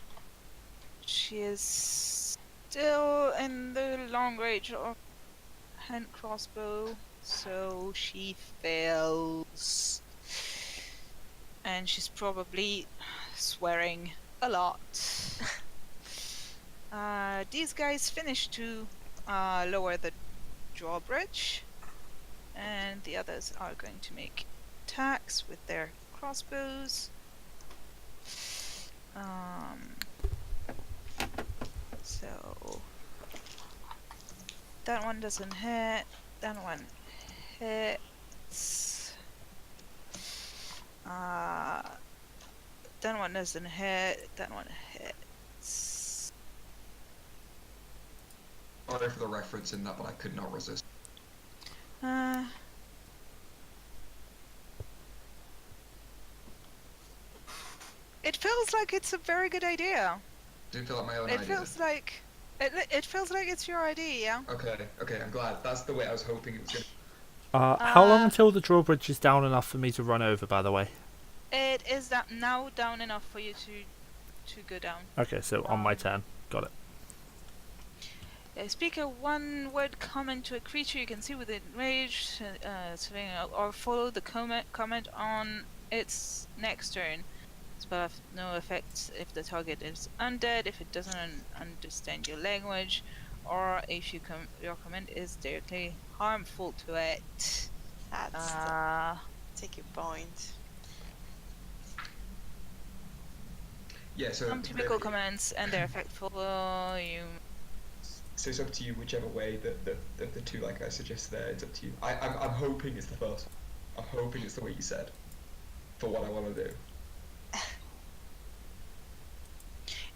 She is still in the long range of hand crossbow, so she fails. And she's probably swearing a lot. These guys finish to lower the drawbridge, and the others are going to make attacks with their crossbows. So that one doesn't hit. That one hits. That one doesn't hit. That one hits. Sorry for the reference in that, but I could not resist. It feels like it's a very good idea. Do you feel like my own It idea? feels like it feels like it's your idea. Yeah. Okay, I'm glad. That's the way I was hoping it was going to. How long until the drawbridge is down enough for me to run over, by the way? It is now down enough for you to go down. Okay, so on my turn. Got it. Speak a one-word comment to a creature you can see within range, or follow the comment on its next turn. Spell have no effect if the target is undead, if it doesn't understand your language, or if your comment is directly harmful to it. That's take your point. Yeah, so Some typical comments and their effect for you. So it's up to you, whichever way the two, like I suggested there, it's up to you. I'm hoping it's the first. I'm hoping it's the way you said, for what I want to do.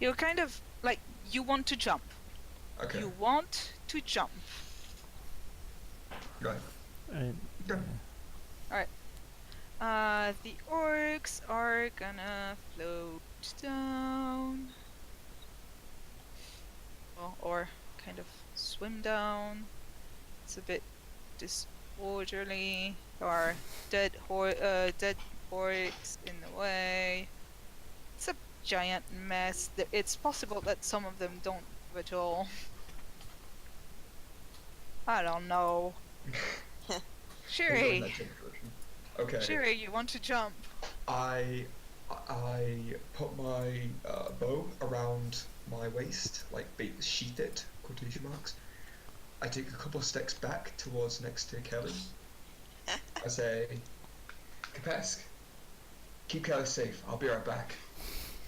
You're kind of like, you want to jump. Okay. You want to jump. Right. Okay. The orcs are gonna float down. Well, or kind of swim down. It's a bit disorderly. There are dead orcs in the way. It's a giant mess. It's possible that some of them don't move at all. I don't know. Shyri! Okay. Shyri, you want to jump? I put my bow around my waist, like sheath it, quotation marks. I take a couple of steps back towards next to Kelly. I say, Kepesk, keep Kelly safe, I'll be right back.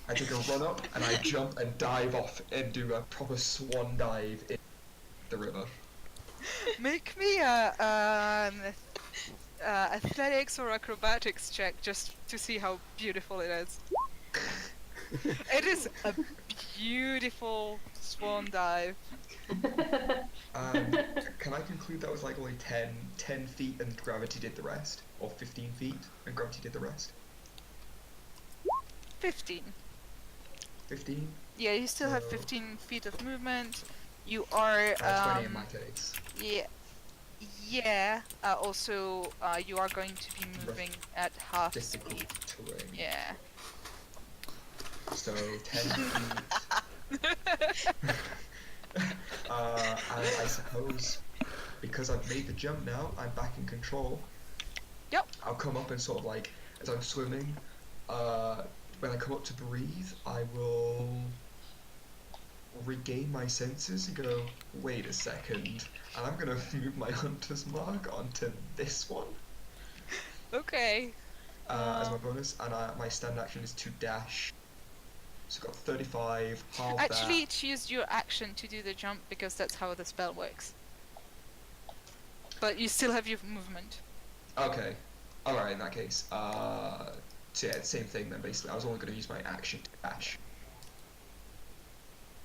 I take a run up and I jump and dive off and do a proper swan dive in the river. Make me a athletics or acrobatics check just to see how beautiful it is. It is a beautiful swan dive. Can I conclude that was like only 10 feet and gravity did the rest? Or 15 feet and gravity did the rest? 15. 15? Yeah, you still have So- 15 feet of movement. You are 20 in my case. yeah. Also, you are going to be moving at half Difficult speed. terrain. Yeah. So 10 feet. And I suppose because I've made the jump now, I'm back in control. Yep. I'll come up and sort of like, as I'm swimming, when I come up to breathe, I will regain my senses and go, wait a second, and I'm gonna move my hunter's mark onto this one Okay. as my bonus, and my stand action is to dash So got 35, half Actually, choose your action to do the jump because that's how the spell works. But you still have your movement. that. Okay. Alright, in that case. So yeah, same thing then, basically. I was only going to use my action to dash.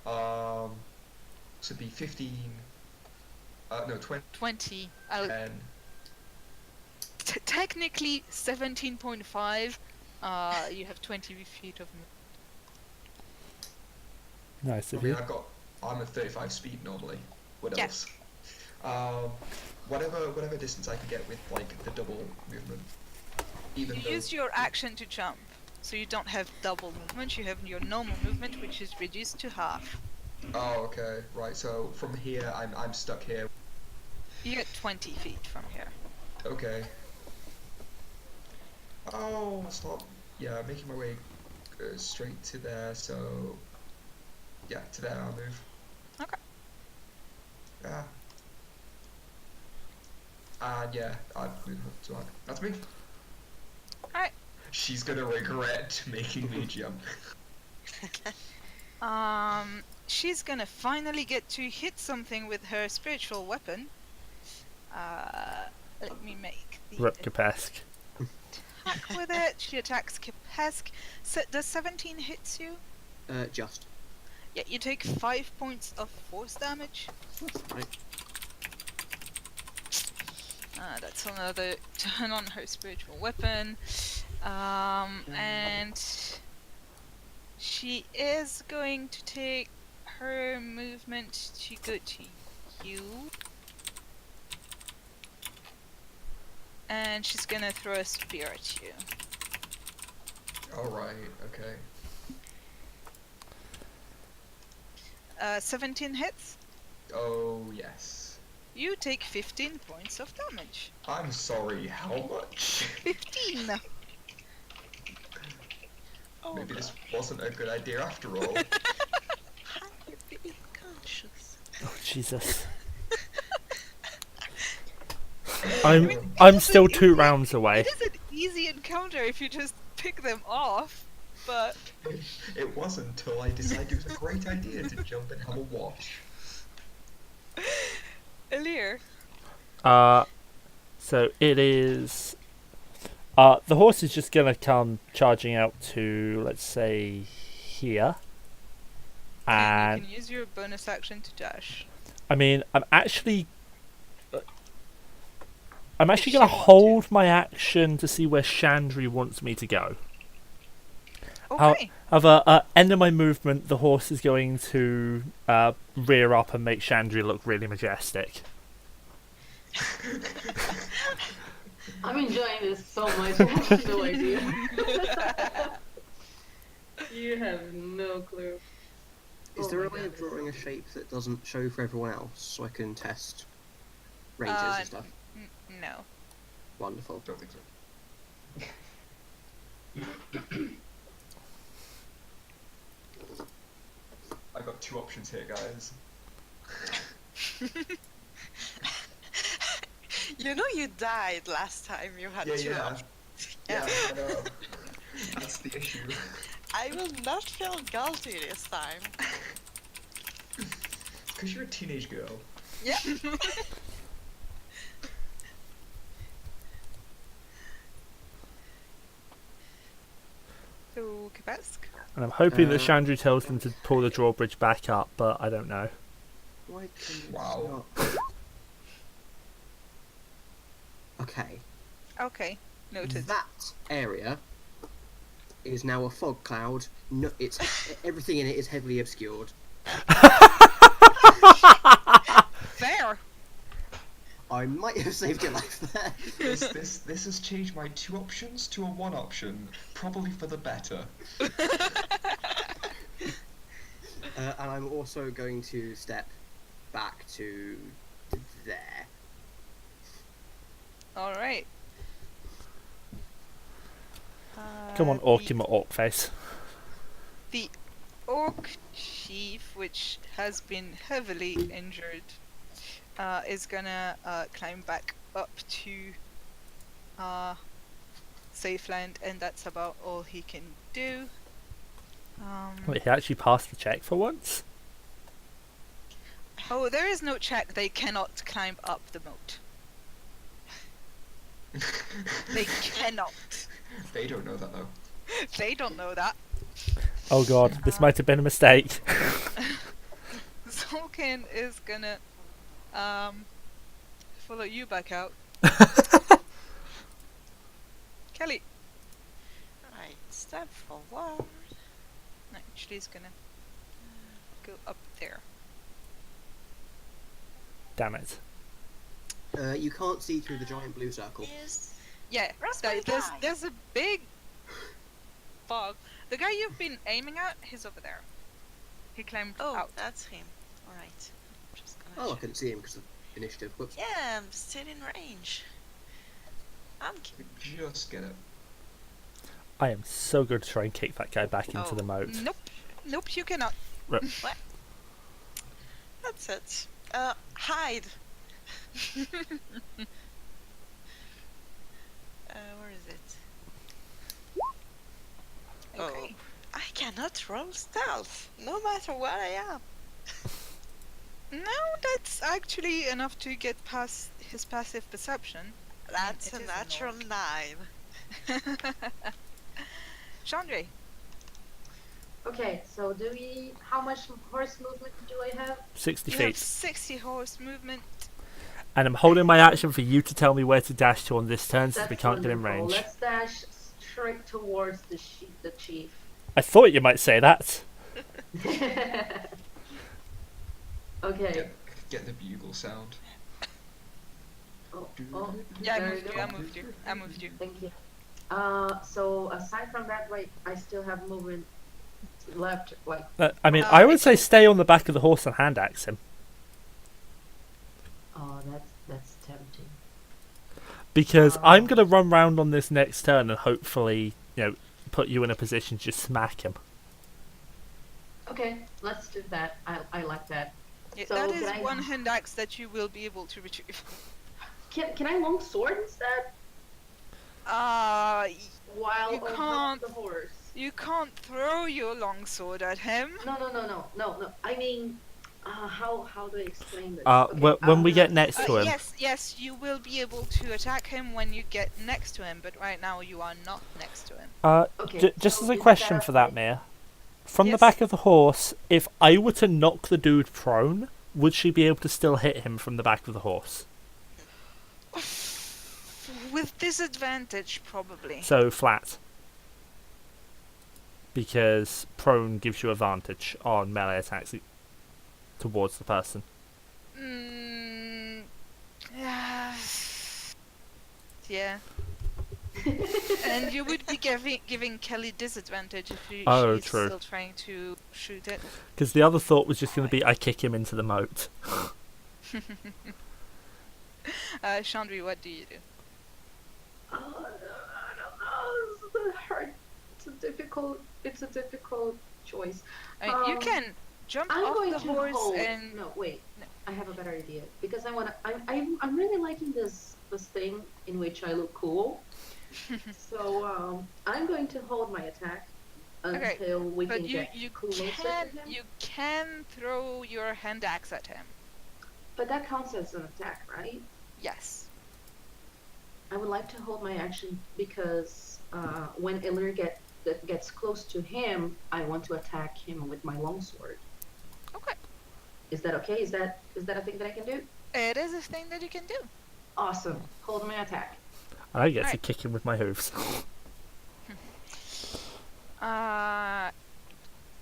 So it'd be 15... no, 20, 20. 10... Technically 17.5. You have 20 feet of movement. Nice I of mean, you. I'm at 35 speed normally. What Yeah. else? Whatever distance I can get with, like, the double movement. Even You though... use your action to jump, so you don't have double movement. You have your normal movement, which is reduced to half. Oh, okay. Right, so from here, I'm stuck here. You get 20 feet from here. Okay. Oh, stop. Yeah, making my way straight to there, so... Yeah, to there I'll move. Okay. Yeah. And yeah, I've moved up to that. That's me. Alright. She's gonna regret making me jump. She's gonna finally get to hit something with her spiritual weapon. Let me make the Rip Kepesk. attack with it. She attacks Kepesk. Does 17 hits you? Just. Yeah, you take 5 points of force damage. Right. That's another turn on her spiritual weapon. And she is going to take her movement to go to you. And she's gonna throw a spear at you. Alright, okay. 17 hits. Oh, yes. You take 15 points of damage. I'm sorry, how much? 15! Oh, Maybe this wasn't a good idea after all. I'm being conscious. Oh Jesus. I'm still 2 rounds away. It is an easy encounter if you just pick them off, but... It wasn't until I decided it was a great idea to jump and have a watch. Elir. So it is. The horse is just gonna come charging out to, let's say, here. And you can use your bonus action to dash. I mean, I'm actually If she gonna want to. hold my action to see where Shandri wants me to go. Okay. However, end of my movement, the horse is going to rear up and make Shandri look really majestic. I'm enjoying this so much. I have no idea. You have no clue. Is Oh there a my way of God. drawing a shape that doesn't show for everyone else so I can test ranges and stuff? No. Wonderful. Don't think so. I got 2 options here, guys. You know you died last time you had two options. Yeah, I know. That's the issue. I will not feel guilty this time. Because you're a teenage girl. Yeah. So, Kepesk. And I'm hoping that Uh, Shandri tells them to pull the drawbridge back up, but I don't know. Why can it Wow. not? Okay. Okay, noted. That area is now a fog cloud. No, it's everything in it is heavily obscured. Fair! I might have saved your life there. This has changed my 2 options to a 1 option, probably for the better. And I'm also going to step back to there. Alright. Come on, Orkima Orc face. The orc chief, which has been heavily injured, is gonna climb back up to safe land, and that's about all he can do. Wait, he actually passed the check for once? Oh, there is no check. They cannot climb up the moat. They cannot. They don't know that though. They don't know that. Oh god, this might have been a mistake. Zolkin is gonna follow you back out. Kelly. Right, step forward. Actually, he's gonna go up there. Damn it. You can't see through the giant blue circle. Is Yeah, Raspberry guy. there's a big fog. The guy you've been aiming at, he's over there. He climbed Oh, out. that's him. Alright. Just gonna Oh, I check. couldn't see him because of initiative. Whoops. Yeah, I'm still in range. Just get it. I am so going to try and kick that guy back into the moat. Nope. Nope, you cannot. That's it. Hide. Where is it? Okay. Oh, I cannot roll stealth, no matter what I am. No, that's actually enough to get past his passive perception. That's It a is natural 9. Shandri. Okay, so how much horse movement do I have? 60 You have feet. 60 horse movement. And I'm holding my action for you to tell me where to dash to on this turn since we That's can't get in wonderful. range. Let's dash straight towards the chief. I thought you might say that. Okay. Get the bugle sound. Oh, Yeah, I there moved you you, go. I moved you, I moved you. Thank you. So aside from that, right, I still have movement left, like. I mean, I would say stay on the back of the horse and hand axe him. Oh, that's tempting. Because I'm going to run round on this next turn and hopefully, put you in a position to just smack him. Okay, let's do that. I like that. Yeah, So that can is I- one hand axe that you will be able to retrieve. Can I long sword instead? While You on can't. the horse. You can't throw your longsword at him. No. I mean, how do I explain this? When we get next to him. Yes, you will be able to attack him when you get next to him, but right now you are not next to him. Okay, Just so as a is question that for that, okay? Mia. From the Yes. back of the horse, if I were to knock the dude prone, would she be able to still hit him from the back of the horse? With disadvantage, probably. So flat. Because prone gives you advantage on melee attacks towards the person. Yeah. And you would be giving Kelly disadvantage if she's True. still trying to shoot it. Because the other thought was just going to be I kick him into the moat. Shandri, what do you do? I don't know. It's hard. It's a difficult choice. I mean, you can jump I'm off going the to horse hold. and No, wait. No. I have a better idea because I'm really liking this thing in which I look cool. So I'm going to hold my attack Okay, until we but can get closer to him. you can throw your hand axe at him. But that counts as an attack, right? Yes. I would like to hold my action because when Elir gets close to him, I want to attack him with my longsword. Okay. Is that okay? Is that a thing that I can do? It is a thing that you can do. Awesome. Hold my attack. I get to Right. kick him with my hooves.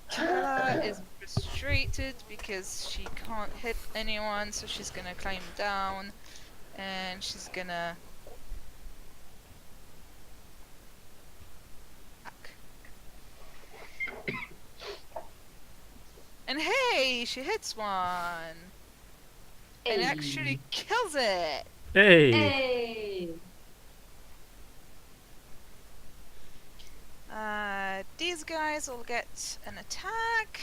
Kella is frustrated because she can't hit anyone, so she's gonna climb down and she's gonna attack. And hey, she hits one and actually kills it. Hey! Hey! These guys will get an attack.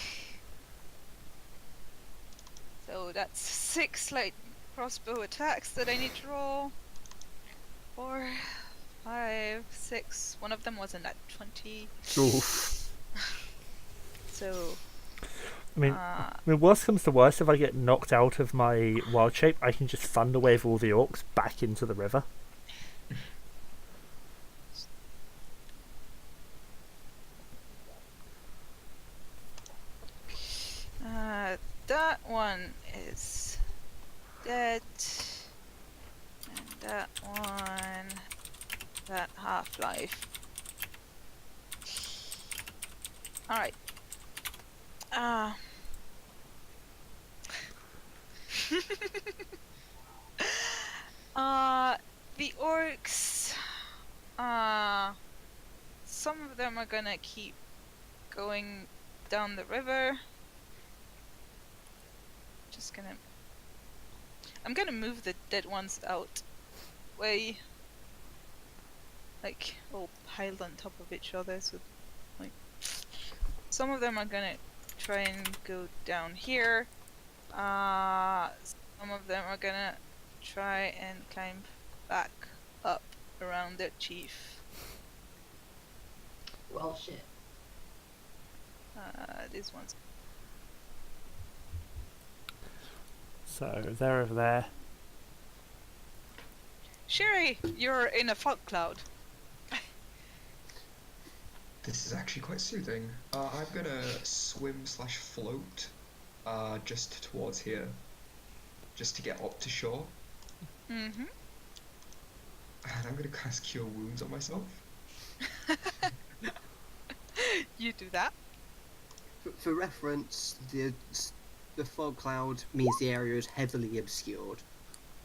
So that's 6 light crossbow attacks that I need to roll. 4, 5, 6. One of them wasn't at 20. Oof. So, I mean, worst comes to worst, if I get knocked out of my wild shape, I can just thunder wave all the orcs back into the river. that one is dead. And that one, that half-life. Alright. The orcs, some of them are gonna keep going down the river. I'm gonna move the dead ones out way, like all piled on top of each other, so like some of them are gonna try and go down here. Some of them are gonna try and climb back up around their chief. Well, shit. These ones. So they're over there. Shyri, you're in a fog cloud. This is actually quite soothing. I'm gonna swim/float just towards here, just to get up to shore. Mm-hmm. And I'm gonna cast Cure Wounds on myself. You do that. For reference, the fog cloud means the area is heavily obscured.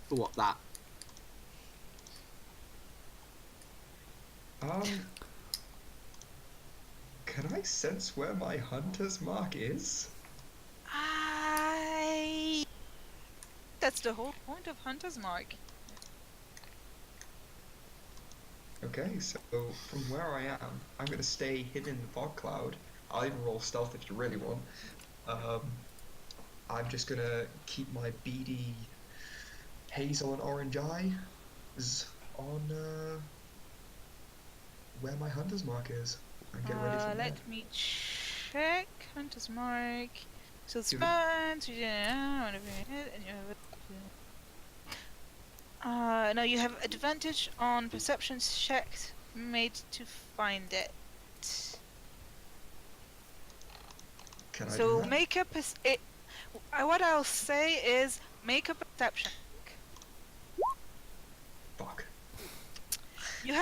For what that? Can I sense where my hunter's mark is? That's the whole point of Hunter's Mark. Okay, so from where I am, I'm gonna stay hidden in the fog cloud. I'll even roll stealth if you really want. I'm just gonna keep my beady hazel and orange eyes on where my hunter's mark is. And get ready for Let me check Hunter's Mark. So it's fun. So yeah, whatever you hit, and you have no, you have advantage on perception checks made to find it. Can I do So that? make a what I'll say is make a perception. Fuck. You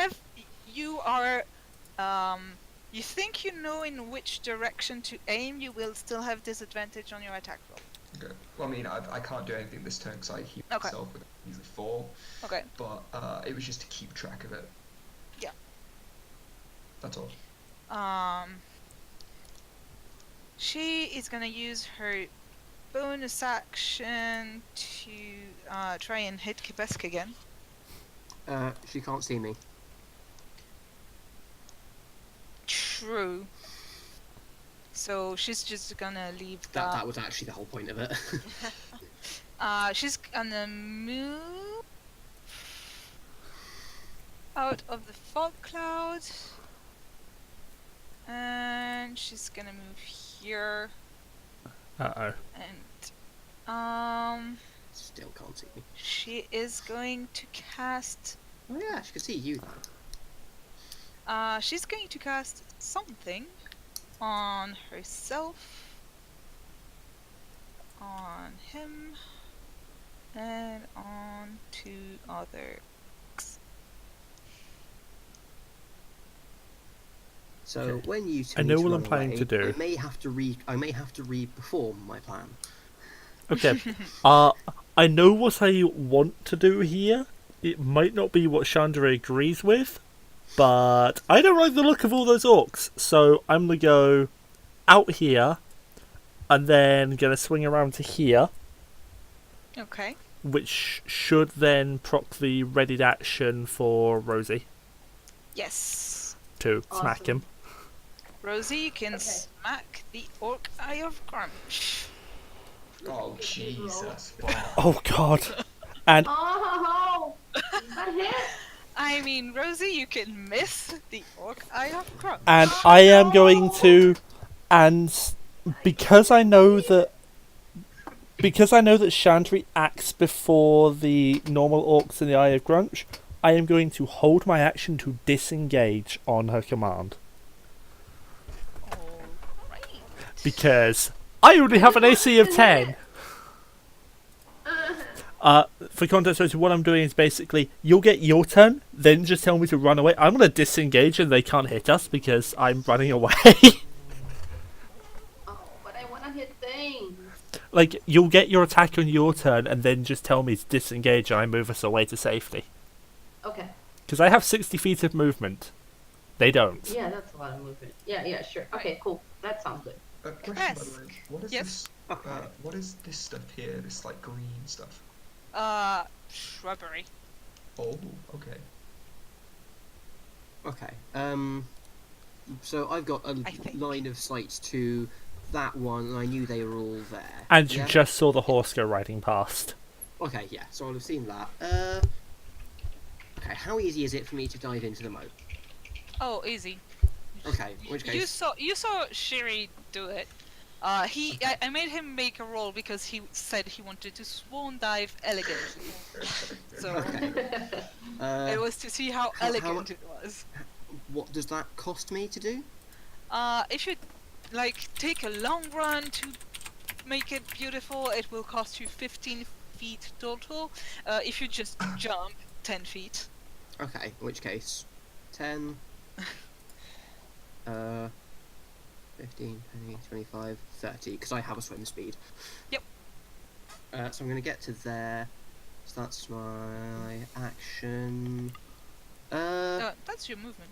think you know in which direction to aim. You will still have disadvantage on your attack roll. Okay. Well, I mean, I can't do anything this turn because I heal myself with easily fall. Okay. But it was just to keep track of it. Yeah. That's all. She is gonna use her bonus action to try and hit Kepesk again. She can't see me. True. So she's just gonna leave That was actually the whole point of it. She's gonna move out of the fog cloud, and she's gonna move here. Uh-oh. And Still can't see me. she is going to cast. Oh yeah, she can see you. She's going to cast something on herself, on him, and on two others. So Okay. when you two I know need to what I'm run planning away, to do. I may have to re-perform my plan. Okay. I know what I want to do here. It might not be what Shandri agrees with, but I don't like the look of all those orcs, so I'm gonna go out here, and then gonna swing around to here, Okay. which should then proc the readied action for Rosie Yes. to Awesome. smack him. Rosie, you can Okay. smack the orc eye of Grumsh. Oh, Jesus. Fuck. Oh god. And Oh! That hit! I mean, Rosie, you can miss the orc eye of Grumsh. I am going to, and because I know that Shandri acts before the normal orcs in the Eye of Grunch, I am going to hold my action to disengage on her command. Alright. Because I only have an AC of 10. For context, so what I'm doing is basically, you'll get your turn, then just tell me to run away. I'm going to disengage and they can't hit us because I'm running away. Oh, but I want to hit things. Like, you'll get your attack on your turn and then just tell me to disengage and I move us away to safety. Okay. Because I have 60 feet of movement. They don't. Yeah, that's a lot of movement. Yeah, sure. Okay, cool. That sounds good. Question, by the Kepesk. way. What is Yes? this? What is this stuff here? This like green stuff. Shrubbery. Oh, okay. Okay. So I've got a I think. line of sight to that one, and I knew they were all there. And you Yeah? just saw the horse go riding past. Okay, yeah. So I'll have seen that. Okay. How easy is it for me to dive into the moat? Oh, easy. Okay. In which case. You saw Shyri do it. I made him make a roll because he said he wanted to swan dive elegantly. So Okay. it was to see how how elegant mu- it was. What does that cost me to do? If you like take a long run to make it beautiful, it will cost you 15 feet total. If you just jump 10 feet. Okay. In which case, 10. 15, 20, 25, 30, because I have a swim speed. Yep. So I'm going to get to there. So that's my action. That's your movement.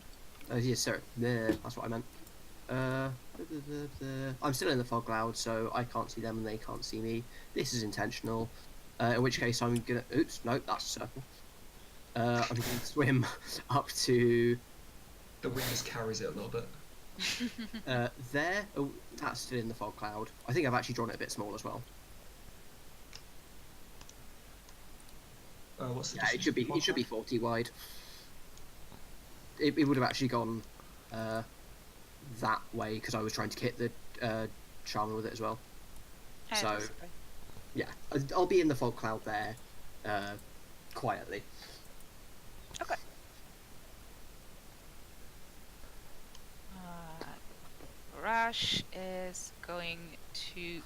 Oh, yes, sir. There, that's what I meant. I'm still in the fog cloud, so I can't see them and they can't see me. This is intentional. In which case I'm going to... Oops, no, that's a circle. I'm going to swim up to... The wind just carries it a little bit. There. Oh, that's still in the fog cloud. I think I've actually drawn it a bit small as well. What's the Yeah, it should be 40 wide. It would have actually gone that way because I was trying to hit the charmer with it as well. So yeah, I'll be in the fog cloud there, quietly. Okay. Rash is going to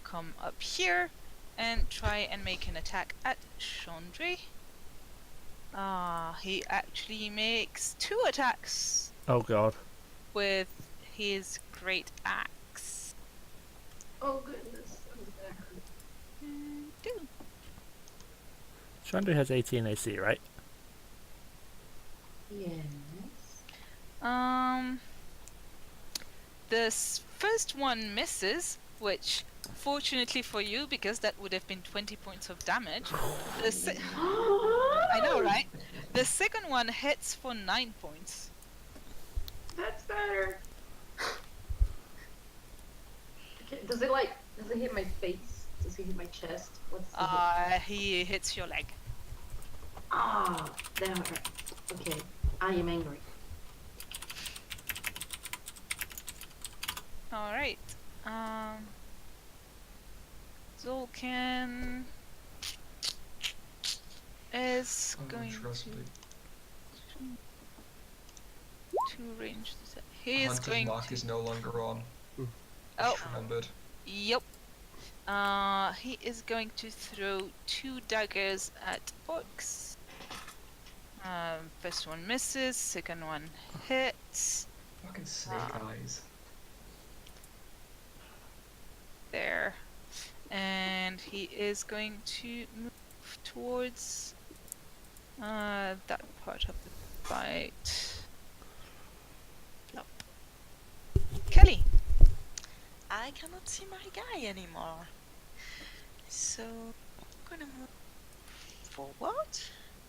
come up here and try and make an attack at Shandri. He actually makes 2 attacks Oh god. with his great axe. Oh goodness, that was gonna hurt. Two. Chandri has 18 AC, right? Yes. The first one misses, which fortunately for you, because that would have been 20 points of damage. I know, right? The second one hits for 9 points. That's better. Okay, does it hit my face? Does it hit my chest? What's the hit? He hits your leg. Ah, that hurt. Okay, I am angry. Alright. Zolkin is going trust me. to range this. He is Hunter's going mark to. is no longer on. Oh, Just remembered. yep. He is going to throw 2 daggers at orcs. First one misses, second one hits. Fucking snake eyes. There. And he is going to move towards that part of the fight. Nope. Kelly. I cannot see my guy anymore. So I'm gonna move forward.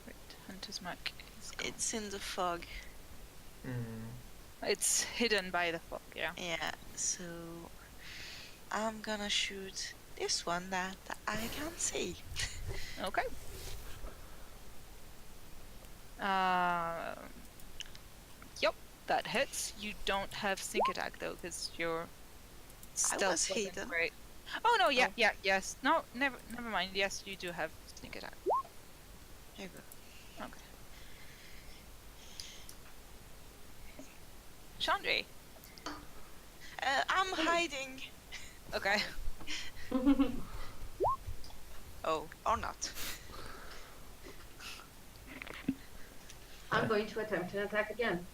Wait, Hunter's mark is gone. It's in the fog. It's hidden by the fog, yeah. Yeah, so I'm gonna shoot this one that I can't see. Okay. Yep. That hits. You don't have sneak attack though, because your stealth was wasn't hidden. great. Oh no, yeah, yes. No, never mind. Yes, you do have sneak attack. Here you go. Okay. Shandri. I'm hiding. Okay. Oh, or not. I'm going to attempt an attack again.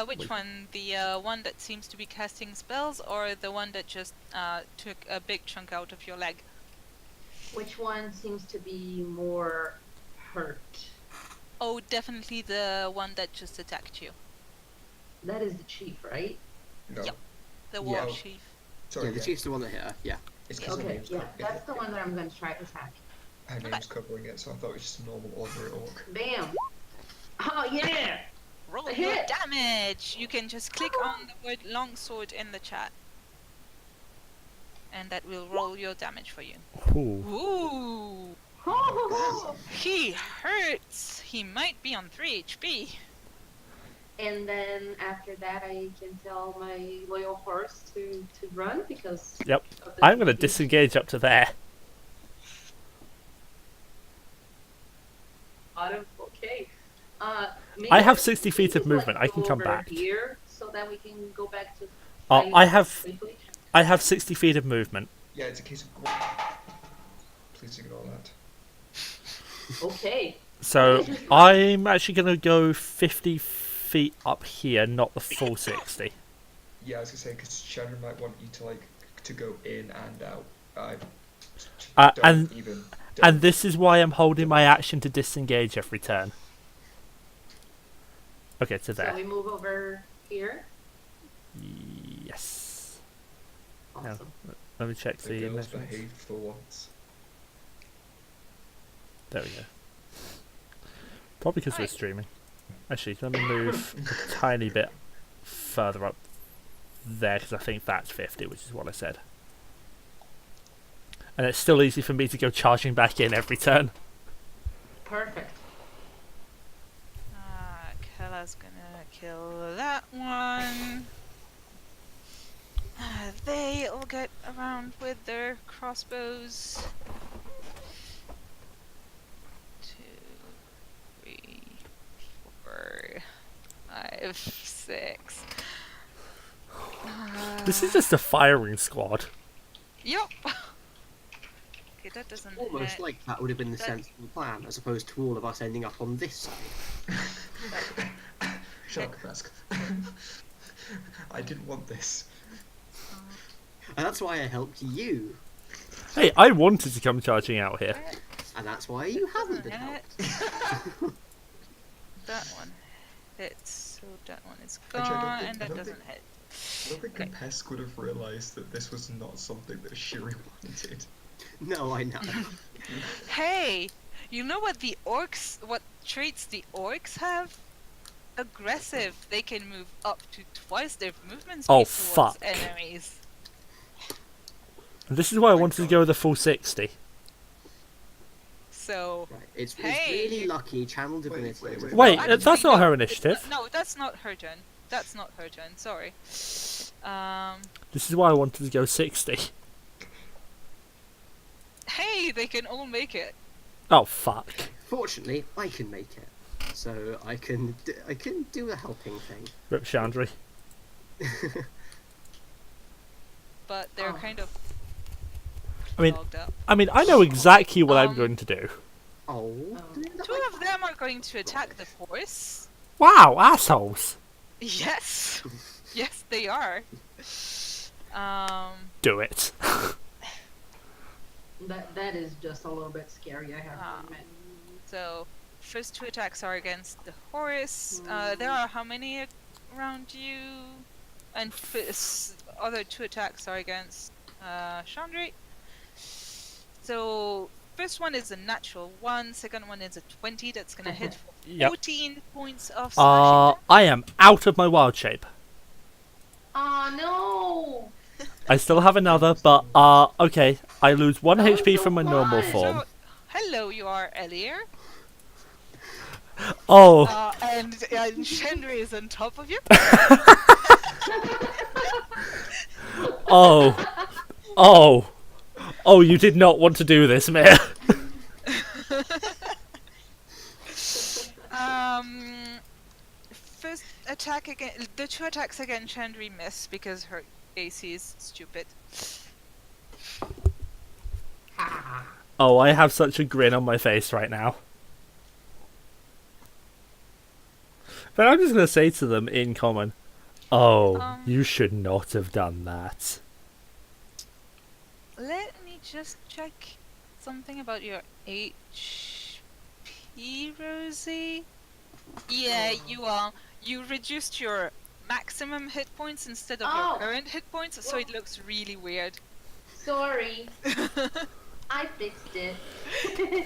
Which one? The one that seems to be casting spells, or the one that just took a big chunk out of your leg? Which one seems to be more hurt? Oh, definitely the one that just attacked you. That is the chief, right? No. Yep. The war Yeah. chief. Sorry, Yeah, the chief's the one that hit her. Yeah. It's 'cause her Okay, name's yeah, co- that's the one that I'm going to try to attack. Her name's covering it, so I thought it was just a normal ordinary orc. Bam! Oh yeah! Roll A your hit. damage! You can just click on the word longsword in the chat. And that will roll your damage for you. Ooh. Ooh! He hurts! He might be on 3 HP. And then after that, I can tell my loyal horse to run because. Yep. of the I'm going to speed. disengage up to there. Okay. Maybe I have we 60 can feet of just, movement. I go can come over back. here so that we can go back to. Oh, fighting quickly. I have 60 feet of movement. Yeah, it's a case of. Please ignore that. Okay. So I'm actually going to go 50 feet up here, not the full 60. Yeah, I was gonna say because Shandri might want you to to go in and out. Don't And even. and this is why I'm holding my action to disengage every turn. Okay, to So there. we move over here. Yes. Awesome. Let me check The the girls measurements. behaved for once. There we go. Probably because we're Right. streaming. Actually, let me move a tiny bit further up there because I think that's 50, which is what I said. And it's still easy for me to go charging back in every turn. Perfect. Kella's gonna kill that one. They all get around with their crossbows. 2, 3, 4, 5, 6. This is just a firing squad. Yup. Okay, that doesn't Almost hit. like that would have been the That- sensible plan, as opposed to all of us ending up on this side. Kepesk. I didn't want this. And that's why I helped you. Hey, I wanted to come charging out here. And that's why you haven't been Hit. helped. That one hits, so that one is Actually, I don't gone, think- and I that don't doesn't think- hit. I don't think Okay. Kepesk would have realised that this was not something that Shyri wanted. No, I know. Hey, you know what what traits the orcs have? Aggressive. They can move up to twice their movement speed Oh, towards fuck. enemies. And this is why I wanted to go with the full 60. So, Right, it's Hey, really you- lucky channel divinity. wait. Wait, Actually, that's not no, her it's initiative. No, that's not her turn. That's not her turn. Sorry. This is why I wanted to go 60. Hey, they can all make it. Oh, fuck. Fortunately, I can make it, so I can do a helping thing. Rip Shandri. But they're Oh. kind of I mean, clogged up. I know exactly what I'm Um, going to do. Oh, Two of them are going to attack the horse. Wow, assholes. Yes. Yes, they are. Do it. That is just a little bit scary, I have Ah. to admit. So, first 2 attacks are against the horse. There are how many around you? And other 2 attacks are against Shandri. So, first one is a natural 1, second one is a 20. That's gonna hit for Yep. 14 points of slashing. I am out of my wild shape. Oh no! I still have another, but okay. I lose 1 That was HP so from my normal fun. form. So, hello, you are Elir. Oh, and Shandri is on top of you. Oh, you did not want to do this, Miya. First attack again. The 2 attacks against Chandri miss because her AC is stupid. Oh, I have such a grin on my face right now. But I'm just going to say to them in common, oh, you should not have done that. Let me just check something about your HP, Rosie. Yeah, you reduced your maximum hit points instead of your current hit points, so it looks really weird. Sorry. I fixed it.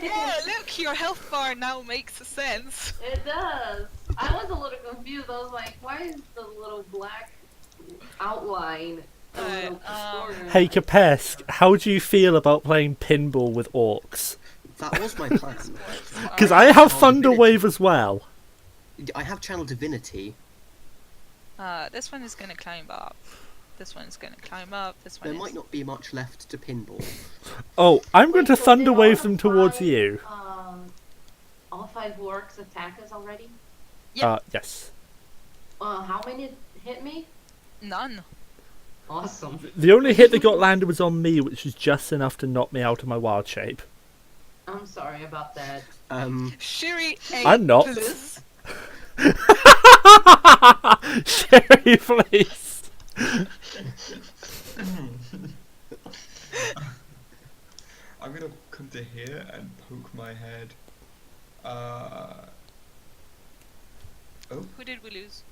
Yeah, look, your health bar now makes sense. It does. I was a little confused. I was like, why is the little black outline a little distorted? Hey, Kepesk, how do you feel about playing pinball with orcs? That was my plan. Because I have Thunderwave as well. I have Channel Divinity. This one is gonna climb up. This one's gonna climb up. This one There might not be much left to pinball. Oh, I'm going to Wait, so did Thunderwave all them the towards 5, you. All 5 orcs attack us already? Yes. How many hit me? None. Awesome. The only hit that got landed was on me, which was just enough to knock me out of my wild shape. I'm sorry about that. Shyri, I'm not. Please. Sherry, please. I'm gonna come to here and poke my head. Who did we lose?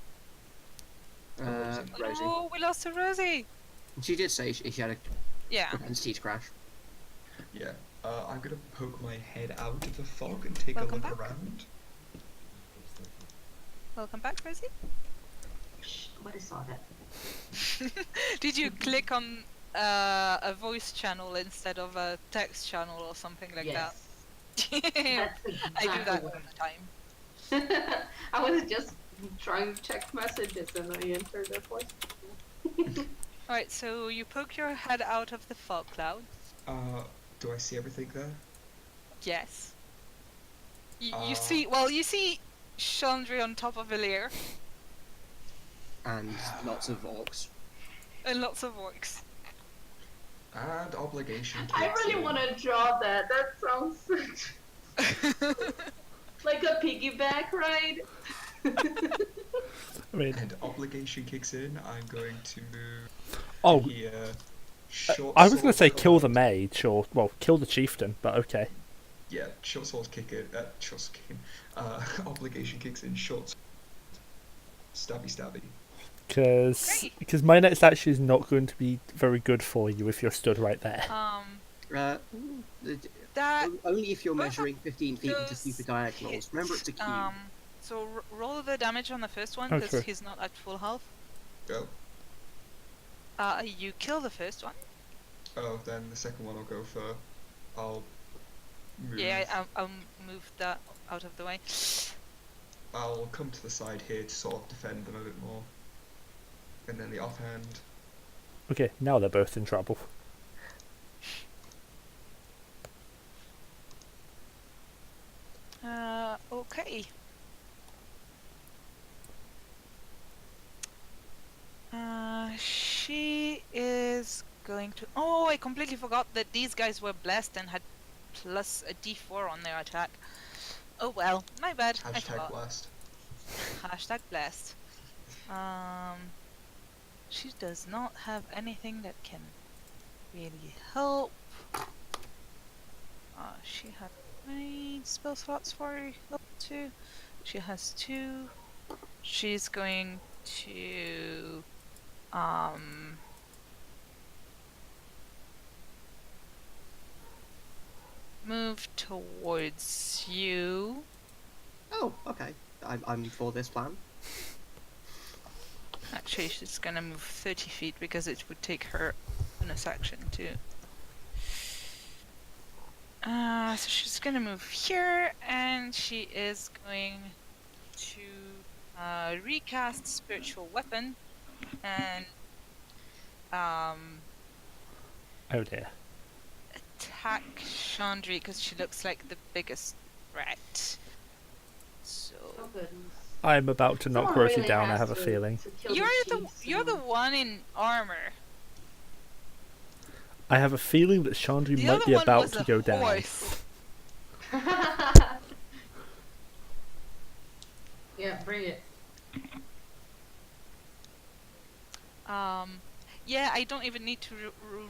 Rosie. Oh, we lost to Rosie. She did say she had a Yeah. propensity to crash. Yeah. I'm gonna poke my head out of the fog and take Welcome a look back. around. Welcome back, Rosie. Shh, nobody saw that. Did you click on a voice channel instead of a text channel or something like Yes. that? That's exactly I do that all what the time. I was just trying to check messages and I entered their voice. Alright, so you poke your head out of the fog cloud. Do I see everything there? Yes. You see Shandri on top of Elir And lots of orcs. and lots of orcs. And obligation. I kicks really in. want to draw that. That sounds like a piggyback ride. I mean, And obligation kicks in. I'm going to move oh, here. Short I was going to sword say kill the command. mage, or, well, kill the chieftain, but okay. Yeah, short swords kick in. Short sword kick in. Obligation kicks in. Short stabby stabby. Because my next action is not going to be very good for you if you're stood right there. That Only if you're both measuring of 15 feet into those super diagonals. hits, Remember, it's a cube. So roll the damage on the first one Oh, because sure. he's not at full health. Go. You kill the first one. Oh, then the second one I'll go for. I'll move. Yeah, I'll move that out of the way. I'll come to the side here to sort of defend them a bit more. And then the offhand. Okay, now they're both in trouble. Okay. She is going to. Oh, I completely forgot that these guys were blessed and had plus a D4 on their attack. Oh well, my bad. I Hashtag forgot. blast. Hashtag blessed. She does not have anything that can really help. She had 9 spell slots for level 2. She has 2. She's going to move towards you. Oh, okay. I'm for this plan. Actually, she's gonna move 30 feet because it would take her bonus action to. So she's gonna move here, and she is going to recast spiritual weapon and Oh dear. attack Shandri because she looks like the biggest threat. So Oh goodness. I'm about to knock Someone Rosie really down, I has have a to- feeling. to kill you're the chiefs you're the and- one in armor. I have a feeling that Chandri The might other be one about was to a go down. horse. Yeah, bring it. Yeah, I don't even need to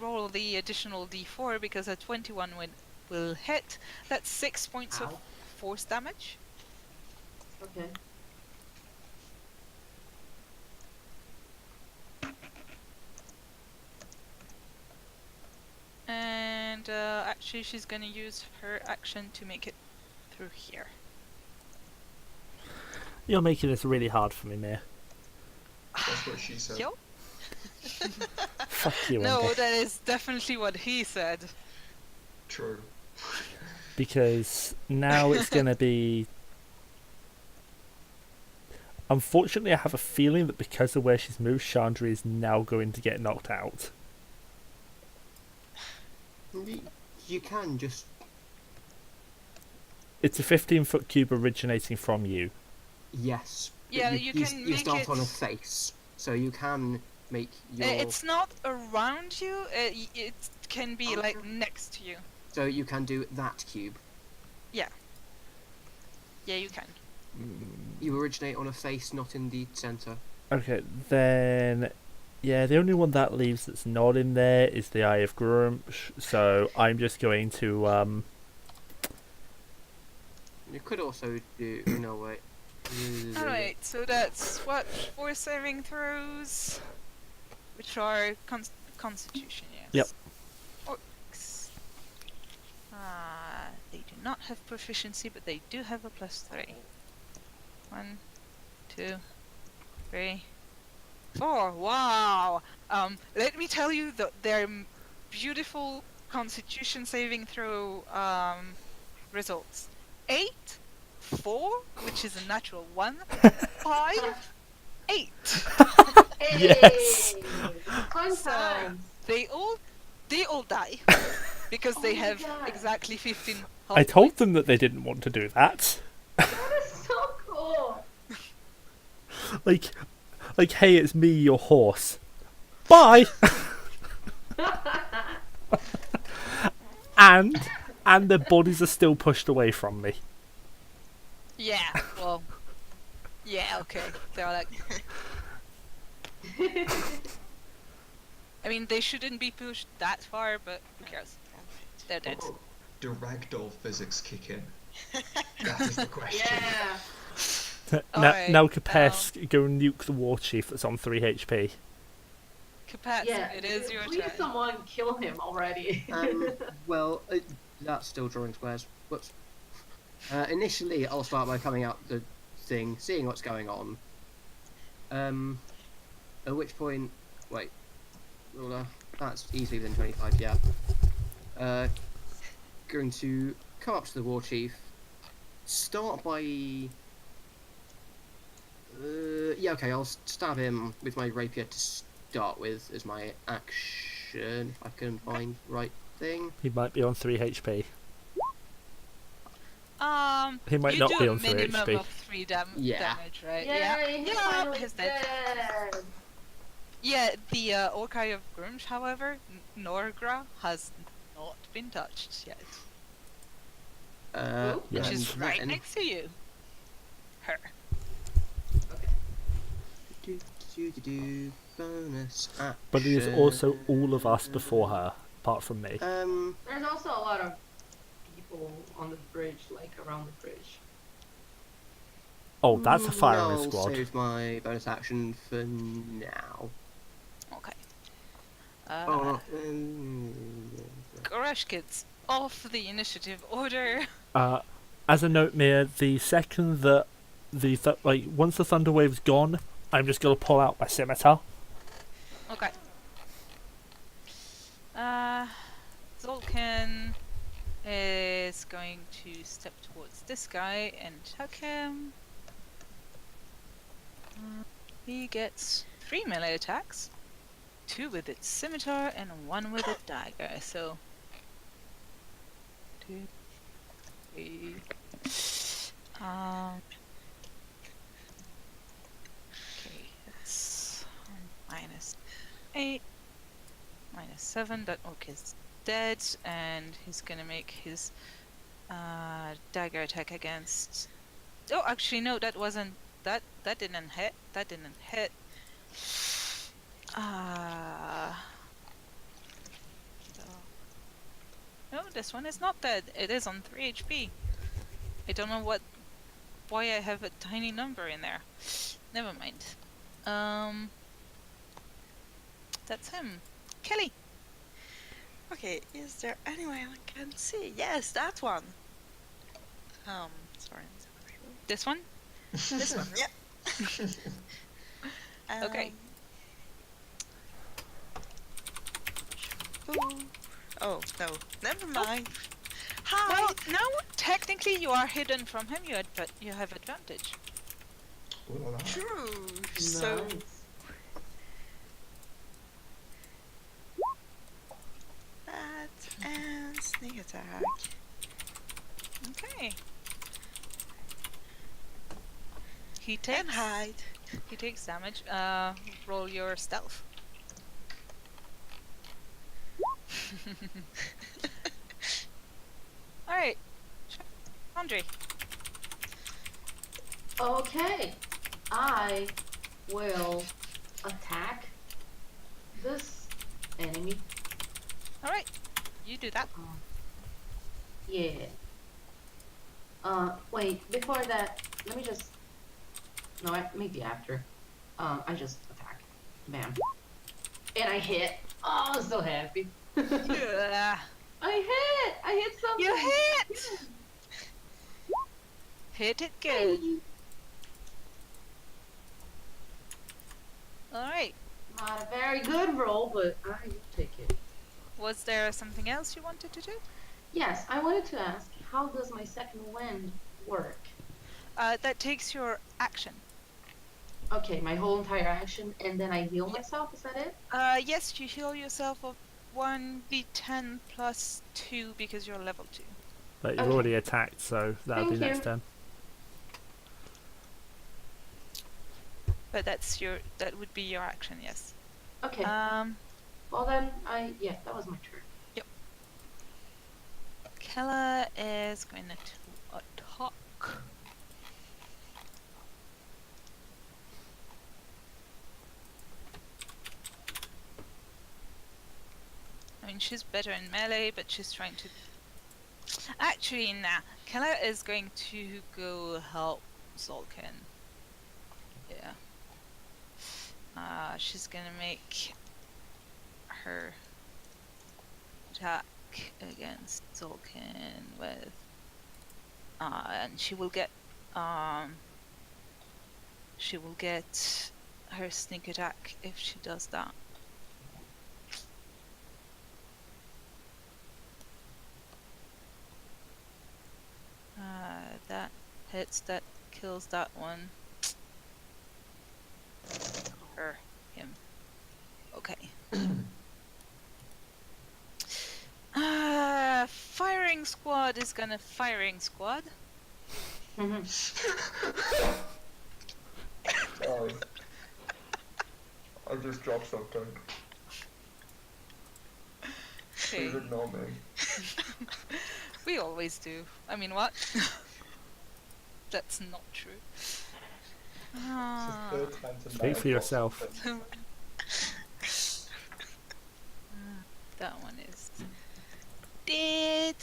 roll the additional d4 because a 21 will hit. That's 6 points Ow. of force damage. Okay. And actually, she's gonna use her action to make it through here. You're making this really hard for me, Miya. That's what she said. Yo? Fuck you, No, Umbra. that is definitely what he said. True. Because now it's going to be... Unfortunately, I have a feeling that because of where she's moved, Chandri is now going to get knocked out. You can just... It's a 15-foot cube originating from you. Yes. but Yeah, you can You make start on a it- face, so you can make your... It's not around you. It can be like next to you. So you can do that cube. Yeah, you can. You originate on a face, not in the center. Okay, then... Yeah, the only one that leaves that's not in there is the Eye of Grumsh, so I'm just going to... You could also do... No, wait. Alright, so that's what 4 saving throws, which are Constitution, yes. Yep. Orcs. They do not have proficiency, but they do have a +3. 1, 2, 3, 4. Wow! Let me tell you that their beautiful Constitution saving throw results. 8, 4, which is a natural 1, 5, 8. Hey! Yes. Fun So- times. They all die because Oh they my have God. exactly 15 health I told points. them that they didn't want to do that. That is so cool. Like, hey, it's me, your horse. Bye! and their bodies are still pushed away from me. Yeah, well, yeah, okay. They're like, I mean, they shouldn't be pushed that far, but who cares? They're dead. Oh, do ragdoll physics kick in? That is the question. Yeah. Alright, Now Kepesk, go nuke the war chief that's on 3 HP. Kepesk, Yeah. it is your Please turn. someone kill him already. Well, that's still drawing squares. Whoops. Initially, I'll start by coming out the thing, seeing what's going on. At which point... Wait. Ruler. That's easily within 25, yeah. Going to come up to the war chief. Start by... yeah, okay, I'll stab him with my rapier to start with as my action, if I can find the right thing. He might be on 3 HP. He might you not do be a on 3 minimum HP. of 3 Yeah. damage, right? Yay, he's Yeah, finally he's dead. dead. Yeah, the Orkai of Grumsh, however, Norgra, has not been touched yet. Yeah, Which is and right then- next to you. Her. Bonus action. But it is also all of us before her, apart from me. There's also a lot of people on the bridge, like around the bridge. Oh, that's a firing I'll squad. save my bonus action for now. Okay. Oh, Goresh kids, off the initiative order. As a note, Miya, the second that once the thunder wave's gone, I'm just gonna pull out my scimitar. Okay. Zolkin is going to step towards this guy and attack him. He gets 3 melee attacks, 2 with its scimitar and 1 with a dagger. So 2, 3. Okay, it's -8, -7. That orc is dead, and he's gonna make his dagger attack against. Oh, actually, no, that wasn't. That didn't hit. That didn't hit. No, this one is not dead. It is on 3 HP. I don't know why I have a tiny number in there. Never mind. That's him. Kelly. Okay, is there anyone I can see? Yes, that one. Sorry. This one? This one, yeah. Okay. Ooh. Oh, no. Never mind. Hi! Well, no, technically you are hidden from him. You have advantage. Ooh la la. True. So, Nice. that and sneak attack. Okay. He And takes hide. He takes damage. Roll your stealth. All right, Shandri. Okay, I will attack this enemy. All right, you do that. Yeah. Wait, before that, let me just. No, maybe after. I just attack. Bam. And I hit. Oh, I'm so happy. Yeah. I hit something. You hit. Hit it good. All right. Not a very good roll, but I will take it. Was there something else you wanted to do? Yes, I wanted to ask, how does my second wind work? That takes your action. Okay, my whole entire action, and then I heal myself, is that it? Yes, you heal yourself of 1d10 plus 2 because you're level 2. But you've Okay. already attacked, so that'll be Thank next you. turn. But that would be your action, yes. Okay, well then, that was my turn. Kella is going to attack. I mean, she's better in melee, but she's trying to. Actually, nah. Kella is going to go help Zolkin. Yeah. She's gonna make her attack against Zolkin with, and she will get her sneak attack if she does that. That hits, that kills that one. Or him. Okay. Firing squad is gonna firing squad. Sorry. I just dropped something. Okay. Please ignore me. We always do. I mean, what? That's not true. It's the third time tonight Speak I've for got yourself. something. That one is dead.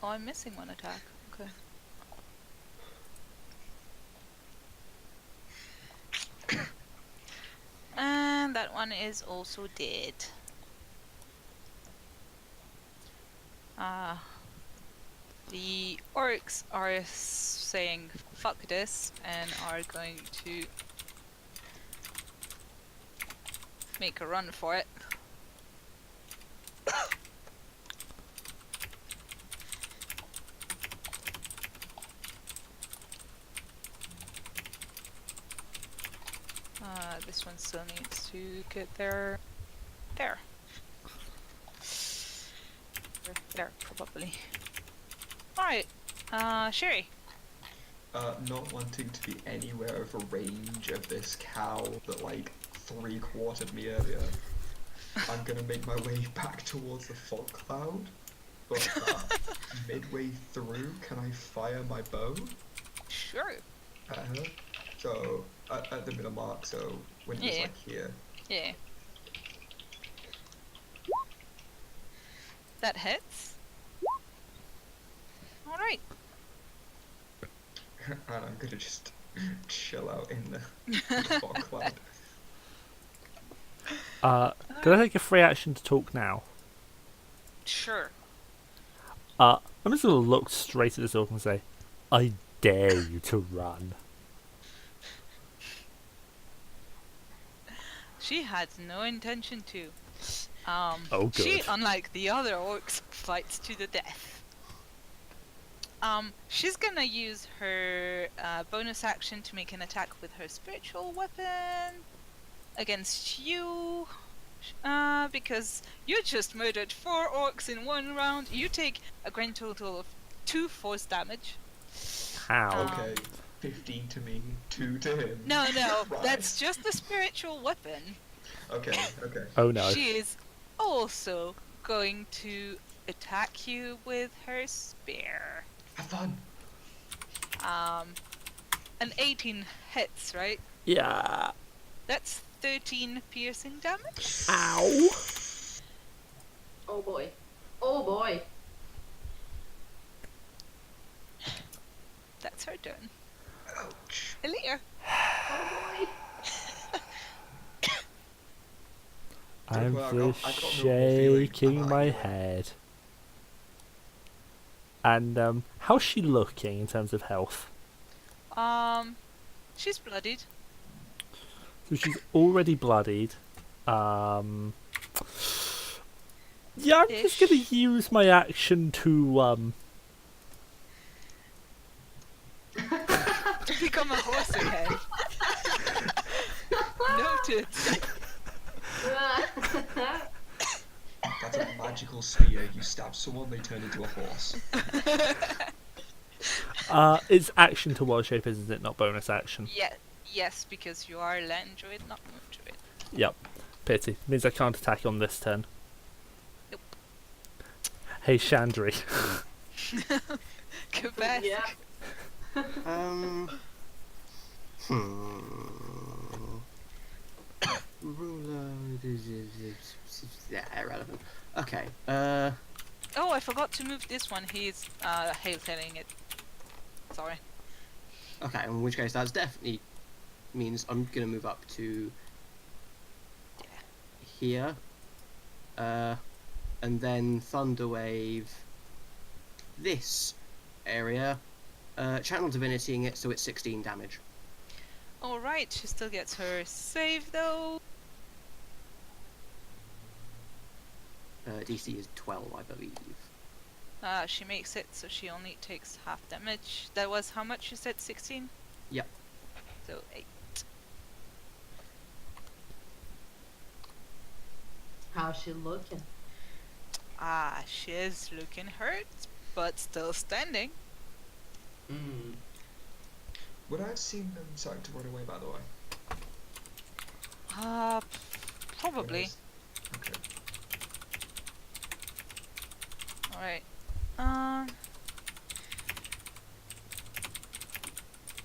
Oh, I'm missing one attack. Okay. And that one is also dead. The orcs are saying fuck this and are going to make a run for it. This one still needs to get there. There. There, probably. Alright. Sherry. Not wanting to be anywhere of a range of this cow that like 3/4'd me earlier, I'm gonna make my way back towards the fog cloud. But midway through, can I fire my bow Sure. at her? So at the middle mark. So when it's Yeah. like here. Yeah. That hits. Alright. And I'm gonna just chill out in the fog cloud. Can I take a free action to talk now? Sure. I'm just gonna look straight at this orc and say, I dare you to run. She had no intention to. Oh, She, good. unlike the other orcs, fights to the death. She's gonna use her bonus action to make an attack with her spiritual weapon against you. Because you just murdered 4 orcs in 1 round. You take a grand total of 2 force damage. How? Okay, 15 to me, 2 to him. No, Right. that's just a spiritual weapon. Okay. Oh no. She is also going to attack you with her spear. Have fun. An 18 hits, right? Yeah. That's 13 piercing damage. Ow. Oh boy. Oh boy. That's her turn. Ouch. Elir. Oh boy. I'm Well, I just got no more feeling. shaking I'm my like, head. And how's she looking in terms of health? She's bloodied. So she's already bloodied. Yeah, I'm just gonna Ish. use my action to Become a horse again. Noted. That's a magical spear. You stab someone, they turn into a horse. it's action to wild shape, isn't it? Not bonus action. Yeah, yes, because you are a land druid, not moon druid. Yep. Pity. Means I can't attack on this turn. Nope. Hey Shandri. Kepesk. Yeah. Ruler. Yeah, irrelevant. Okay. Oh, I forgot to move this one. He's hail-tailing it. Sorry. Okay. In which case, that's definitely means I'm gonna move up to here. And then Thunderwave this area. Channel Divinitying it, so it's 16 damage. Alright, she still gets her save though. DC is 12, I believe. She makes it, so she only takes half damage. That was how much you said? 16? Yep. So 8. How's she looking? She is looking hurt, but still standing. Hmm. Would I have seen them starting to run away, by the way? Probably. Yes. Okay. Alright.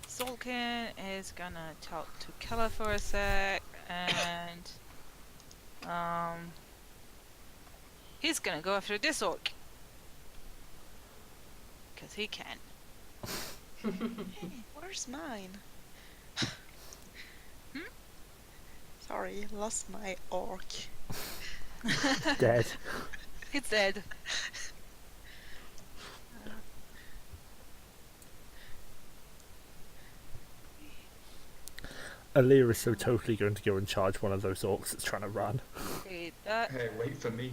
Zolkin is gonna talk to Kella for a sec, and he's gonna go after this orc. Cause he can. Hey, where's mine? Sorry, lost my orc. Dead. It's dead. Elir is so totally going to go and charge one of those orcs that's trying to run. Okay, that Hey, wait for me.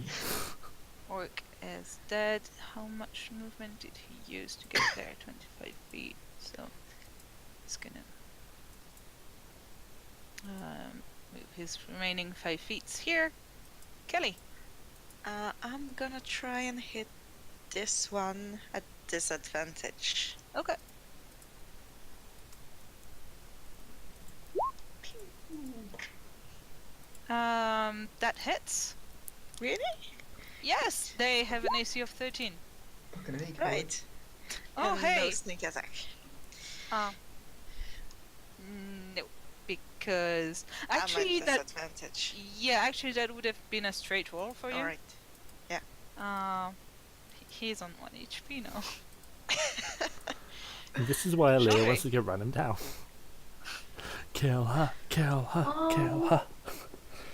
orc is dead. How much movement did he use to get there? 25 feet. So it's gonna. Move his remaining 5 feet here. Kelly. I'm gonna try and hit this one at disadvantage. Okay. That hits. Really? Yes, they have an AC of 13. Fucking A, Kelly. Right. Oh, And hey. no sneak attack. No, because I'm at actually that disadvantage. actually that would have been a straight roll for you. Alright. He's on 1 HP now. And this is why Elir Sorry. wants to go run him down. Kill her, kill her, kill her.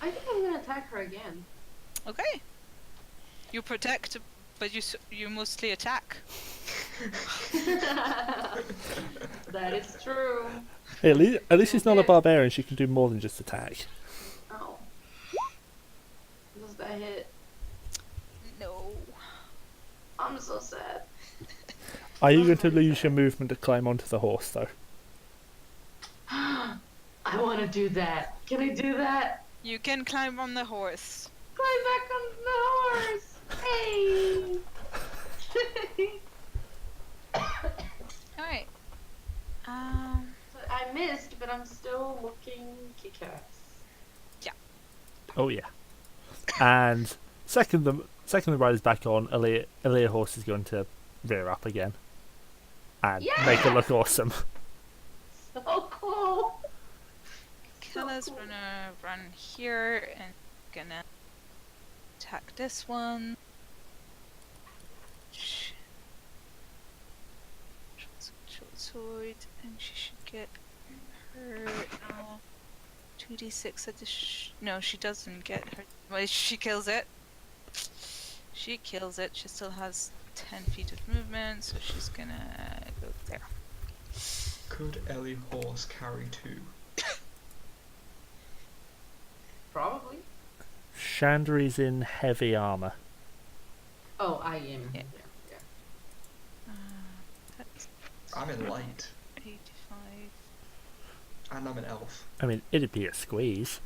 I think I'm gonna attack her again. Okay. You protect, but you mostly attack. That is true. Hey, at least she's not a barbarian. She can do more than just attack. Oh. Does that hit? No. I'm so sad. Are you going to lose your movement to climb onto the horse, though? I want to do that. Can I do that? You can climb on the horse. Climb back on the horse. Hey. Alright. So I missed, but I'm still looking kick-ass. Oh yeah. And second the rider's back on, Elir horse is going to rear up again and make it look awesome. So cool. Kella's cool. gonna run here and gonna attack this one. Short sword, and she should get her 2d6 at the no, she doesn't get her. Well, she kills it. She kills it. She still has 10 feet of movement, so she's gonna go there. Could Ellie horse carry 2? Probably. Shandri's in heavy armor. Oh, I am. Yeah. Yeah. That's I'm in light, 85. and I'm an elf. I mean, it'd be a squeeze.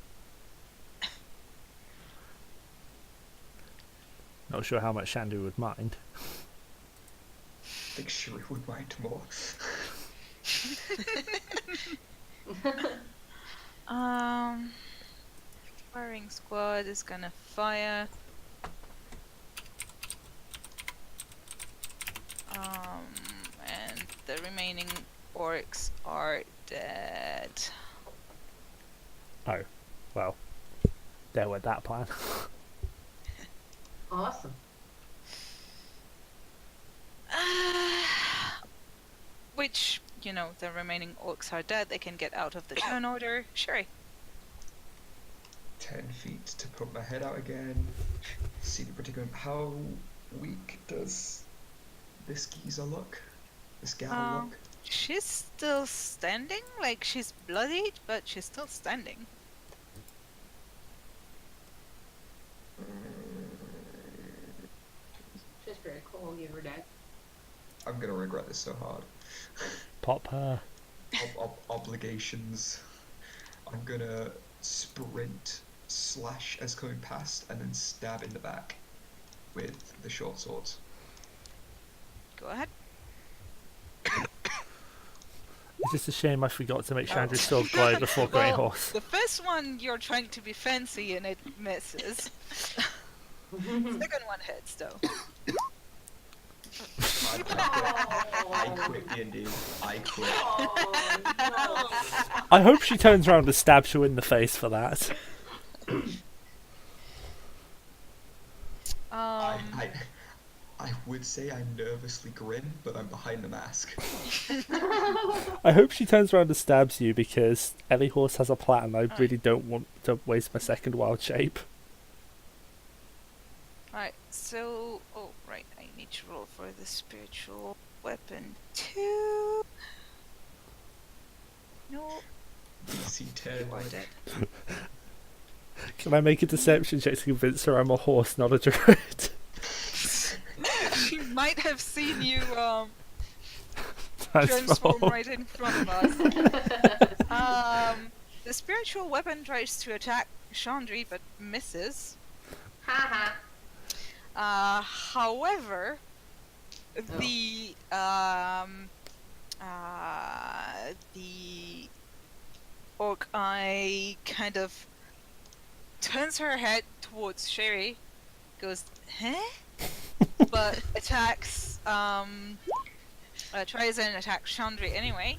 Not sure how much Shandri would mind. I think Shyri would mind more. Firing squad is gonna fire. And the remaining orcs are dead. Oh, well, there went that plan. Awesome. Which, you know, the remaining orcs are dead. They can get out of the turn order. Sherry. 10 feet to put my head out again. See the particular. How weak does this geezer look? This gal look? She's still standing. Like, she's bloodied, but she's still standing. She's very cool. I'll give her that. I'm gonna regret this so hard. Pop her. Obligations. I'm gonna sprint, slash as coming past, and then stab in the back with the short swords. Go ahead. It's just a shame I forgot to make Shandri's sword glide before going Well, horse. The first one, you're trying to be fancy and it misses. Second one hits, though. I quit D&D. I quit. Oh, I hope she turns around and stabs you in the face for that. I would say I nervously grin, but I'm behind the mask. I hope she turns around and stabs you because Ellie Horse has a plan. I really don't want to waste my second wild shape. Alright, so... Oh, right, I need to roll for the spiritual weapon too. No, DC 10. you are dead. Can I make a deception check to convince her I'm a horse, not a druid? She might have seen you That's transform wrong. right in front of us. The spiritual weapon tries to attack Shandri, but misses. Haha. However, Oh. the orc eye kind of turns her head towards Sherry, goes, huh? But attacks, tries and attacks Chandri anyway.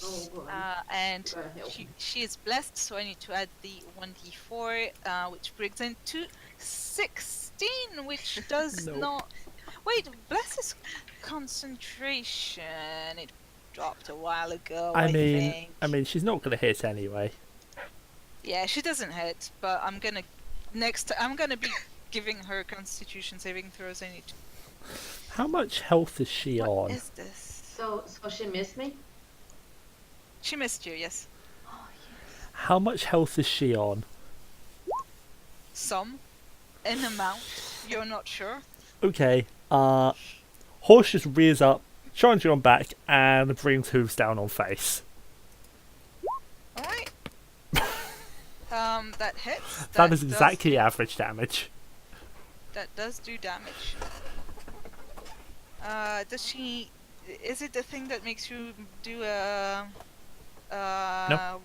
Oh, God. And Gotta help. she is blessed, so I need to add the 1d4, which brings in to 16, which does Nope. not. Wait, bless is concentration. It dropped a while ago. I think. I mean, she's not gonna hit anyway. Yeah, she doesn't hit, but I'm gonna be giving her Constitution saving throws. I need to. How much health is she What on? is this? So she missed me? She missed you, yes. Oh, yes. How much health is she on? Some, an amount. You're not sure. Okay. Horse just rears up, charges on back, and brings hooves down on face. All right. That hits. That is does- exactly average damage. That does do damage. Does she? Is it the thing that makes you do a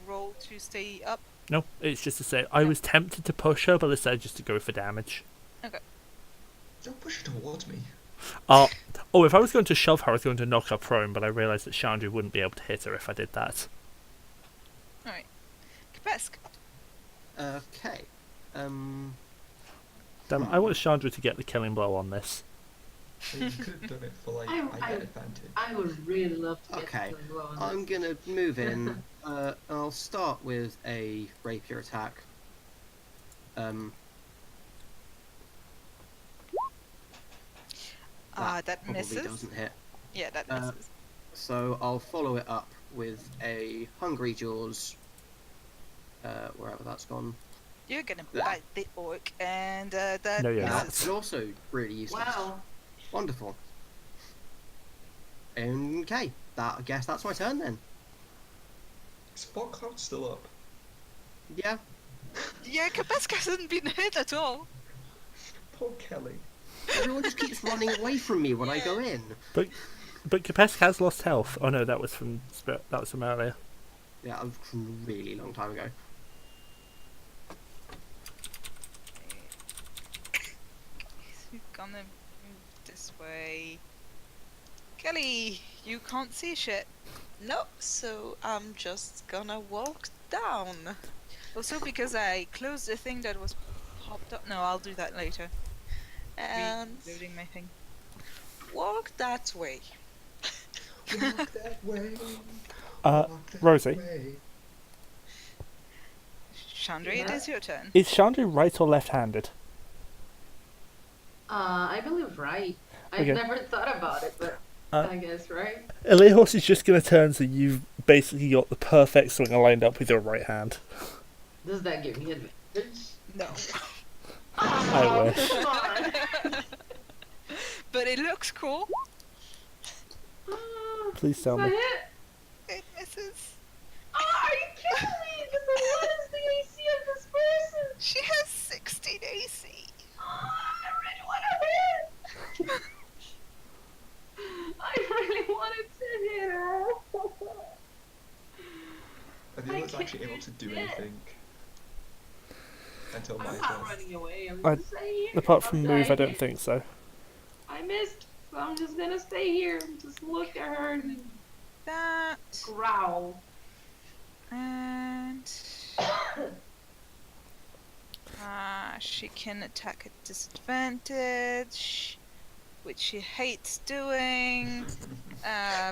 roll to stay up? No, it's just to say I was tempted to push her, but I decided just to go for damage. Don't push her towards me. Oh, if I was going to shove her, I was going to knock her prone, but I realised that Shandri wouldn't be able to hit her if I did that. All right. Kepesk. Okay. Damn, I want Shandri to get the killing blow on this. You could have done it for like I get advantage. I would really love to get Okay. to the blow on I'm gonna move in. I'll start with a rapier attack. That probably misses. doesn't hit. Yeah, that misses. So I'll follow it up with a Hungry Jaws. Wherever that's gone. You're gonna bite the orc, and that No, you're not. misses. That's also really useless. Wow. Wonderful. Okay, I guess that's my turn then. Spot Cloud's still up. Yeah. Yeah, Kepesk hasn't been hit at all. Poor Kelly. Everyone just keeps running away from me when I go in. But Kepesk has lost health. Oh no, that was from Spirit. That was from earlier. Yeah, from a really long time ago. You're gonna move this way. Kelly, you can't see shit. No, so I'm just gonna walk down. Also, because I closed the thing that was popped up. No, I'll do that later. And Reloading my thing. walk that way. Walk that way. Uh, walk that Rosie? way. Chandri, it is your turn. Is Shandri right or left-handed? I believe right. I've Okay. never thought about it, but I guess right. Elir is just going to turn so you've basically got the perfect swinger lined up with your right hand. Does that give me advantage? No. I wish. Come on. But it looks cool. Please tell Is that me. it? It misses. Oh, are you kidding me? This is the lowest thing I see of this person. She has 16 AC. Oh, I really want to hit. I really wanted to hit her. I think I I was actually can't able to do do shit. anything until my I'm turn. not running away. I'm I- just staying here. Apart from I'm move, I dying. don't think so. I missed, so I'm just gonna stay here and just look at her and That. growl. And. She can attack at disadvantage, which she hates doing,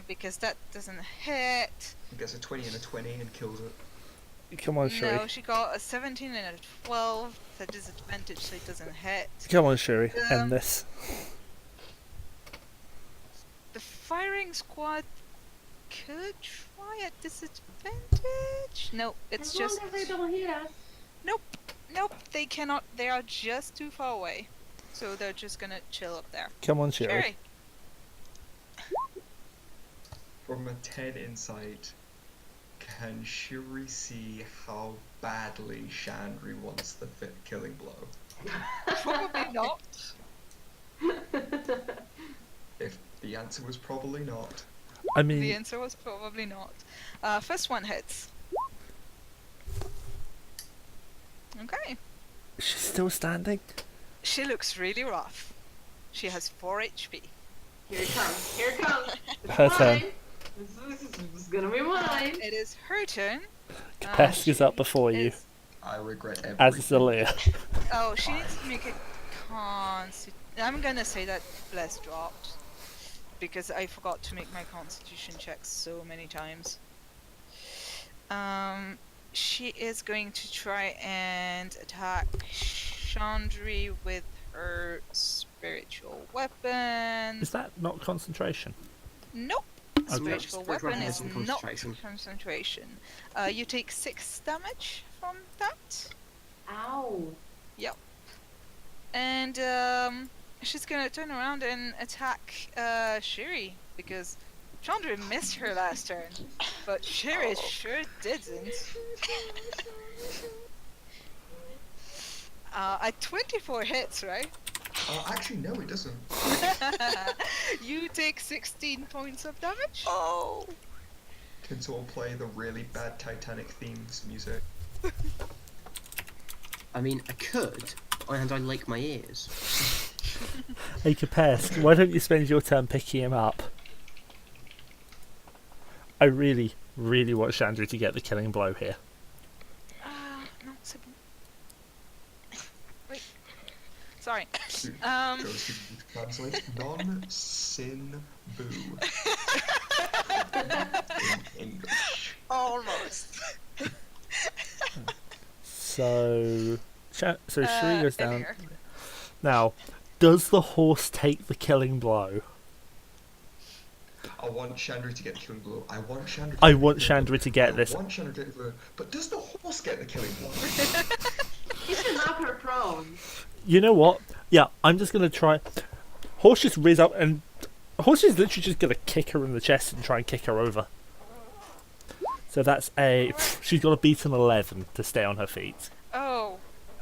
because that doesn't hit. Gets a 20 and a 20 and kills it. Come on, Shuri. No, she got a 17 and a 12. That disadvantage, so it doesn't hit. Come on, Shuri. Um, End this. The firing squad could try at disadvantage. No, it's As just. long as they don't hit us. Nope, they cannot. They are just too far away. So they're just gonna chill up there. Come on, Shuri. Sherry. From a 10 insight, Can Shyri see how badly Shandri wants the killing blow? Probably not. If the answer was probably not. I The mean, answer was probably not. First one hits. Okay. she's still standing. She looks really rough. She has 4 HP. Here it comes. Here it comes. It's Her mine. turn. This is gonna be mine. It is her turn. Kepesk is up before you, It's- I regret everything. as is Elir. Oh, she needs to make a I'm gonna say that bless dropped. Because I forgot to make my constitution checks so many times. She is going to try and attack Shandri with her spiritual weapon. Is that not concentration? Nope. Okay. Spiritual weapon is isn't not concentration. concentration. You take 6 damage from that. Ow. And she's gonna turn around and attack Shyri because Chandra missed her last turn, but Shyri sure didn't. At 24 hits, right? Actually, no, it doesn't. You take 16 points of damage. Oh. Can someone play the really bad Titanic themes music? I mean, I could, and I like my ears. Hey Kepesk, why don't you spend your turn picking him up? I really, really want Shandri to get the killing blow here. No, Sybil. Wait. Sorry. Goes to translate non-sin boo in English. Almost. So Shyri goes down. Elir. Now, does the horse take the killing blow? I want Shandri to get the killing blow. I want Shandri. I want Shandri to get this. I want Shandri to get the blow. But does the horse get the killing blow? You should knock her prone. You know what? Yeah, I'm just gonna try. Horse just riz up and Horse is literally just gonna kick her in the chest and try and kick her over. So that's a. She's got to beat an 11 to stay on her feet.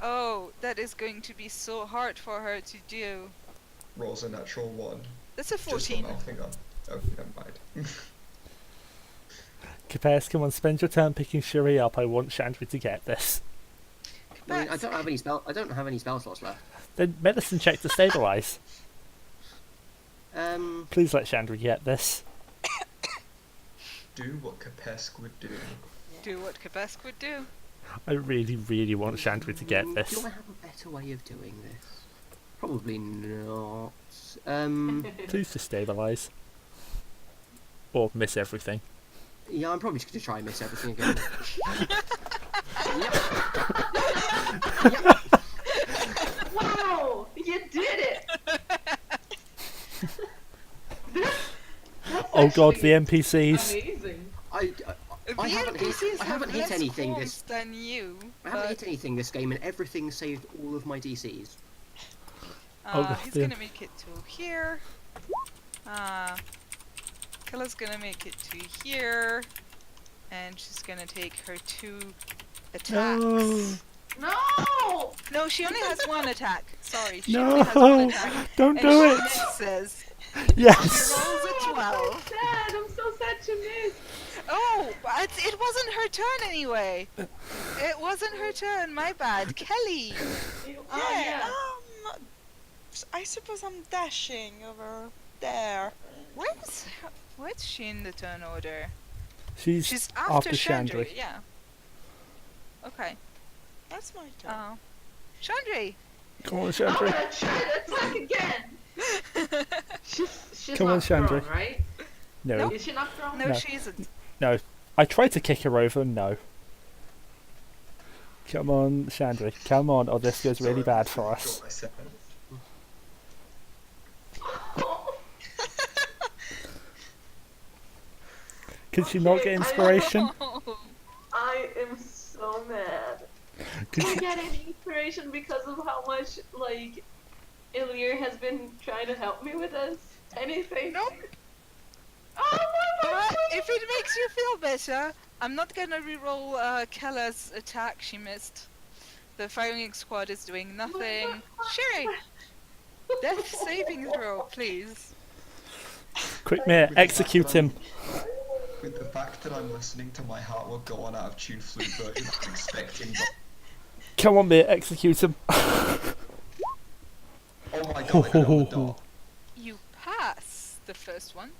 Oh, that is going to be so hard for her to do. Rolls a natural 1. That's a Just for 14. mouthing up. Okay, never mind. Kepesk, come on, spend your turn picking Shyri up. I want Shandri to get this. I mean, I don't have any spell slots left. Then medicine check to stabilize. Um, Please let Shandri get this. Do what Kepesk would do. Do what Kepesk would do. I really, really want Shandri to get this. Do I have a better way of doing this? Probably not. Please just stabilize. Or miss everything. Yeah, I'm probably just going to try and miss everything again. Wow! You did it! Oh god, the Actually NPCs. amazing. I haven't hit. NPCs I haven't have hit less anything qualms this. than you. I haven't hit anything this game, and everything saved all of my DCs. He's yeah. gonna make it to here. Killa's gonna make it to here. And she's gonna take her 2 attacks. No. No! No, she only has 1 attack. Sorry, she No! only has 1 attack. Don't And do she it! misses. Yes! Rolls a 12. Sad. I'm so sad to miss. Oh, but it wasn't her turn anyway. It wasn't her turn. My bad, Kelly. Oh yeah. I suppose I'm dashing over there. Where's she in the turn order? She's She's after Shandri. Shandri. Yeah. Okay. That's my turn. Oh, Shandri. Come on, I'm Shandri. gonna try to attack again. She's Come on, not Shandri. prone, right? No. Is she not prone? No, No. she isn't. No. I tried to kick her over, no. Come on, Shandri. Come on, or this goes really bad for us. Could she not Okay, get inspiration? I am so mad. Could I she... get any inspiration because of how much, like, Elir has been trying to help me with this. Anything? Nope. Oh my But god! if it makes you feel better, I'm not gonna reroll Kella's attack she missed. The firing squad is doing nothing. Sherry! Death saving throw, please. Quick, Miya, With the fact execute that him. With the fact that I'm listening to My Heart Will Go On out of tune flute version, I'm expecting. Come on, Miya, execute him. Oh my god, I got it on the dot. You pass the first one.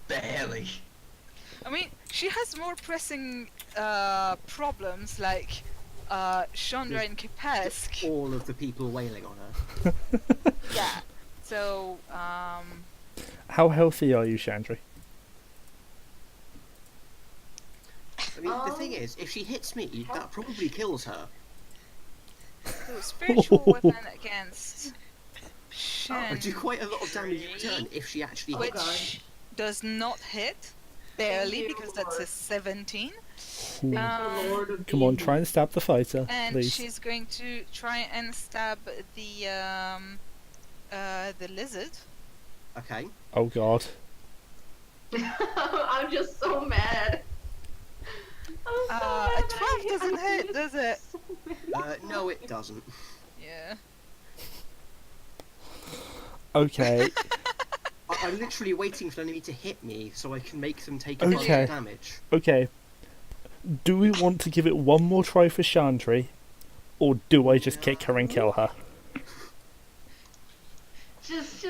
Barely. I mean, she has more pressing problems like Chandra and Kepesk. All of the people wailing on her. Yeah. So, How healthy are you, Shandri? I mean, the thing is, if she hits me, that probably kills her. so spiritual weapon against I do Shen, quite a lot of damage in return if she actually hits me. which does not hit, barely, because that's a 17. Come on, try and stab the fighter, And please. she's going to try and stab the lizard. Okay. Oh god. I'm just so mad. A 12 doesn't hit, does it? No, it doesn't. Yeah. Okay. I'm literally waiting for the enemy to hit me so I can make them take Okay. additional damage. Okay. Do we want to give it one more try for Shandri? Or do I just kick her and kill her? Just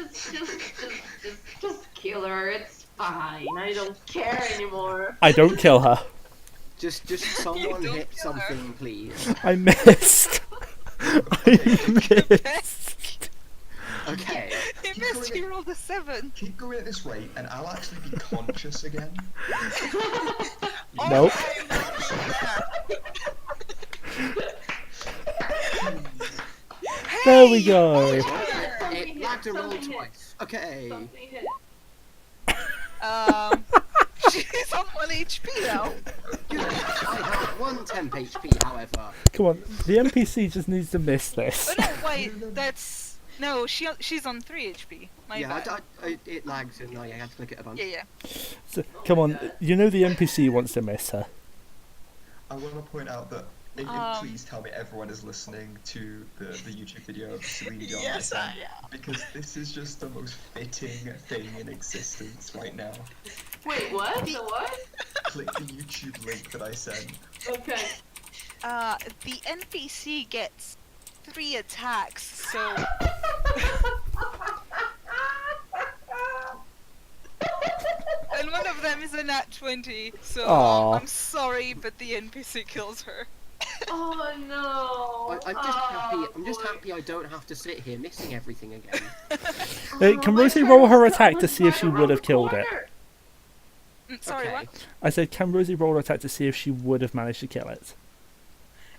kill her. It's fine. I don't care anymore. I don't kill her. Just someone don't hit kill her. something, please. I missed. I missed. Okay. He missed, he rolled a 7. Keep going at this rate, and I'll actually be conscious again. Nope. There we go. It lagged and rolled twice. Okay. Something hit. She's on 1 HP now. Good. I have 1 temp HP, however. Come on, the NPC just needs to miss this. Oh no, wait, that's... No, she's on 3 HP. My Yeah, bad. it lagged and I had to click it a bunch. Yeah. So, come on, you know the NPC wants to miss her. I want to point out that please tell me everyone is listening to the YouTube video of Celine Dion. Yes, I Because this is just the most fitting thing in existence right now. Wait, what? The what? Click the YouTube link that I sent. Okay. The NPC gets 3 attacks, so... And one of them is a nat 20, so Aw. I'm sorry, but the NPC kills her. Oh no. I'm just happy I don't have to sit here missing everything again. Can Rosie roll her attack to see if she would have killed it? Sorry, Okay. what? I said, can Rosie roll her attack to see if she would have managed to kill it?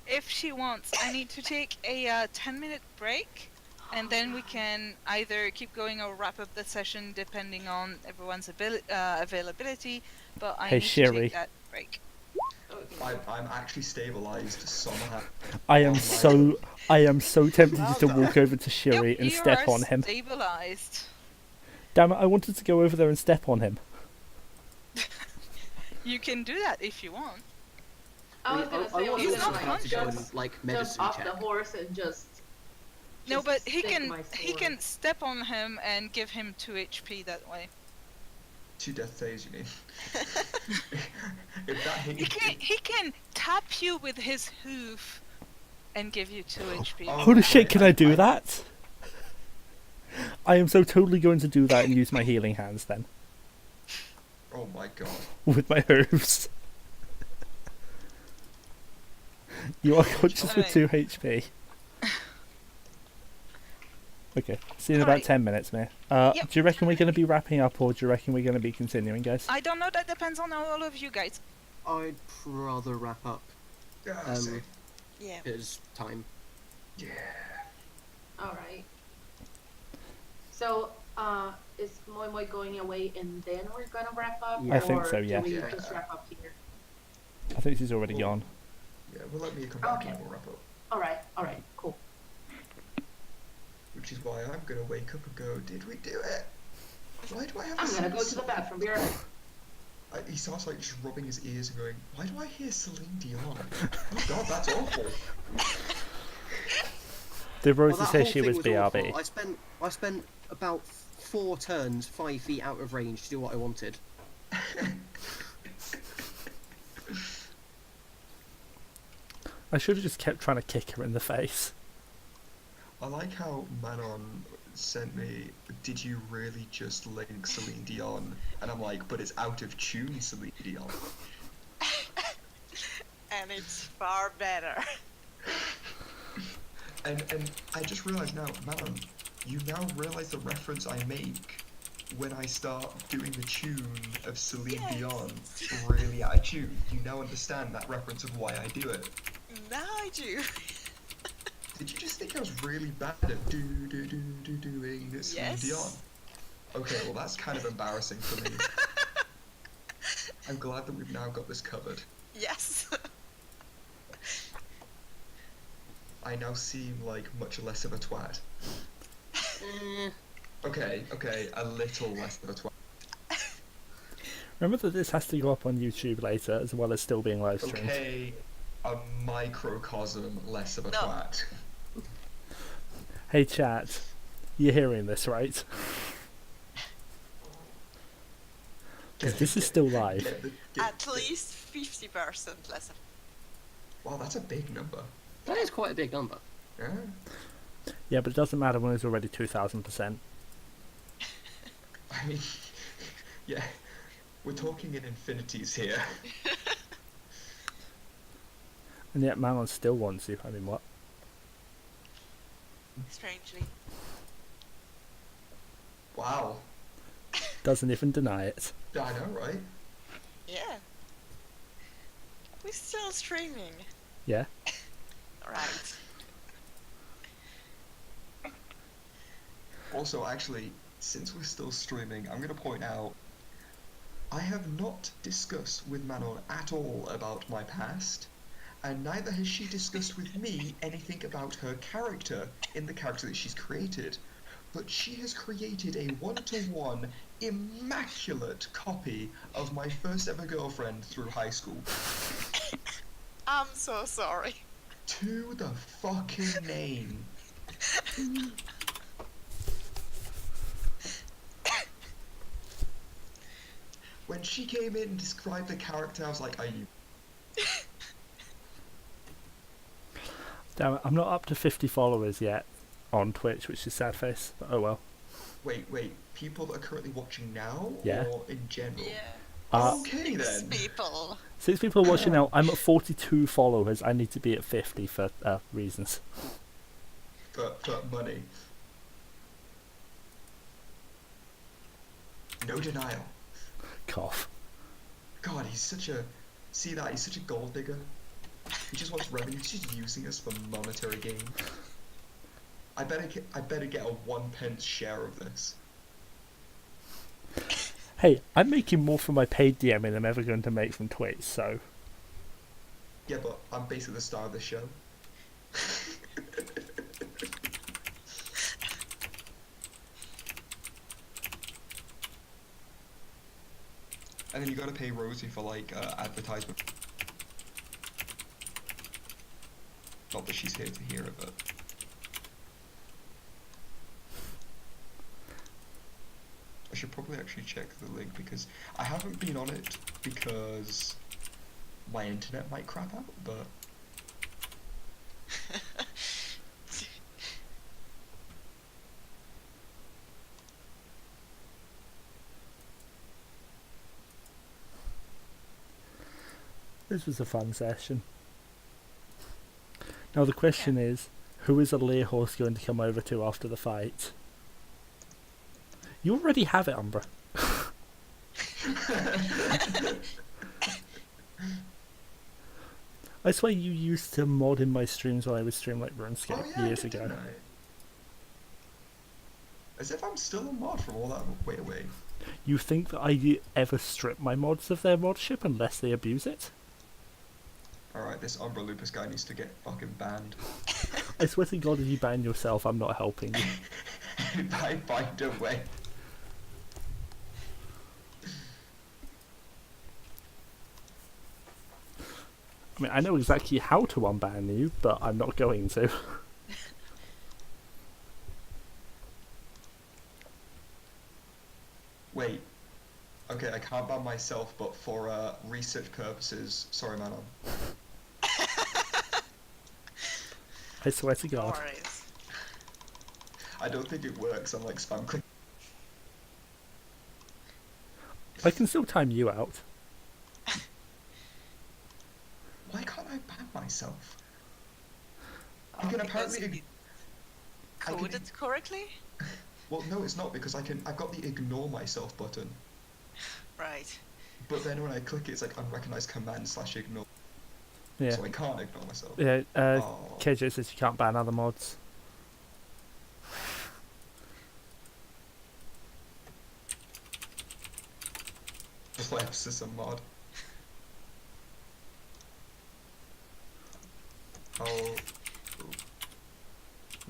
If she wants, I need to take a 10-minute break, and then we can either keep going or wrap up the session depending on everyone's availability, but I Hey, need to Sherry. take that break. I'm actually stabilized somehow. I am so tempted just to walk over to Shyri Yep, and you step are on him. Stabilized. Damn it, I wanted to go over there and step on him. You can do that if you want. I was gonna say, want He's to not know how to go conscious. and like jump medicine off check. the horse and just No, but he stick can my he sword. can step on him and give him 2 HP that way. 2 death saves, you mean? If that hit He can tap you with his hoof and give you 2 HP. Oh. Holy shit, can I do that? I am so totally going to do that and use my healing hands then. Oh my god. With my hooves. You are conscious with 2 HP. Okay, see you in about Alright. 10 minutes, Miya. Yep. Do you reckon we're going to be wrapping up or do you reckon we're going to be continuing, guys? I don't know, that depends on all of you guys. I'd rather wrap up Yeah, same. Yeah. because time. Yeah. Alright. So, is Moi Moi going away and then we're gonna wrap up? I think so, Or yeah. do we Yeah. just wrap up here? I think she's already gone. Yeah, well let me come back Okay. and we'll wrap up. Alright, cool. Which is why I'm gonna wake up and go, did we do it? Why do I have I'm a gonna go to the sensor? bathroom, be right back. He starts like just rubbing his ears and going, "Why do I hear Celine Dion? Oh God, that's awful." Did Well, Rosie that say whole she thing was BRB? awful. I spent about 4 turns 5 feet out of range to do what I wanted. I should have just kept trying to kick her in the face. I like how Manon sent me, "Did you really just link Celine Dion?" And I'm like, "But it's out of tune, Celine Dion." And it's far better. And I just realised now, Manon, you now realise the reference I make when I start doing the tune of Celine Yes. Dion really out of tune. You now understand that reference of why I do it. Now I do. Did you just think I was really bad at doing Celine Yes. Dion? Okay, well that's kind of embarrassing for me. I'm glad that we've now got this covered. Yes. I now seem like much less of a twat. Okay, a little less of a twat. Remember that this has to go up on YouTube later, as well as still being live streamed. Okay, a microcosm less of a No. twat. Hey chat, you're hearing this, right? 'Cause this is still live. At least 50% less of. Wow, that's a big number. That is quite a big number. Yeah. Yeah, but it doesn't matter when it's already 2000%. I mean, yeah, we're talking in infinities here. And yet Manon still wants you. I mean, what? Strangely. Wow. Doesn't even deny it. I know, right? Yeah. We're still streaming. Yeah? Right. Also, actually, since we're still streaming, I'm going to point out I have not discussed with Manon at all about my past, and neither has she discussed with me anything about her character in the character that she's created. But she has created a one-to-one, immaculate copy of my first ever girlfriend through high school. I'm so sorry. To the fucking name. When she came in and described the character, I was like, "Are you?" Damn it, I'm not up to 50 followers yet on Twitch, which is sad face, but oh well. Wait. People that are currently watching now, Yeah. or in general? Uh, Okay Six then. people. 6 people are watching now. I'm at 42 followers. I need to be at 50 for reasons. For money. No denial. Cough. God, he's such a. See that? He's such a gold digger. He just wants revenue. He's just using us for monetary gain. I better get a 1p share of this. Hey, I'm making more from my paid DMing than I'm ever going to make from Twitch, so... Yeah, but I'm basically the star of the show. And then you gotta pay Rosie for like advertisement. Not that she's here to hear it, but I should probably actually check the link because I haven't been on it because my internet might crap out, but This was a fun session. Now the question is, who is Elir horse going to come over to after the fight? You already have it, Umbra. I swear you used to mod in my streams while I was streaming like RuneScape years ago. didn't I? As if I'm still a mod from all that way away. You think that I ever strip my mods of their modship unless they abuse it? Alright, this Umbra Lupus guy needs to get fucking banned. I swear to God, if you ban yourself, I'm not helping you. I find a way. I mean, I know exactly how to unban you, but I'm not going to. Wait. Okay, I can't ban myself, but for research purposes, sorry, Manon. I swear to No God. worries. I don't think it works. I'm like spam click. I can still time you out. Why can't I ban myself? Oh, You can because apparently. it coded correctly? Well, no, it's not because I've got the ignore myself button, Right. but then when I click it, it's like unrecognized command / ignore, Yeah. so I can't ignore myself. Yeah, Oh. KJ says you can't ban other mods. Plebs is a mod. How long?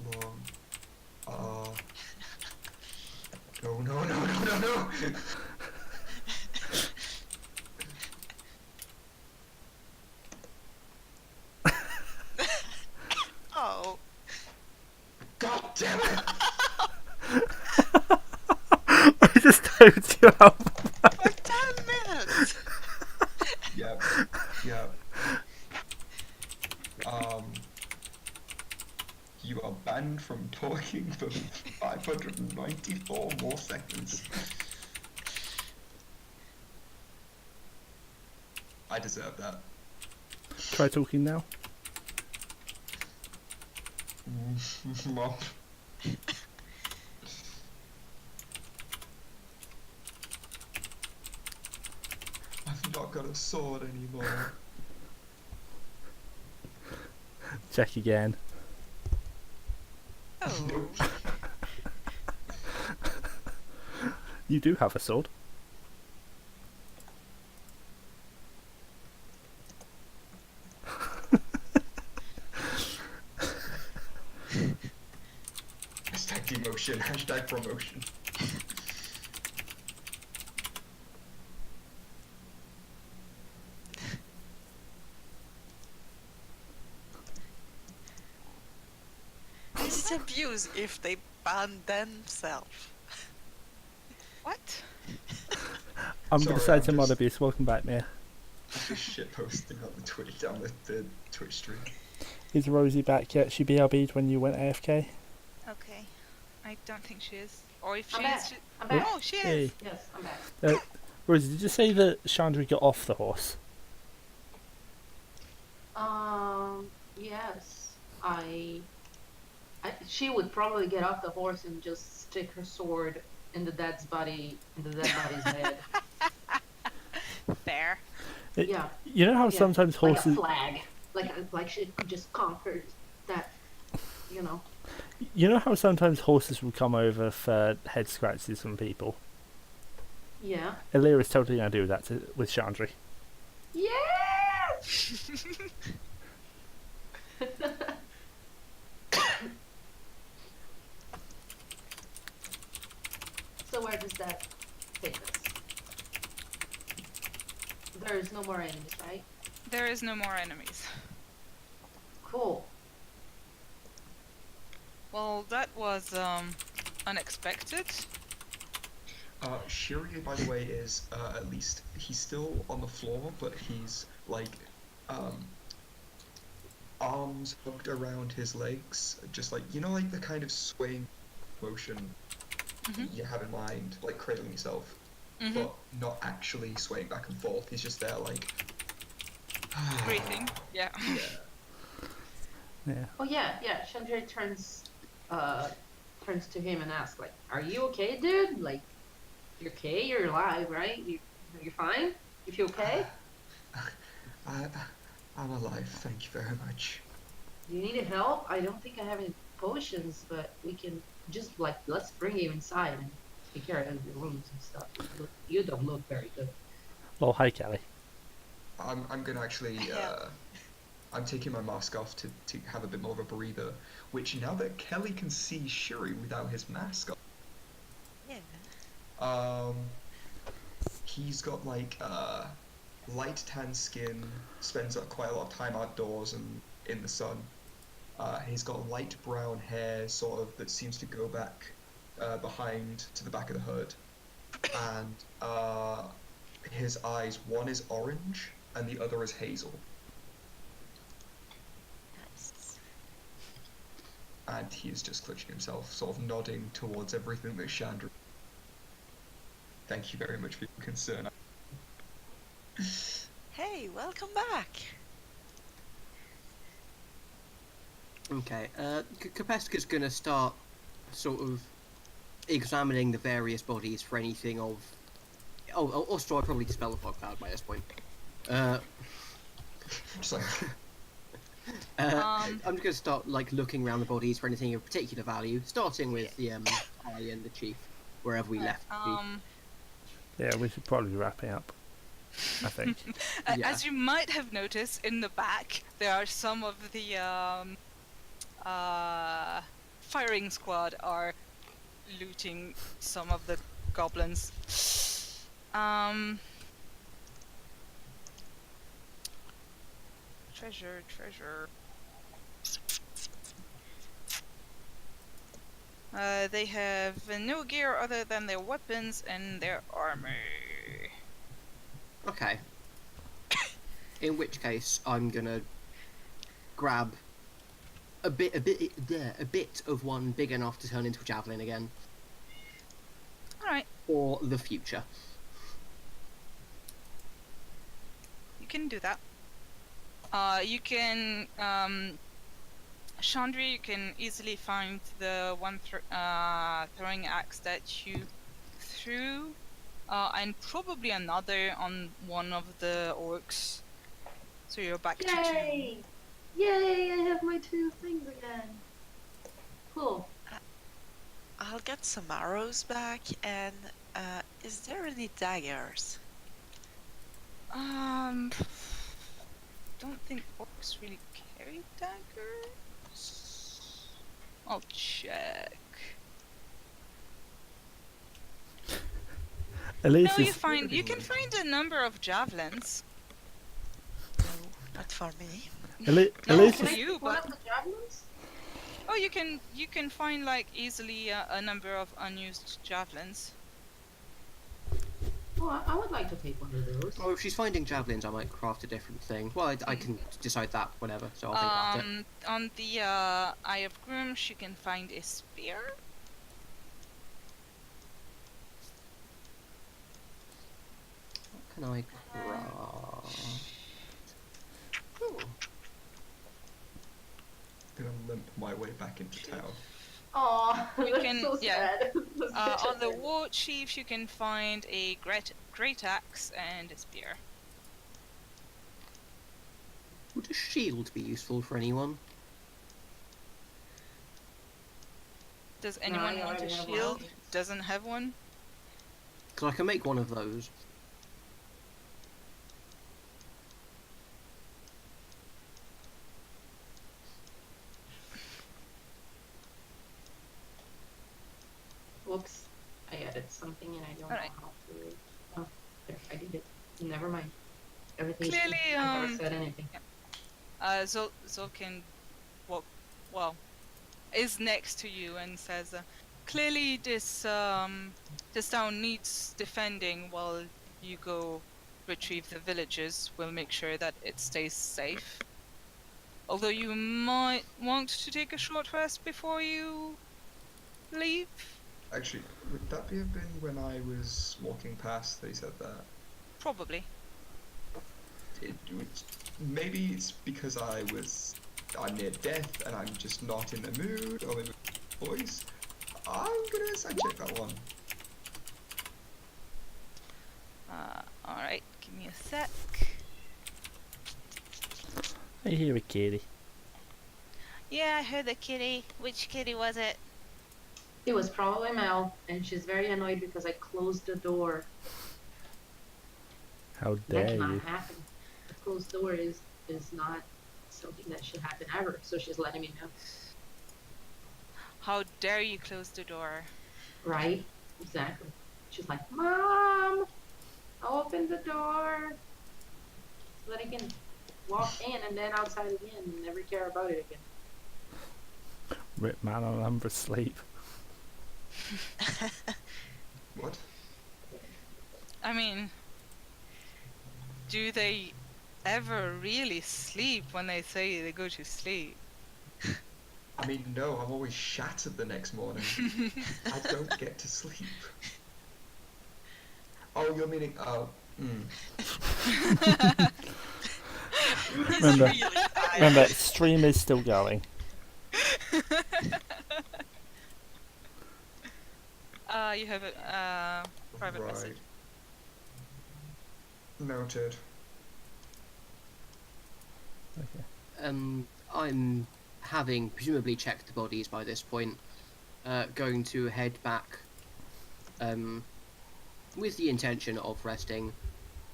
No. Oh. God damn it! I just told you out. For 10 minutes! Yep. You are banned from talking for 594 more seconds. I deserve that. Try talking now. Mom. I've not got a sword anymore. Check again. Oh. You do have a sword. Hashtag demotion, hashtag promotion. This is abuse if they ban themselves. What? I'm Sorry, going to say I'm to mod just- abuse. Welcome back, Miya. I'm just shit posting on the Twitch, on the Twitch stream. Is Rosie back yet? She BRB'd when you went AFK? Okay. I don't think she is. Or if she I'm is, back. she... I'm back. Oh, she is. Hey. Yes, I'm back. Rosie, did you say that Shandri got off the horse? Yes. She would probably get off the horse and just stick her sword in the dead body's head. Fair. Yeah. You know how Yeah, sometimes horses... like a flag. Like she could just conquer that, you know. You know how sometimes horses will come over for head scratches from people? Yeah. Elir is totally going to do that with Shandri. Yeah! So where does that take us? There is no more enemies, right? There is no more enemies. Cool. Well, that was unexpected. Shiri, by the way, is at least he's still on the floor, but he's like arms hooked around his legs, just like like the kind of swaying motion you have in mind, like cradling yourself, but not actually swaying back and forth. He's just there, like Breathing. Yeah. Yeah. Oh yeah. Shandri turns to him and asks, like, "Are you okay, dude? Like, you're okay? You're alive, right? You're fine? You feel okay? I'm alive. Thank you very much. Do you need help? I don't think I have any potions, but we can just let's bring you inside and take care of your wounds and stuff. You don't look very good." Oh, hi, Kelly. I'm gonna actually I'm taking my mask off to have a bit more of a breather, which now that Kelly can see Shuri without his mask on, Yeah. he's got like light tan skin, spends quite a lot of time outdoors and in the sun. He's got light brown hair, sort of, that seems to go back behind to the back of the hood. And his eyes, one is orange and the other is hazel. Nice. And he is just clutching himself, sort of nodding towards everything that Chandri. Thank you very much for your concern. Hey, welcome back. Okay, Kepesk is going to start sort of examining the various bodies for anything of... Oh, also I'd probably dispel the fog cloud by this point. Just like, I'm just going to start like looking around the bodies for anything of particular value, starting with the eye and the chief, wherever we left. Yeah, we should probably wrap it up, I think. Yeah. As you might have noticed, in the back there are some of the firing squad are looting some of the goblins. Treasure. They have no gear other than their weapons and their armor. Okay. In which case, I'm gonna grab a bit of one big enough to turn into a javelin again. Alright, For the future. you can do that. You can, Shandri, you can easily find the one throwing axe that you threw, and probably another on one of the orcs. So you're back to 2. Yay! Yay! I have my 2 things again. Cool. I'll get some arrows back, and is there any daggers? Don't think orcs really carry daggers. I'll check. Elise No, is... you can find a number of javelins. No, not for me. Elise No, is... for you, One but of the javelins? oh, you can find like easily a number of unused javelins. Oh, I would like to take one of those. Well, if she's finding javelins, I might craft a different thing. Well, I can decide that whenever, so I'll think about it. On the Eye of Grooms, you can find a spear. What can I craft? Ooh. gonna limp my way back into town. Aw, You that's can- so yeah. sad. On the War Chief, you can find a great axe and a spear. Would a shield be useful for anyone? Does No, anyone I want a already have shield? one. Doesn't have one? Because I can make one of those. Whoops. I added something and I don't Alright. know how to... Oh, there, I did it. Never mind. Everything's Clearly, good. I never said anything. Zolkin, is next to you and says, clearly this town needs defending while you go retrieve the villages. We'll make sure that it stays safe. Although you might want to take a short rest before you leave. Actually, would that have been when I was walking past they said that? Probably. Maybe it's because I'm near death and I'm just not in the mood, or maybe voice. I'm gonna side check that one. Alright, give me a sec. I hear a kitty. Yeah, I heard the kitty. Which kitty was it? It was probably Mel, and she's very annoyed because I closed the door. How That dare cannot you? happen. A closed door is not something that should happen ever, so she's letting me know. How dare you close the door? Right? Exactly. She's like, Mom! Open the door! so that I can walk in and then outside again and never care about it again. Rip Manon and Umbra sleep. What? I mean, do they ever really sleep when they say they go to sleep? I mean, no, I'm always shattered the next morning. I don't get to sleep. Oh, you're meaning... Oh, Remember, remember, stream is still going. You have a private right. message. Noted. Okay. I'm having presumably checked the bodies by this point, going to head back with the intention of resting.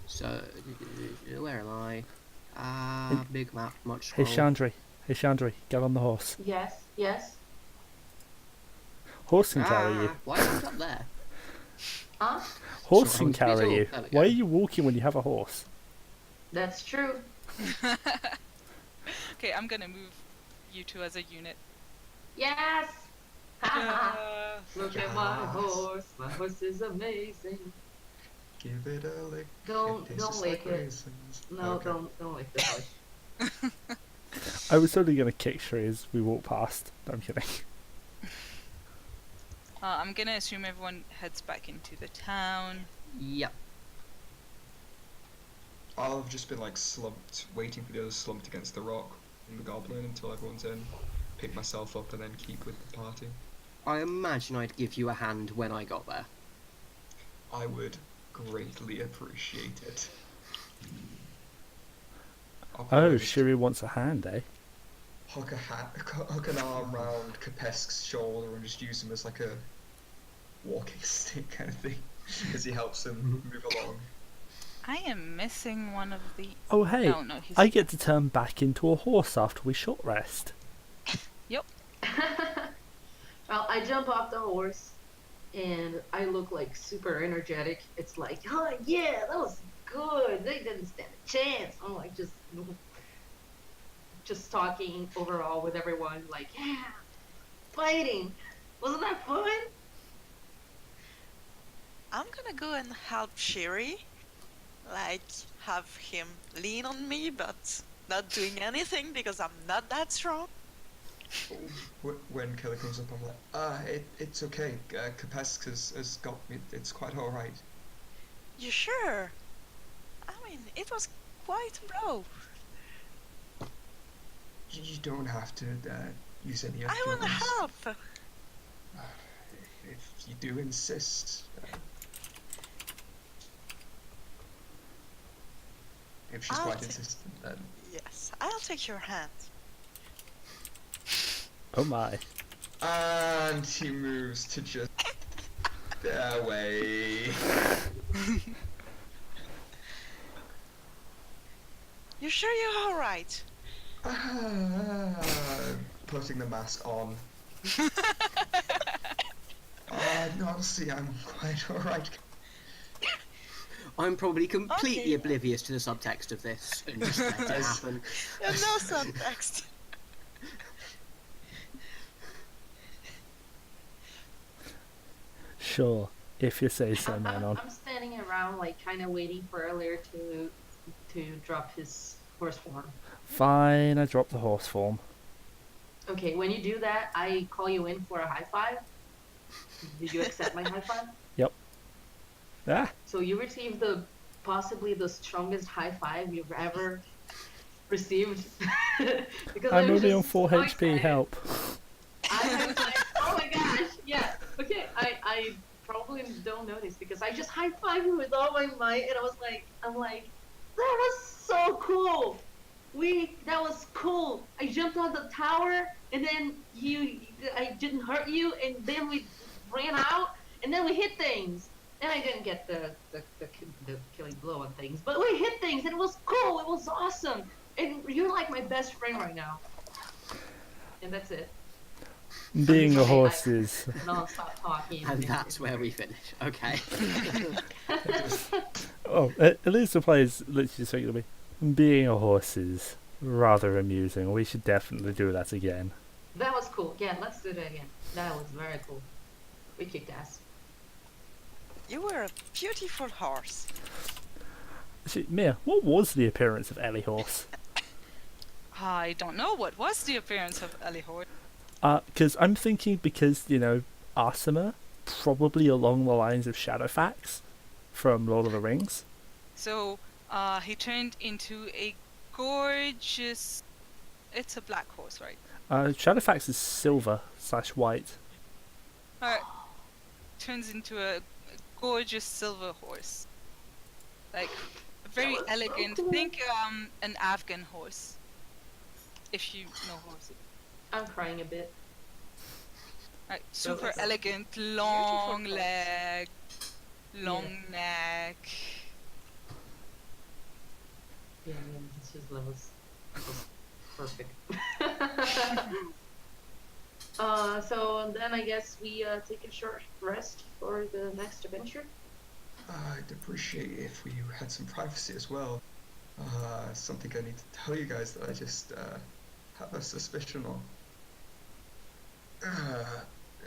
So, where am I? Big map, much Hey scroll. Shandri, get on the horse. Yes, yes. Horse can carry you. Why is it up there? Huh? Horse Sorry, can I was a bit carry you. tall. There we Why are go. you walking when you have a horse? That's true. Okay, I'm gonna move you two as a unit. Yes! Look at my Yes. horse. My horse is amazing. Give it a lick. Don't tastes lick like it. raisins. No, Okay. don't lick the horse. I was only going to kick Shyri as we walk past. No, I'm kidding. I'm gonna assume everyone heads back into the town. Yep. I'll have just been like slumped, waiting for the others slumped against the rock in the goblin until everyone's in. Pick myself up and then keep with the party. I imagine I'd give you a hand when I got there. I would greatly appreciate it. I'll Oh, probably just Shyri wants a hand, eh? hook an arm round Kepesk's shoulder and just use him as like a walking stick kind of thing, as he helps him move along. I am missing one of the. Oh, hey, Oh no, he's. I get to turn back into a horse after we short rest. Well, I jump off the horse and I look like super energetic. It's like, oh yeah, that was good. They didn't stand a chance. I'm like just talking overall with everyone, like, yeah, fighting. Wasn't that fun? I'm gonna go and help Shyri. Like, have him lean on me, but not doing anything because I'm not that strong. When Keller comes up, I'm like, it's okay. Kepesk has got me. It's quite alright. You sure? I mean, it was quite low. You don't have to use any of I wanna yours. help. If you do insist. If she's I'll quite take- insistent, then. Yes, I'll take your hand. Oh my. And he moves to just away. You sure you're alright? Putting the mask on. No, honestly, I'm quite alright. I'm probably completely Okay. oblivious to the subtext of this and just let it Yes. happen. There's no subtext. Sure, if you say so, Manon. I'm standing around, like, kind of waiting for Elir to drop his horse form. Fine, I drop the horse form. Okay, when you do that, I call you in for a high five. Did you accept my high five? Ah, So you received possibly the strongest high five you've ever received. Because I'm was only on just 4 so HP, excited. help. I was like, oh my gosh, yeah. Okay, I probably don't notice because I just high fived you with all my might, and I'm like, that was so cool. That was cool. I jumped on the tower, and then I didn't hurt you, and then we ran out, and then we hit things. And I didn't get the killing blow on things, but we hit things, and it was cool. It was awesome, and you're like my best friend right now. And that's it. Being a horse is... Non-stop talking. And that's where we finish. Okay. Oh, Elisa plays literally just thinking to me. Being a horse is rather amusing. We should definitely do that again. That was cool. Yeah, let's do that again. That was very cool. We kicked ass. You were a beautiful horse. Actually, Mia, what was the appearance of Ellie Horse? I don't know what was the appearance of Elir. Because I'm thinking Aasimar, probably along the lines of Shadowfax from Lord of the Rings. So he turned into a gorgeous. It's a black horse, right? Shadowfax is silver/white. Turns into a gorgeous silver horse, like very elegant. Think an Afghan horse, if you know horses. I'm crying a bit. Right, super that's elegant, long Beautiful horse. leg, long neck. Yeah, man, this just levels just perfect. So then I guess we take a short rest for the next adventure. I'd appreciate if we had some privacy as well. Something I need to tell you guys that I just have a suspicion on.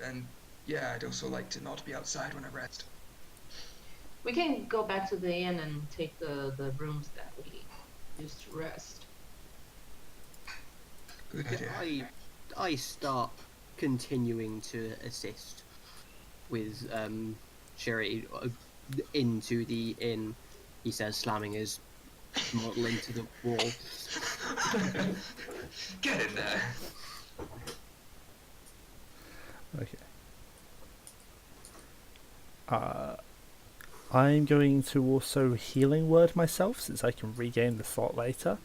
And yeah, I'd also like to not be outside when I rest. We can go back to the inn and take the rooms that we used to rest. Good idea. I start continuing to assist with Sherry into the inn. He says, slamming his model into the wall. Get in there. Okay. I'm going to also healing word myself since I can regain the slot later.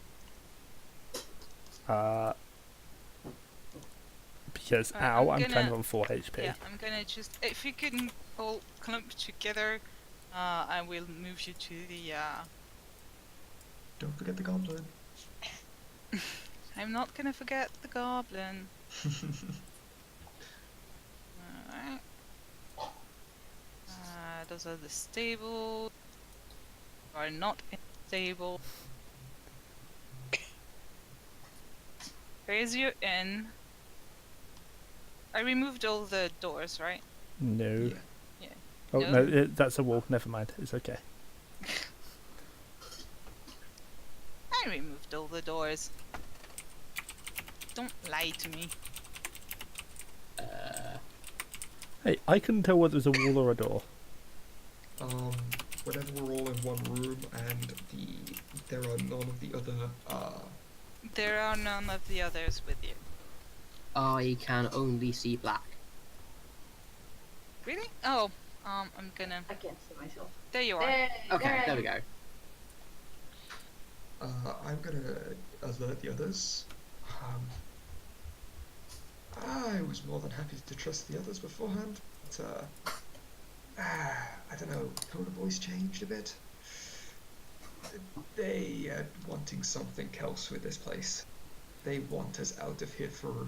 Because ow, I'm kind of on 4 HP. Yeah, I'm gonna just. If you can all clump together, I will move you to the. Don't forget the goblin. I'm not gonna forget the goblin. Alright. Those are the stables. You are not in the stable. Where's your inn? I removed all the doors, right? No. Yeah. Oh No? no, that's a wall. Never mind. It's okay. I removed all the doors. Don't lie to me. Hey, I couldn't tell whether it was a wall or a door. Whenever we're all in one room and there are none of the other There are none of the others with you. I can only see black. Really? Oh, I'm gonna. I can't see myself. There you are. Okay, there we go. I'm gonna alert the others. I was more than happy to trust the others beforehand, but I don't know, tone of voice changed a bit. They are wanting something else with this place. They want us out of here for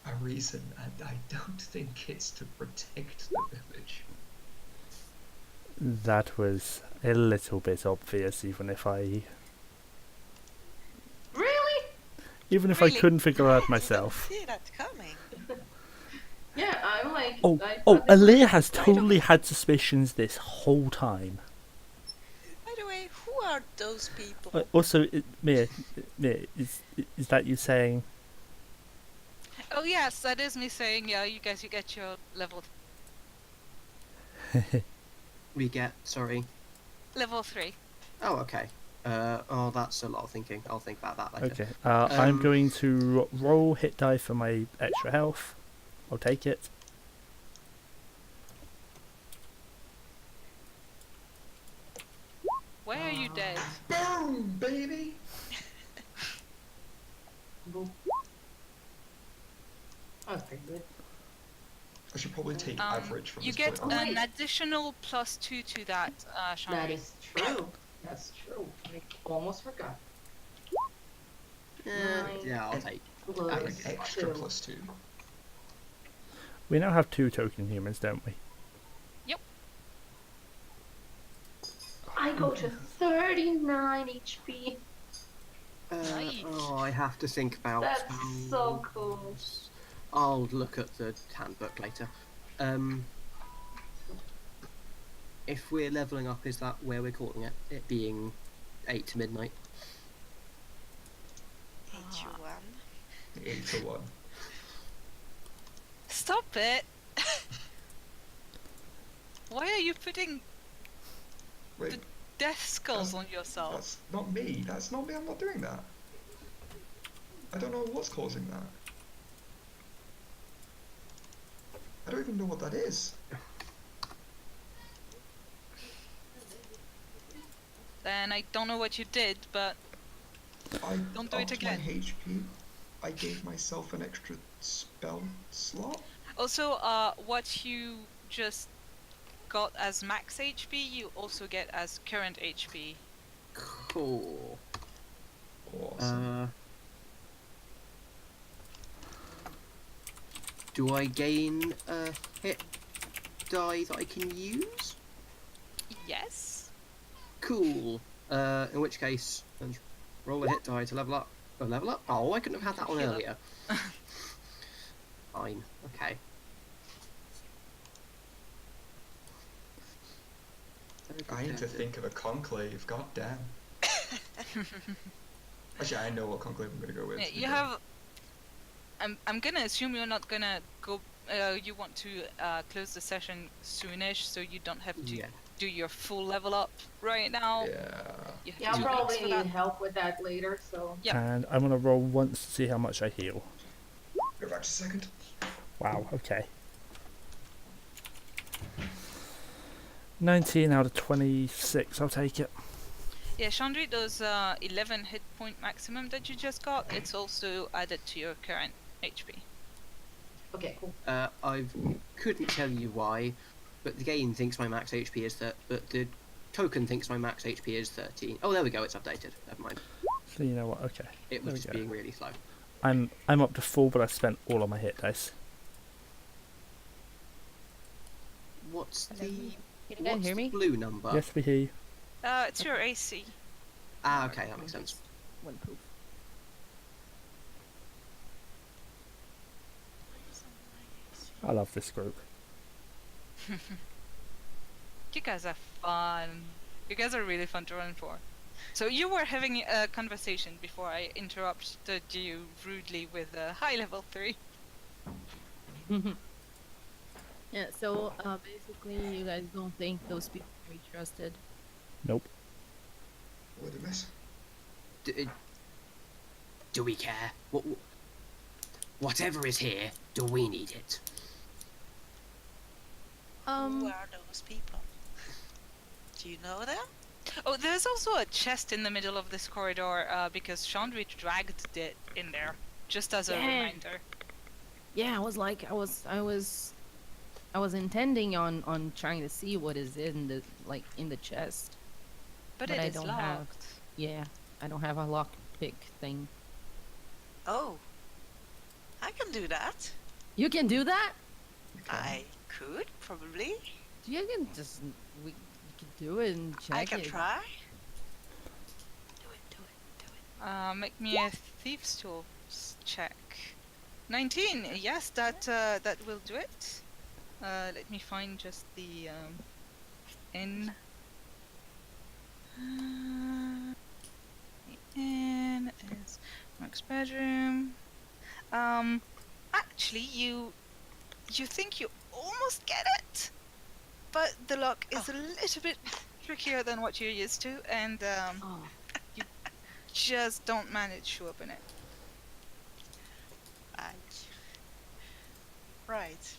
a reason, and I don't think it's to protect the village. That was a little bit obvious, even if I Really? Really? couldn't figure out Didn't myself. see that coming. Yeah, I'm like. Oh, I oh, thought they were Elir has right on- totally had suspicions this whole time. By the way, who are those people? Also, Mia, is that you saying? Oh yes, that is me saying, yeah, you guys, you get your level We get, sorry. level 3. Oh, okay. Oh, that's a lot of thinking. I'll think about that later. Okay, I'm Um, going to roll hit die for my extra health. I'll take it. Why are you dead? Boom, baby! Boop. That was pretty good. I should probably take average from You this get point on. an additional +2 to that, Shandri. That is true. That's true. I almost forgot. Yeah, I'll take. Plus Like extra two. +2. We now have 2 token humans, don't we? I go to 39 HP. Nice. Oh, I have to think about. That's so cool. I'll look at the handbook later. If we're leveling up, is that where we're calling it? It being 8 to midnight. 8-1. 8-1. Stop it! Why are you putting Wait, death skulls on yourself? that's not me. That's not me. I'm not doing that. I don't know what's causing that. I don't even know what that is. Then I don't know what you did, but Don't do it upped my again. HP. I gave myself an extra spell slot. also, what you just got as max HP, you also get as current HP. Cool. Awesome. Do I gain a hit die that I can use? Yes. Cool. In which case, then roll a hit die to level up. Oh, level up? Oh, I couldn't have had that one Heal up. earlier. Fine. Okay. I need to think of a conclave. God damn. Actually, I know what conclave I'm gonna go with. Yeah, you have. I'm gonna assume you're not gonna go. You want to close the session soonish, so you don't have to Yeah. do your full level up right now. Yeah. You have Yeah, I'll 2 minutes probably for need that. help with that later, so. Yep. And I'm gonna roll once to see how much I heal. Go back just a second. Wow. Okay. 19 out of 26. I'll take it. Yeah, Shandri, those 11 hit point maximum that you just got, it's also added to your current HP. Okay, cool. I couldn't tell you why, but the game thinks my max HP is but the token thinks my max HP is 13. Oh, there we go. It's updated. Never mind. So you know what? Okay. It There was we just go. being really slow. I'm up to full, but I spent all of my hit dice. What's Hello. the Can you guys what's hear the me? blue number? Yes, we hear you. It's your AC. Ah, okay, that makes sense. One poof. I love this group. You guys are fun. You guys are really fun to run for. So you were having a conversation before I interrupted you rudely with high level 3. Yeah, so basically, you guys don't think those people can be trusted. Nope. What a mess. Do we care? Whatever is here, do we need it? Who are those people? Do you know them? Oh, there's also a chest in the middle of this corridor because Shandri dragged it in there, just as a Yeah. reminder. Yeah, I was intending on trying to see what is in the chest. But But it I is don't locked. have- Yeah, I don't have a lockpick thing. Oh. I can do that. You can do that? I could, probably. You can just you can do it and check I can it. try. Do it. Make me a thieves tools check. 19. Yes, that will do it. Let me find just the N. The N is Mark's bedroom. Actually, you think you almost get it, but the lock is a little bit trickier than what you're used to, and Oh, just don't manage to open it. Right.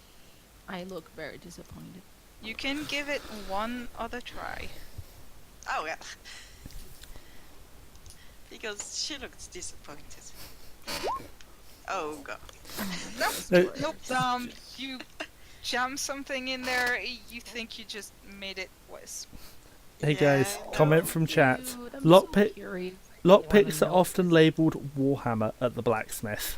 I look very disappointed. You can give it one other try. Oh, yeah. Because she looked disappointed. Oh, God. Nope. You jam something in there. You think you just made it worse. Hey guys, Yeah, comment no. from chat. Dude, I'm Lockpick- so curious. Lockpicks wanna are know. often labelled Warhammer at the blacksmith.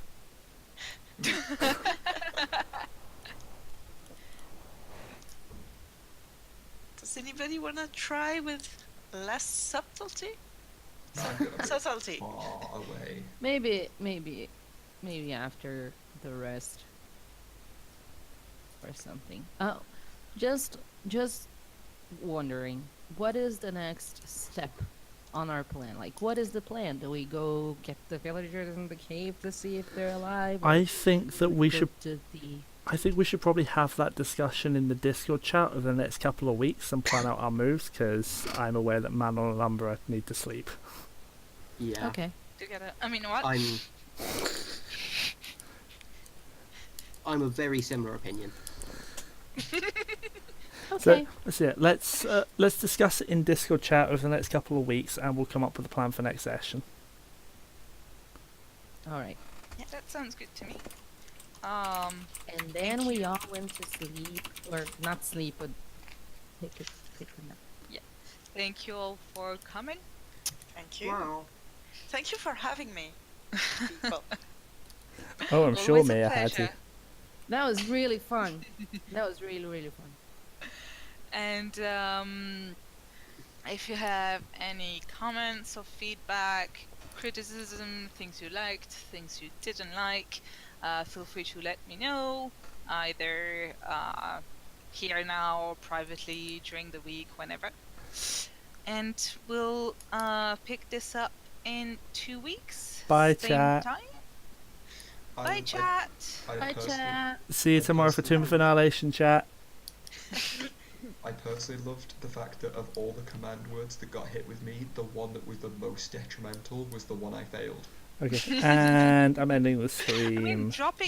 Does anybody want to try with less subtlety? Sounded a bit Subtlety. far away. Maybe after the rest or something. Oh, just wondering, what is the next step on our plan? Like, what is the plan? Do we go get the villagers in the cave to see if they're alive? I think that we go should. to the... I think we should probably have that discussion in the Discord chat over the next couple of weeks and plan out our moves, because I'm aware that Manon and Umbra need to sleep. Yeah. Okay. Together. I mean, what? I'm of very similar opinion. Okay. So let's discuss it in Discord chat over the next couple of weeks, and we'll come up with a plan for next session. All right. Yeah, that sounds good to me. And then we all went to sleep, or not sleep, but take a nap. Thank you all for coming. Thank you. Wow. Thank you for having me. People. Oh, I'm sure Always a Miya had to. pleasure. That was really fun. That was really, really fun. And if you have any comments or feedback, criticism, things you liked, things you didn't like, feel free to let me know, either here now or privately during the week, whenever. And we'll pick this up in 2 weeks. Bye, same chat. time. I- Bye, chat. I Bye, personally- chat. See you tomorrow for Tomb of Annihilation chat. I personally loved the fact that of all the command words that got hit with me, the one that was the most detrimental was the one I failed. Okay, and I'm ending the I mean, stream. dropping